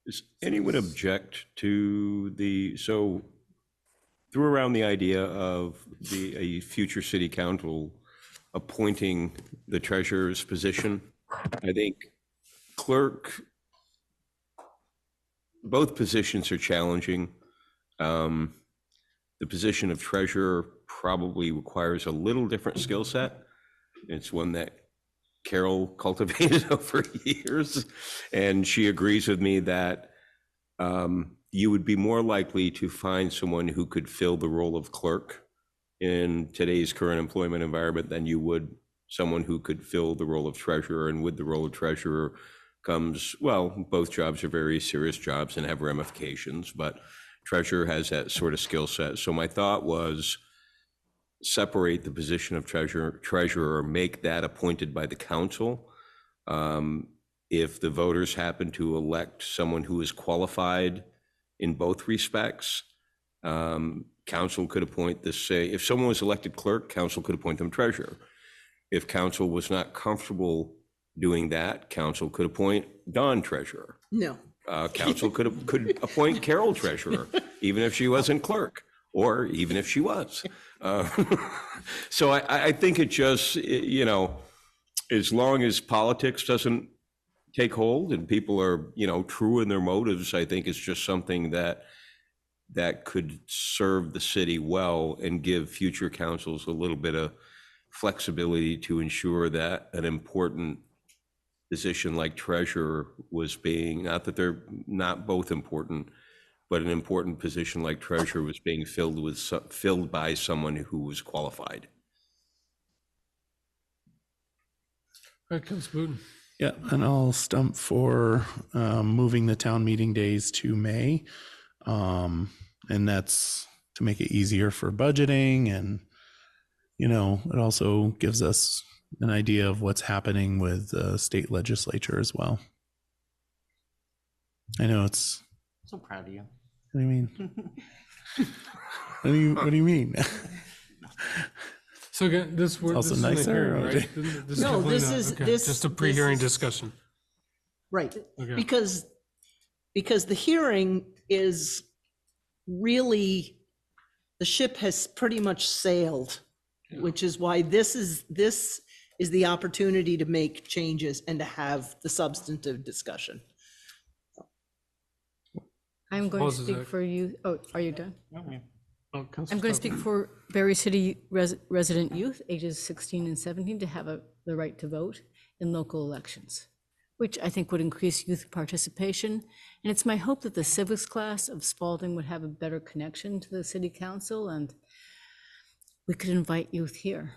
Does anyone object to so threw around the idea of a future city council appointing the treasurer's position? I think clerk, both positions are challenging. The position of treasurer probably requires a little different skill set. It's one that Carol cultivated over years, and she agrees with me that you would be more likely to find someone who could fill the role of clerk in today's current employment environment than you would someone who could fill the role of treasurer. And with the role of treasurer comes, well, both jobs are very serious jobs and have ramifications, but treasurer has that sort of skill set. So my thought was separate the position of treasurer, make that appointed by the council. If the voters happen to elect someone who is qualified in both respects, council could appoint this, say, if someone was elected clerk, council could appoint them treasurer. If council was not comfortable doing that, council could appoint Don treasurer. no. Council could appoint Carol treasurer, even if she wasn't clerk, or even if she was. So I think it just, as long as politics doesn't take hold and people are, true in their motives, I think it's just something that could serve the city well and give future councils a little bit of flexibility to ensure that an important position like treasurer was being, not that they're not both important, but an important position like treasurer was being filled by someone who was qualified. All right, Councilor Booton. Yeah, and I'll stump for moving the town meeting days to May. And that's to make it easier for budgeting, and, it also gives us an idea of what's happening with the state legislature as well. I know it's. So proud of you. What do you mean? What do you mean? So again, this also isn't a nicer, hearing, or- right? No, definitely this not. is- Okay, this- just a this pre-hearing is- discussion. Right, Okay. because the hearing is really, the ship has pretty much sailed, which is why this is the opportunity to make changes and to have the substantive discussion. I'm going to Pause a speak sec. for you. Oh, are you done? Oh, I'm Councilor going to speak Stockwell. for Berry City resident youth, ages 16 and 17, to have the right to vote in local elections, which I think would increase youth participation. And it's my hope that the civics class of Spalding would have a better connection to the city council, and we could invite youth here.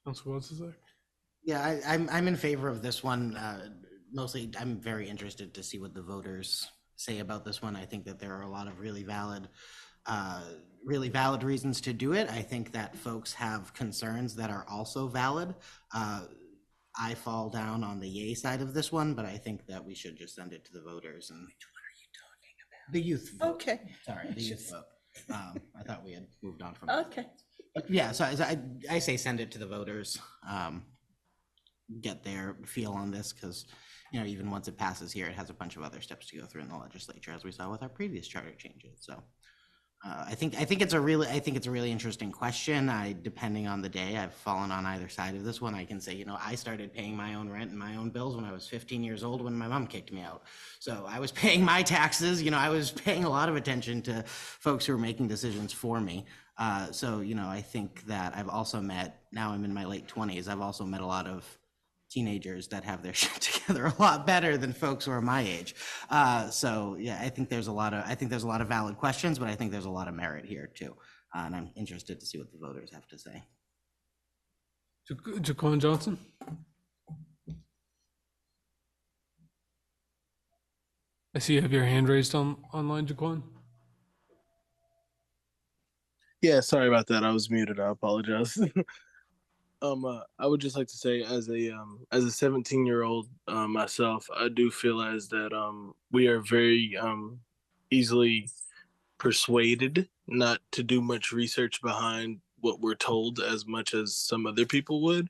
Councilor Wozniak? Yeah, I'm in favor of this one. Mostly, I'm very interested to see what the voters say about this one. I think that there are a lot of really valid reasons to do it. I think that folks have concerns that are also valid. I fall down on the yay side of this one, but I think that we should just send it to the voters. And what are you talking about? The youth vote. Okay. Sorry, the youth vote. I thought we had moved on from Okay. But yeah, so I say send it to the voters. Get their feel on this, because even once it passes here, it has a bunch of other steps to go through in the legislature, as we saw with our previous charter changes. So I think it's a really interesting question. Depending on the day, I've fallen on either side of this one. I can say, I started paying my own rent and my own bills when I was 15 years old, when my mom kicked me out. So I was paying my taxes. I was paying a lot of attention to folks who were making decisions for me. So I think that I've also met, now I'm in my late 20s, I've also met a lot of teenagers that have their shit together a lot better than folks who are my age. So yeah, I think there's a lot of valid questions, but I think there's a lot of merit here too. And I'm interested to see what the voters have to say. Jaquan Johnson? I see you have your hand raised online, Jaquan. Yeah, sorry about that. I was muted. I apologize. I would just like to say, as a 17-year-old myself, I do feel as that we are very easily persuaded not to do much research behind what we're told as much as some other people would.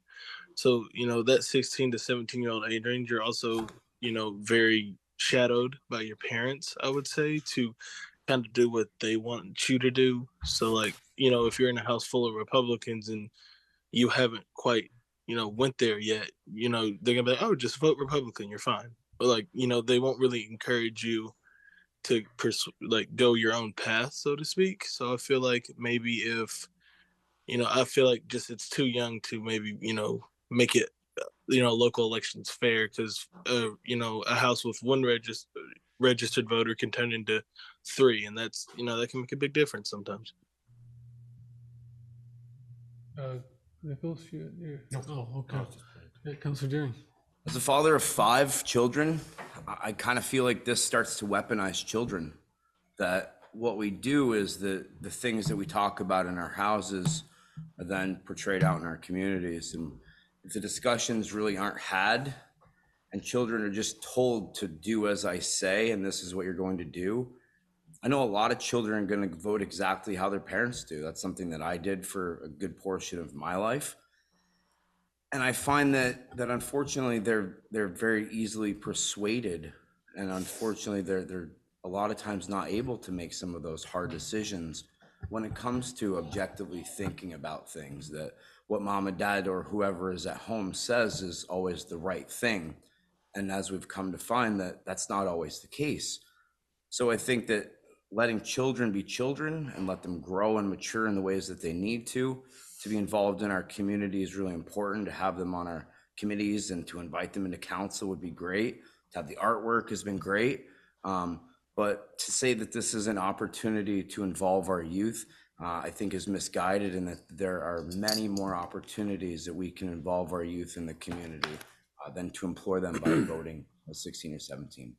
So, that 16 to 17-year-old age range, you're also, very shadowed by your parents, I would say, to kind of do what they want you to do. So, like, if you're in a house full of Republicans and you haven't quite, went there yet, they're gonna be like, oh, just vote Republican, you're fine. But like, they won't really encourage you to go your own path, so to speak. So I feel like maybe if, I feel like just it's too young to maybe, make it, local elections fair, because, a house with one registered voter can turn into 3, and that's, that can make a big difference sometimes. Nicholas, oh, okay. Yeah, Councilor Deering. As a father of 5 children, I kind of feel like this starts to weaponize children. That what we do is the things that we talk about in our houses are then portrayed out in our communities. And if the discussions really aren't had and children are just told to do as I say, and this is what you're going to do, I know a lot of children are going to vote exactly how their parents do. That's something that I did for a good portion of my life. And I find that unfortunately they're very easily persuaded, and unfortunately they're a lot of times not able to make some of those hard decisions when it comes to objectively thinking about things, that what mom and dad or whoever is at home says is always the right thing. And as we've come to find that that's not always the case. So I think that letting children be children and let them grow and mature in the ways that they need to be involved in our community is really important. To have them on our committees and to invite them into council would be great. To have the artwork has been great. But to say that this is an opportunity to involve our youth, I think is misguided, and that there are many more opportunities that we can involve our youth in the community than to employ them by voting at 16 or 17.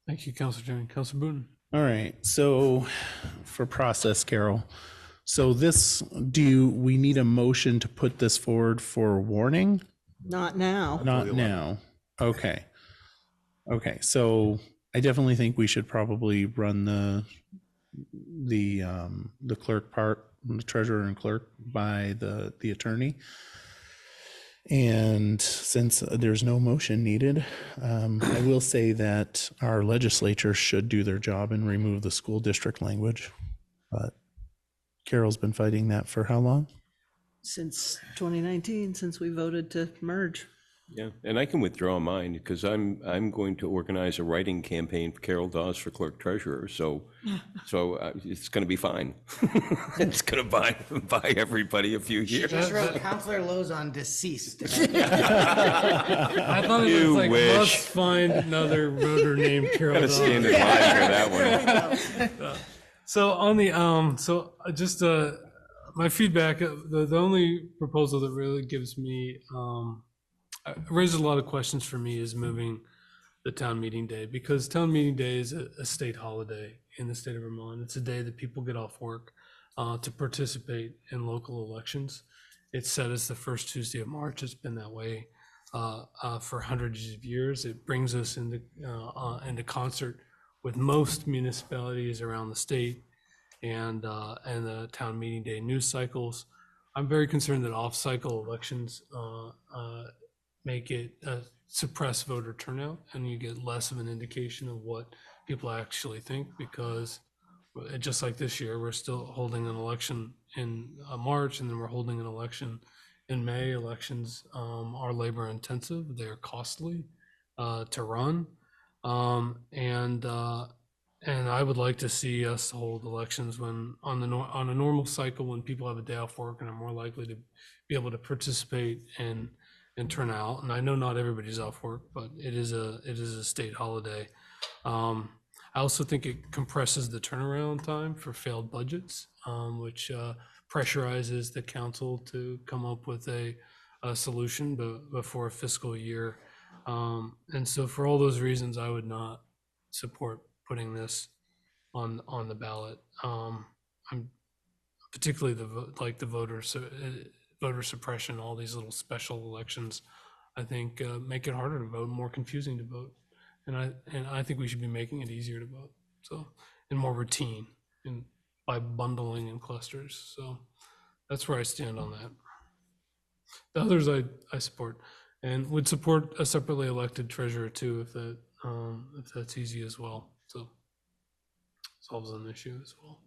Thank you, Councilor Deering. Councilor Booten. All right, so for process, Carol, so we need a motion to put this forward for warning? Not now. Not now. Okay. Okay, so I definitely think we should probably run the clerk part, the treasurer and clerk by the attorney. And since there's no motion needed, I will say that our legislature should do their job and remove the school district language. But Carol's been fighting that for how long? Since 2019, since we voted to merge. Yeah, and I can withdraw mine because I'm going to organize a writing campaign for Carol Dawes for clerk treasurer. So it's going to be fine. It's going to buy everybody a few She years. just wrote Counselor Lozon deceased. I thought it was You like, wish. must find another voter named Carol Gotta Dawes. stand in line for that one. So on the, just, my feedback, the only proposal that really gives me, raises a lot of questions for me is moving the town meeting day, because town meeting day is a state holiday in the state of Vermont. It's a day that people get off work to participate in local elections. It's set as the first Tuesday of March. It's been that way for hundreds of years. It brings us into concert with most municipalities around the state and the town meeting day news cycles. I'm very concerned that off-cycle elections make it suppress voter turnout, and you get less of an indication of what people actually think, because just like this year, we're still holding an election in March, and then we're holding an election in May. Elections are labor intensive, they're costly to run, and I would like to see us hold elections when on a normal cycle, when people have a day off work and are more likely to be able to participate and turn out. And I know not everybody's off work, but it is a state holiday. I also think it compresses the turnaround time for failed budgets, which pressurizes the council to come up with a solution before a fiscal year. And so for all those reasons, I would not support putting this on the ballot. I'm particularly the voter suppression, all these little special elections, I think make it harder to vote, more confusing to vote. And I think we should be making it easier to vote. So, and more routine and by bundling in clusters. So that's where I stand on that. The others I support, and would support a separately elected treasurer too, if that's easy as well. So solves an issue as well.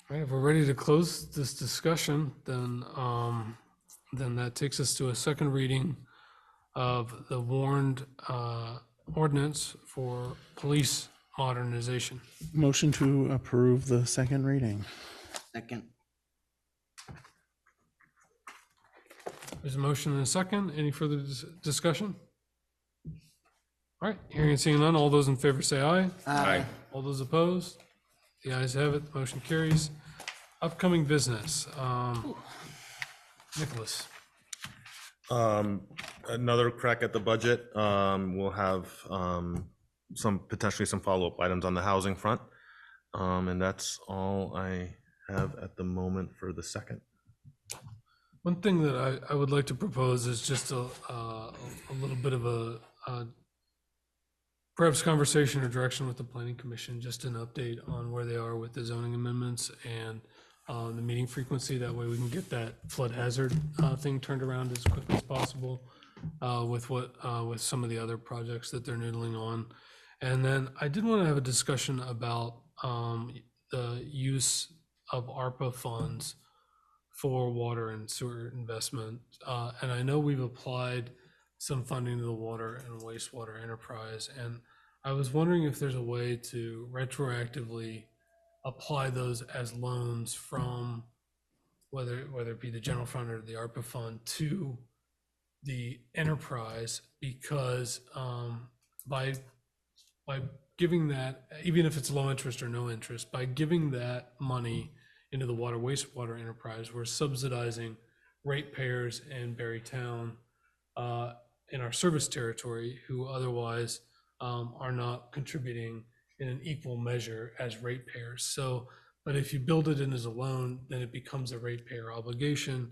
All right, if we're ready to close this discussion, then that takes us to a second reading of the warned ordinance for police modernization. Motion to approve the second reading. Second. There's a motion and a second. Any further discussion? All right, hearing and seeing none, all those in favor say aye. Aye. All those opposed? The ayes have it, the motion carries. Upcoming business. Nicholas. Another crack at the budget. We'll have potentially some follow-up items on the housing front. And that's all I have at the moment for the second. One thing that I would like to propose is just a little bit of a perhaps conversation or direction with the planning commission, just an update on where they are with the zoning amendments and the meeting frequency. That way we can get that flood hazard thing turned around as quickly as possible with some of the other projects that they're noodling on. And then I did want to have a discussion about the use of ARPA funds for water and sewer investment. And I know we've applied some funding to the water and wastewater enterprise. And I was wondering if there's a way to retroactively apply those as loans from whether it be the general fund or the ARPA fund to the enterprise, because by giving that, even if it's low interest or no interest, by giving that money into the water wastewater enterprise, we're subsidizing ratepayers in Barre Town in our service territory who otherwise are not contributing in an equal measure as ratepayers. So, but if you build it in as a loan, then it becomes a ratepayer obligation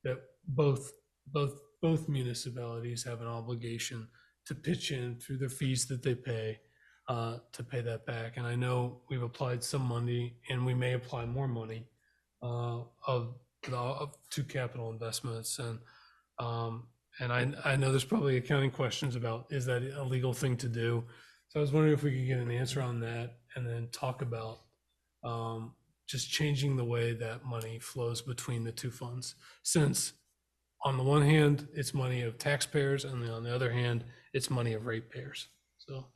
that both municipalities have an obligation to pitch in through the fees that they pay to pay that back. And I know we've applied some money, and we may apply more money of two capital investments. And I know there's probably accounting questions about, is that a legal thing to do? So I was wondering if we could get an answer on that and then talk about just changing the way that money flows between the two funds. Since on the one hand, it's money of taxpayers, and then on the other hand, it's money of ratepayers. So.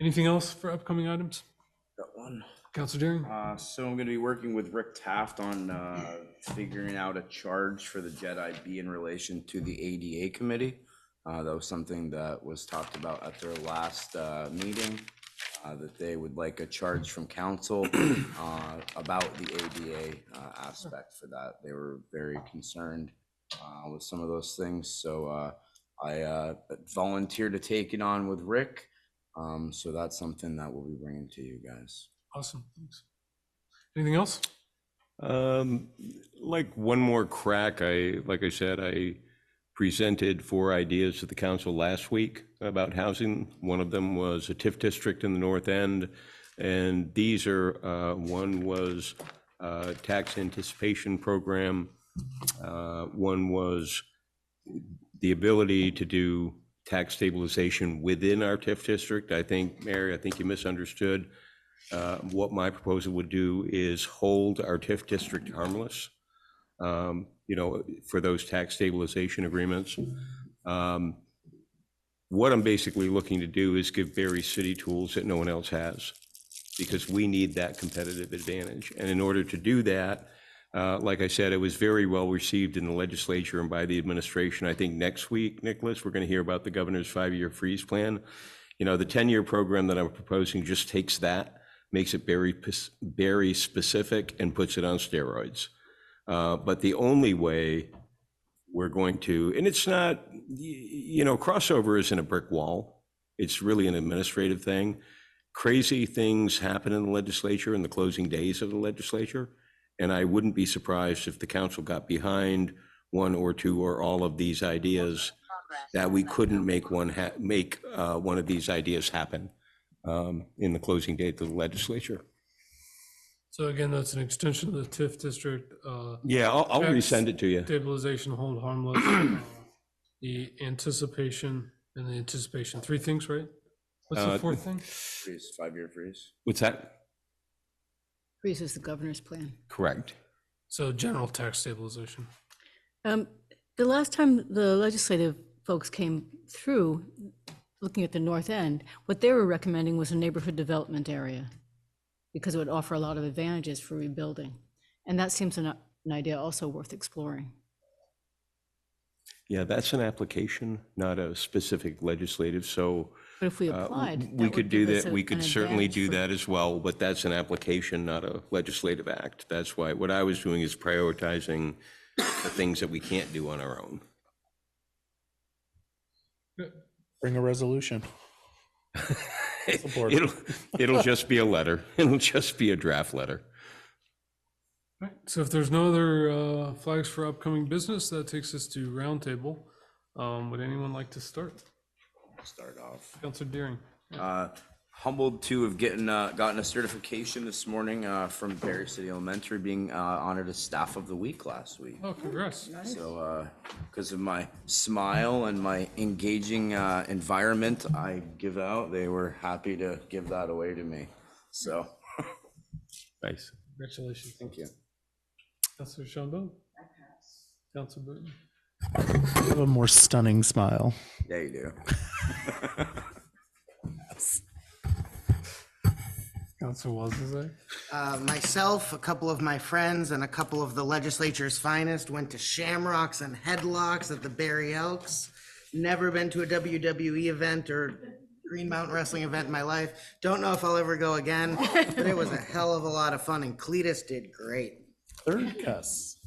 Anything else for upcoming items? Got one. Councilor Deering? So I'm gonna be working with Rick Taft on figuring out a charge for the Jedi B in relation to the ADA committee. That was something that was talked about at their last meeting, that they would like a charge from council about the ADA aspect for that. They were very concerned with some of those things. So I volunteered to take it on with Rick. So that's something that we'll be bringing to you guys. Awesome, thanks. Anything else? Like one more crack, like I said, I presented 4 ideas to the council last week about housing. One of them was a TIF district in the North End. And these are, one was tax anticipation program. One was the ability to do tax stabilization within our TIF district. I think, Mary, I think you misunderstood. What my proposal would do is hold our TIF district harmless, for those tax stabilization agreements. What I'm basically looking to do is give Barre City tools that no one else has, because we need that competitive advantage. And in order to do that, like I said, it was very well received in the legislature and by the administration. I think next week, Nicholas, we're going to hear about the governor's 5-year freeze plan. The 10-year program that I'm proposing just takes that, makes it very specific, and puts it on steroids. But the only way we're going to, and it's not, crossover isn't a brick wall. It's really an administrative thing. Crazy things happen in the legislature in the closing days of the legislature. And I wouldn't be surprised if the council got behind 1 or 2 or all of these ideas, that we couldn't make one of these ideas happen in the closing date of the legislature. So again, that's an extension of the TIF district. Yeah, I'll resend it to you. Stabilization, hold harmless, the anticipation, and the anticipation. 3 things, right? What's the 4th thing? Freeze, 5-year freeze. What's that? Freeze is the governor's plan. Correct. So general tax stabilization. The last time the legislative folks came through, looking at the North End, what they were recommending was a neighborhood development area, because it would offer a lot of advantages for rebuilding. And that seems an idea also worth exploring. Yeah, that's an application, not a specific legislative. So but if we applied, we could do that. We could certainly do that as well, but that's an application, not a legislative act. That's why what I was doing is prioritizing the things that we can't do on our own. Bring a resolution. It'll just be a letter. It'll just be a draft letter. All right, so if there's no other flags for upcoming business, that takes us to roundtable. Would anyone like to start? Start off. Councilor Deering. Humbled to have gotten a certification this morning from Barre City Elementary, being honored as Staff of the Week last week. Oh, congrats. So because of my smile and my engaging environment I give out, they were happy to give that away to me. So nice. Congratulations. Thank you. Councilor Shambo? Councilor Burton? You have a more stunning smile. Yeah, you do. Councilor Wazazek? Myself, a couple of my friends, and a couple of the legislature's finest went to shamrocks and headlocks at the Barre Elks. Never been to a WWE event or Green Mountain Wrestling event in my life. Don't know if I'll ever go again, but it was a hell of a lot of fun, and Cletus did great. Third cuss.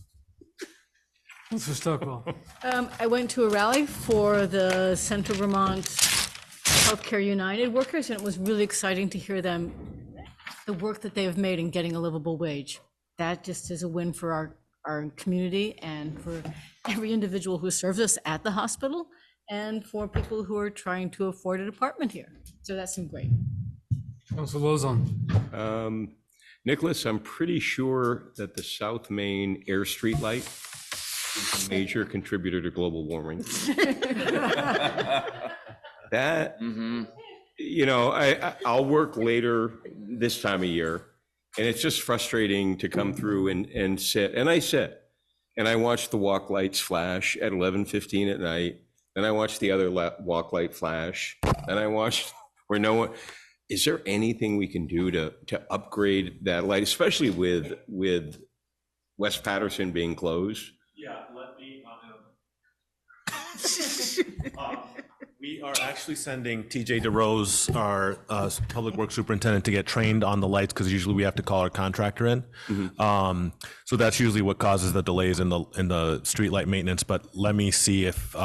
Councilor Stockwell? I went to a rally for the Central Vermont Healthcare United workers, and it was really exciting to hear them, the work that they have made in getting a livable wage. That just is a win for our community and for every individual who serves us at the hospital and for people who are trying to afford an apartment here. So that's been great. Council Lozon. Nicholas, I'm pretty sure that the South Main Air Street Light is a major contributor to global warming. That, you know, I'll work later this time of year, and it's just frustrating to come through and sit, and I sit, and I watch the walk lights flash at 11:15 at night, and I watch the other walk light flash, and I watch where no one. Is there anything we can do to upgrade that light, especially with West Patterson being closed? Yeah, let me. We are actually sending TJ DeRose, our public works superintendent, to get trained on the lights because usually we have to call our contractor in. So that's usually what causes the delays in the street light maintenance. But let me see if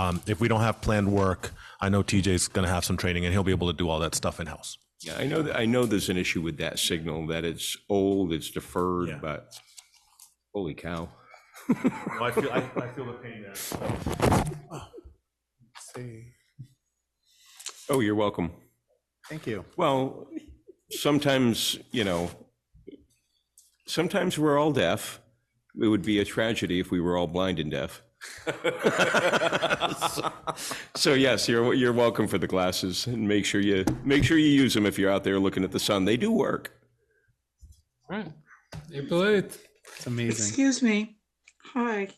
we don't have planned work, I know TJ's going to have some training and he'll be able to do all that stuff in house. Yeah, I know there's an issue with that signal, that it's old, it's deferred, but holy cow. Well, I feel the pain there. Let's see. Oh, you're welcome. Thank you. Well, sometimes, you know, sometimes we're all deaf. It would be a tragedy if we were all blind and deaf. So yes, you're welcome for the glasses, and make sure you use them if you're out there looking at the sun. They do work. All right, April 8th. It's amazing. Excuse me. Hi.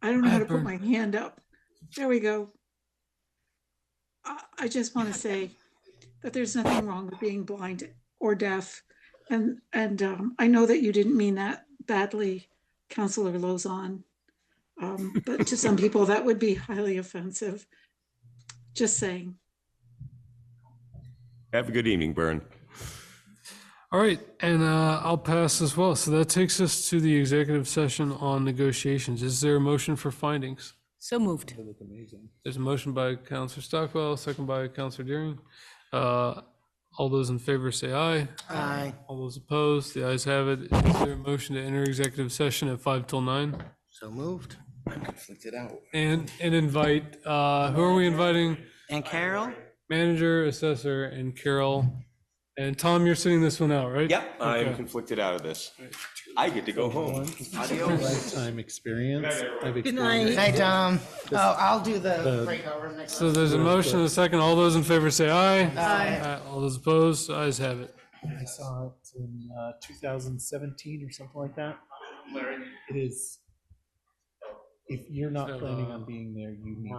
I don't know how to put my hand up. There we go. I just want to say that there's nothing wrong with being blind or deaf. And I know that you didn't mean that badly, Councilor Lozon. But to some people that would be highly offensive. Just saying. Have a good evening, Byrne. All right, and I'll pass as well. So that takes us to the executive session on negotiations. Is there a motion for findings? So moved. There's a motion by Councilor Stockwell, second by Councilor Deering. All those in favor say aye. Aye. All those opposed, the ayes have it. Is there a motion to enter executive session at 5 till 9? So moved. I'm conflicted out. And invite, who are we inviting? And Carol? Manager, assessor, and Carol. And Tom, you're sitting this one out, right? Yep, I am Okay. conflicted out of this. I get to go home. Lifetime experience. Good night. Good night, Tom. Oh, I'll do the breakover next. So there's a motion and a second. All those in favor say aye. Aye. All those opposed, ayes have it. I saw it in 2017 or something like that. It is. If you're not So, planning on being there, you need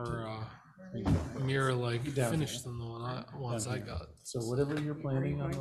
Mirror like Down finished there. than the ones I got. So whatever you're planning on.